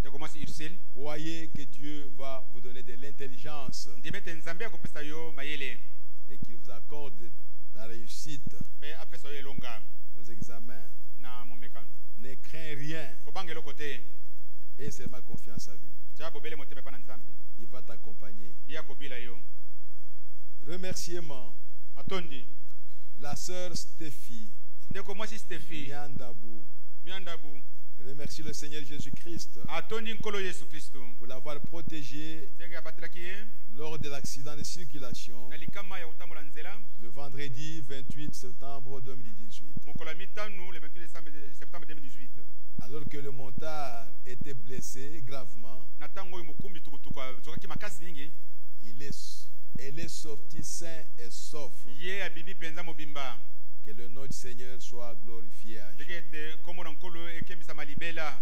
ndeko mwasi ursile, croyez que Dieu va vous donner de l'intelligence ndimi ete nzambe akopesa yo mayele et qu'il vous accorde la réussite mpe apesa yo elonga aux examens. na momekano. Ne crains rien kobanga eloko te, et seulement confiance à lui. tia bobele motema epai na nzambe Il va t'accompagner. ye akobila yo. Remerciement, matondi la sœur Stéphie ndeko mwasi stefi Miandabou. miandabu Remercie le Seigneur Jésus-Christ atondi nkolo yesu kristo pour l'avoir protégé ndenge abatelaki ye lors de l'accident de circulation na likama ya kotambola nzela le vendredi 28 septembre 2018. mokolo ya mitano le 28 septembre 2018, Alors que le montard était blessé gravement, na ntango oyo mokumbi tukutuku azokaki makasi mingi, elle est sortie sain et sauf. ye abibi mpenza mobimba. Que le nom du Seigneur soit glorifié. à ndenge jamais. ete kombo na nkolo ekembisama libela.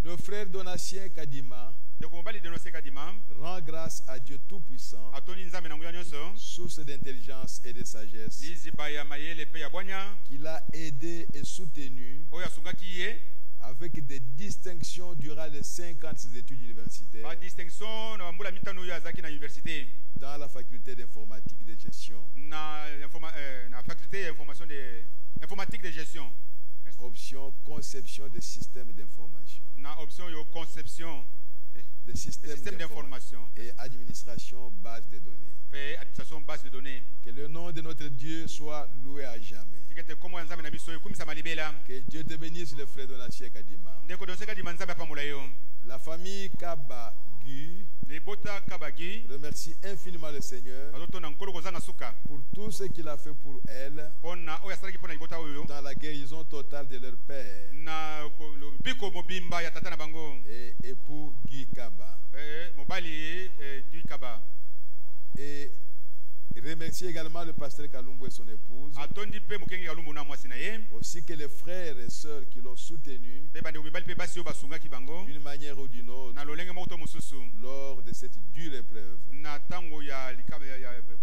Le frère Donatien Kadima ndeko mobali denose kadima rend grâce à Dieu Tout-Puissant, atondi nzambe na nguya nyonso, source d'intelligence et de sagesse, liziba ya mayele mpe ya bwanya qui l'a aidé et soutenu oyo asungaki ye avec des distinctions durant les 5 ans de ses études universitaires badistinction na bambula mitano oyo azalaki na université dans la faculté d'informatique de gestion. na faculté ya informatique de gestion, Option conception des systèmes d'information. na option yo conception Des systèmes système d'information et administration base de données. mpe administration base de données. Que le nom de notre Dieu soit loué à jamais. tiki ete kombo ya nzambe na biso ekumisama libela. Que Dieu te bénisse, le frère Donatien Kadima. ndeko donse kadima nzambe apambola yo. La famille Kabagu libota kabagi remercie infiniment le Seigneur azotonda nkolo kozanga suka pour tout ce qu'il a fait pour elle mpona oyo asalaki mpona libota oyo dans la guérison totale de leur père na biko mobimba ya tata na bango et époux Guy Kaba. mobali Guy Kaba. Et remercie également le pasteur Kalumbo et son épouse, atondi mpe mokengi kalumbu na mwasi na ye aussi que les frères et sœurs qui l'ont soutenu mpe bandeko mibali mpe basi oyo basungaki bango d'une manière ou d'une autre na lolenge moko to mosusu lors de cette dure épreuve. na ntango ya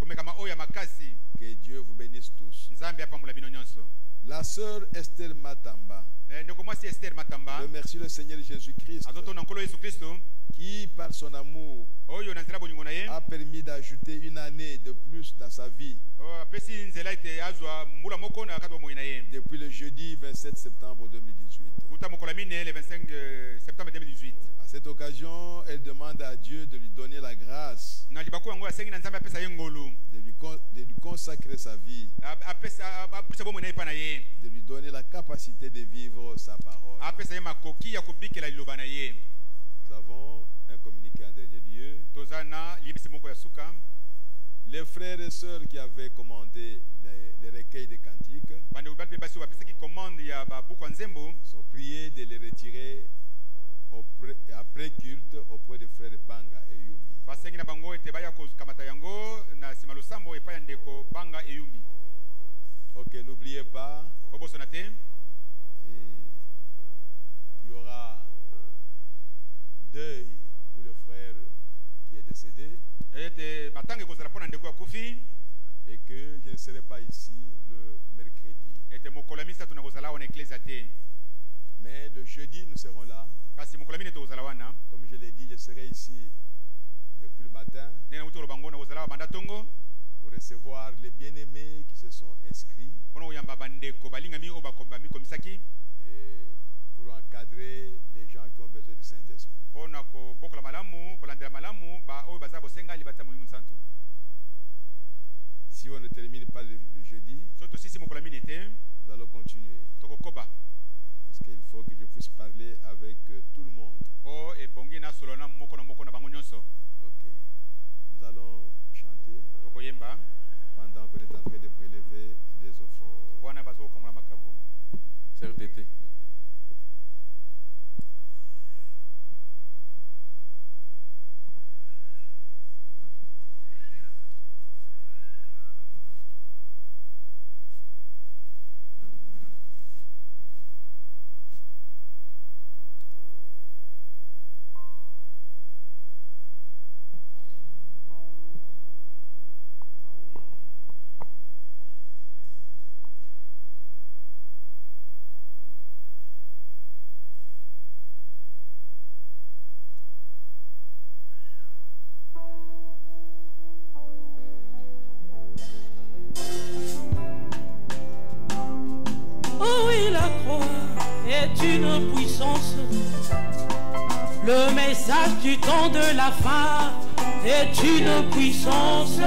komekama oyo ya makasi. Que Dieu vous bénisse tous. nzambe apambola bino nyonso. La sœur Esther Matamba ndeko mwasi Esther Matamba remercie le Seigneur Jésus-Christ azotonda nkolo yesu kristo qui, par son amour, oyo na nzela bolingo na ye a permis d'ajouter une année de plus dans sa vie apesi nzela ete azwa mbula moko na kati bomoi na ye depuis le jeudi 27 septembre 2018. kuta mokolo ya mine le 25 septembre 2018. À cette occasion, elle demande à Dieu de lui donner la grâce na libaku yango asengi na nzambe apesa ye ngolu de lui consacrer sa vie, apesa bomoi na ye epa na ye de lui donner la capacité de vivre sa parole. apesa ye makoki ya kobikela liloba na ye. Nous avons un communiqué en dernier lieu. toza na liyebisi moko ya suka. Les frères et sœurs qui avaient commandé les recueils de cantiques bandeko mibali mpe basi oyo bapesaki commande ya babuku ya nzembo sont priés de les retirer après culte auprès des frères Banga et Yumi. basengi na bango ete baya kokamata yango na nsima losambo epai ya ndeko Banga eyumi. Ok, n'oubliez pas bobosana te qu'il y aura deuil pour le frère qui est décédé ete matanga ekozala mpo na ndeko ya kufi et que je ne serai pas ici le mercredi. ete mokolo ya misato nakozala wana eklesia te, Mais le jeudi, nous serons là. kasi mokolo ya mine tokozala wana. Comme je l'ai dit, je serai ici depuis le matin ndenge nauti oloba ngo nakozala wa banda tongo pour recevoir les bien-aimés qui se sont inscrits et pour encadrer les gens qui ont besoin du Saint-Esprit. Si on ne termine pas le jeudi, nous allons continuer. Parce qu'il faut que je puisse parler avec tout le monde. Ok. Nous allons chanter pendant qu'on est en train de prélever des offrandes. CRTT. Une puissance. Le message du temps de la fin est une puissance.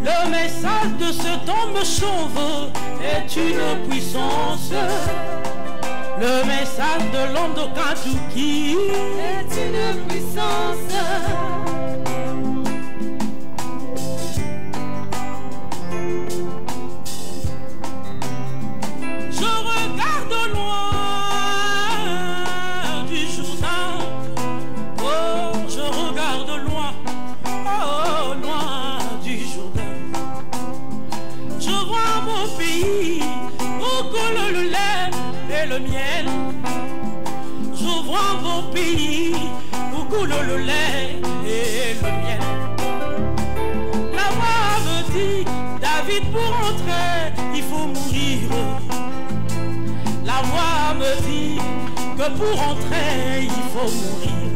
Le message de ce temps me sauve est une puissance. Le message de l'homme de Kentucky est une puissance. Le lait et le miel. La voix me dit, David, pour entrer, il faut mourir. La voix me dit que pour entrer, il faut mourir.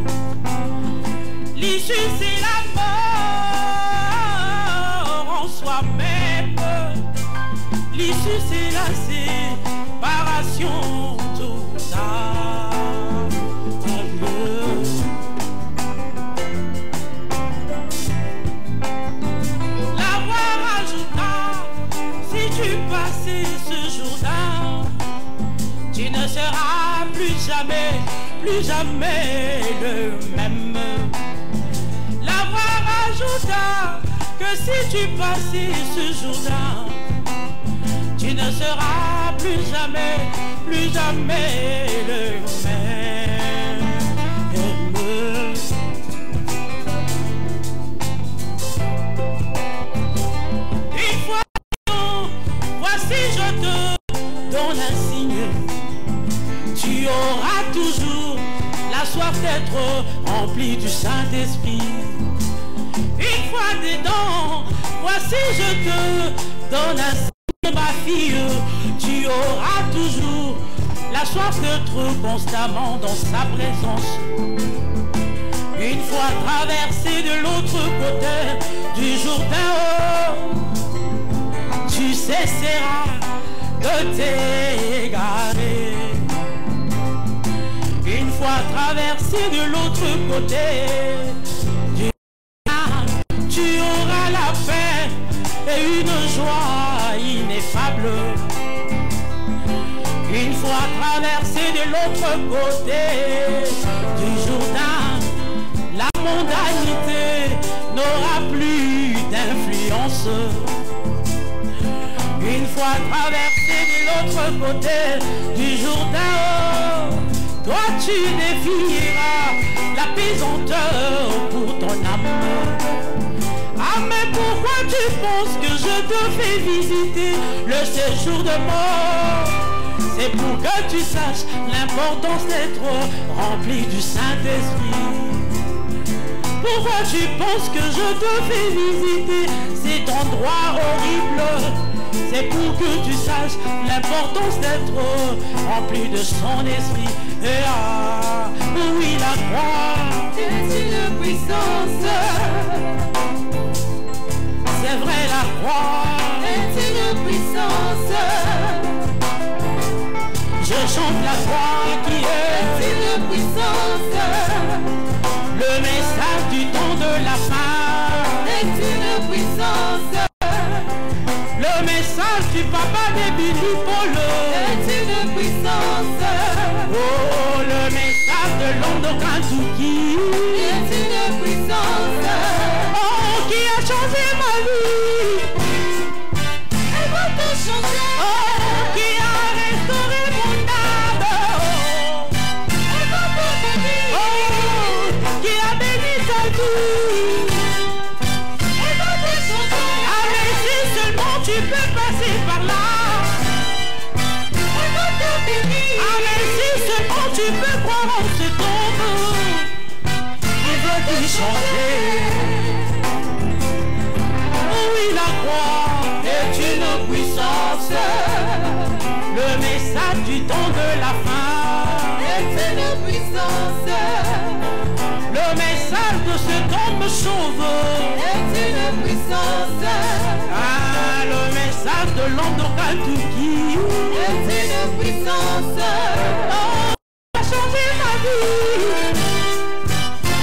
L'issue, c'est la mort en soi-même. L'issue, c'est la séparation totale. Plus jamais le même. La voix rajouta que si tu passais ce jour-là, tu ne seras plus jamais le même. Une fois, voici je te donne un signe. Tu auras toujours la soif d'être rempli du Saint-Esprit. Une fois dedans, voici je te donne un signe, ma fille. Tu auras toujours la soif d'être constamment dans sa présence. Une fois traversé de l'autre côté du Jourdain, tu cesseras de t'égarer. Une fois traversé de l'autre côté du Jourdain, tu auras la paix et une joie ineffable. Une fois traversé de l'autre côté du Jourdain, la mondanité n'aura plus d'influence. Une fois traversé de l'autre côté du Jourdain, toi tu défieras la pesanteur pour ton âme. Ah mais pourquoi tu penses que je te fais visiter le séjour de mort? C'est pour que tu saches l'importance d'être rempli du Saint-Esprit. Pourquoi tu penses que je te fais visiter cet endroit horrible? C'est pour que tu saches l'importance d'être rempli de son esprit. Et ah, oui, la croix est une puissance. C'est croix est une puissance. Je chante la croix qui est Une puissance. le message du temps de la fin. Est une puissance. Le message du papa de Billy Paul. Est une puissance. Oh, le message de l'homme de Kentucky. Est une puissance. Oh, qui a changé ma vie. Elle va te changer. Oh, qui a restauré mon âme. Elle va te bénir. Oh, qui a béni ta vie. Elle va te changer. Ah, mais si seulement tu peux passer par là. Elle va te bénir. Ah, mais si seulement tu peux croire en ce tombe. Il veut te changer. Oui, la croix est une puissance. Le message du temps de la fin. Est une puissance. Le message de ce tombe chauve. Est une puissance. Ah, le message de l'homme de Kentucky. Est une puissance. Oh, a changé ma vie.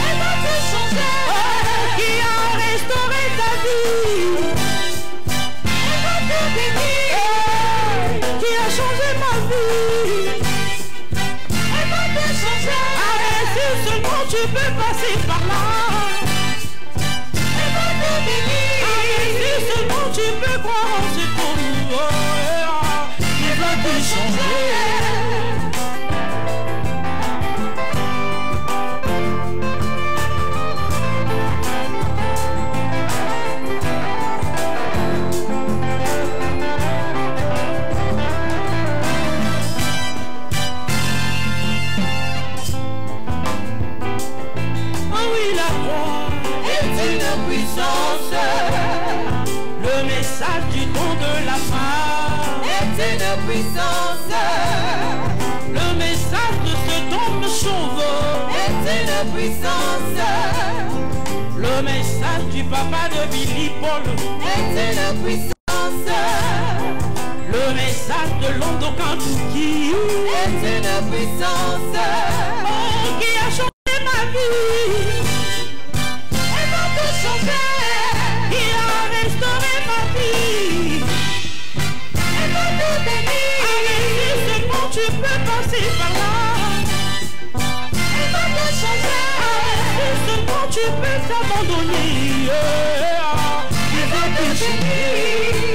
Elle va te changer. Oh, qui a restauré ta vie. Elle va te bénir. Oh, qui a changé ma vie. Elle va te changer. Ah, mais si seulement tu peux passer par là. Elle va te bénir. Ah, mais si seulement tu peux croire en ce tombe. Oh, yeah. Il va te changer. Oh oui, la croix Est une puissance. le message du temps de la fin. Est une puissance. Le message de ce tombe chauve. Est une puissance. Le message du papa de Billy Paul. Est une puissance. Le message de l'homme de Kentucky. Est une puissance. Oh, qui a changé ma vie. Elle va te changer. Qui a restauré ma vie. Elle va te bénir. Ah, mais si seulement tu peux passer par là. Elle va te changer. Ah, mais si seulement tu peux t'abandonner. Yeah. Il va te changer.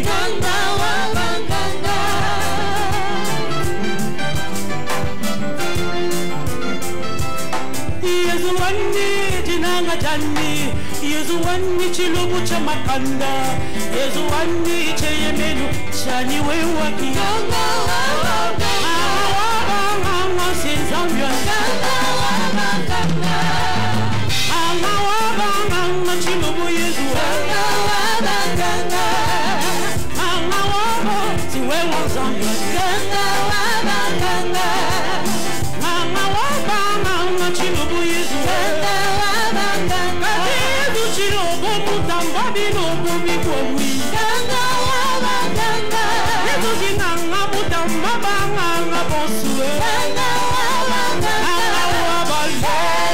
Ganga wa banganga. Yesu wani jinanga jani. Yesu wani chilubu cha makanda. Yesu wani cheyemenu chani wewaki. Ganga wa banganga. Mama sinzambia. Ganga wa banganga. Mama chilubu Yesu. Ganga wa banganga. Mama siwe wazambia. Ganga wa banganga. Mama chilubu Yesu. Ganga wa banganga. Yesu chilubu mutamba bilubu bikobwi. Ganga wa banganga. Yesu jinanga mutamba banganga bosue. Ganga wa banganga.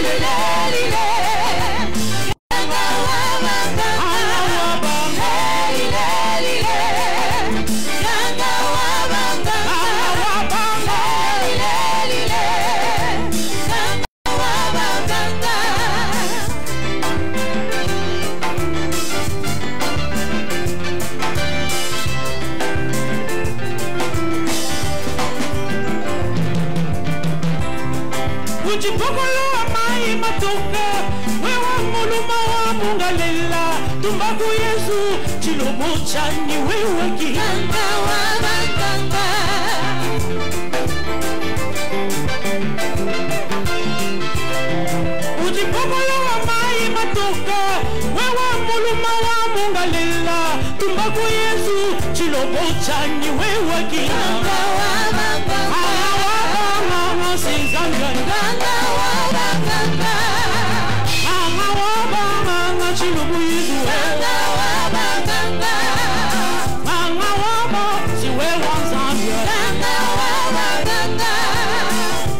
Lelelele. Ganga wa banganga. Lelelele. Ganga wa banganga. tumbaku Yesu chilobo chani wewe kiganga wa baganga ujipokolo wa mai matoka wewe muluma wa mungalela tumbaku Yesu chilobo chani wewe kiganga wa baganga mama sinzanga ganga wa baganga chilobo Yesu ganga wa baganga mama wabo siwe wanzambia ganga wa baganga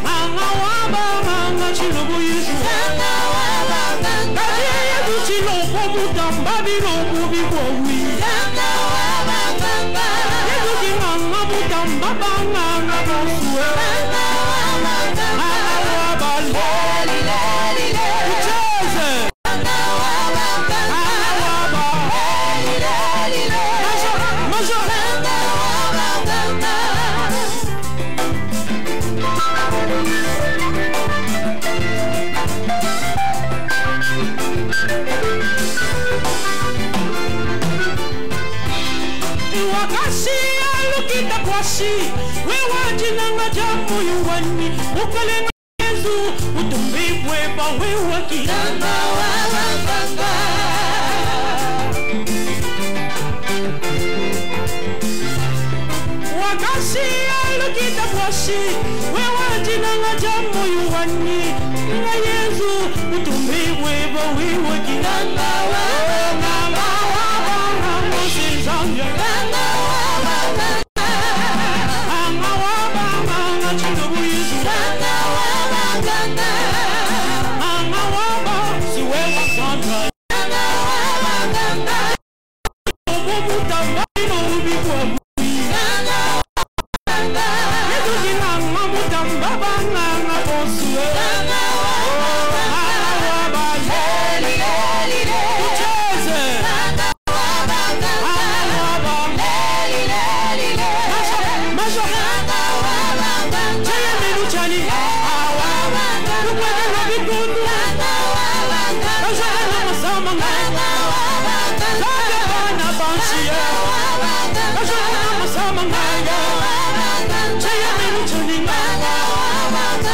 mama wabo mama chilobo Yesu ganga wa baganga Yesu chilobo mutamba bilobo bikwowi ganga wa baganga Yesu kimanga mutamba banganga boswe ganga wa baganga mama wabo leli leli leli ucheze wewe jinanga jamu yuwani ukale Yesu utumbibwe ba wewe kiganga wa baganga wakasi alukita kwashi wewe jinanga jamu yuwani na Yesu utumbibwe ba wewe kiganga wa baganga wa baganga sinzanga ganga wa baganga chilobo Yesu ganga wa baganga mama wabo siwe wasanga ganga wa baganga obo mutamba bilobi kwa ganga wa baganga Yesu jinanga mutamba banganga boswe ganga wa baganga leli leli leli ucheze ganga wa baganga leli leli leli masho ganga wa chani awa banga tukwele bitundu banga wa banga bajana masama banga wa banga lage bana banshia wa banga bajana masama banga wa banga chaya menu chani banga wa banga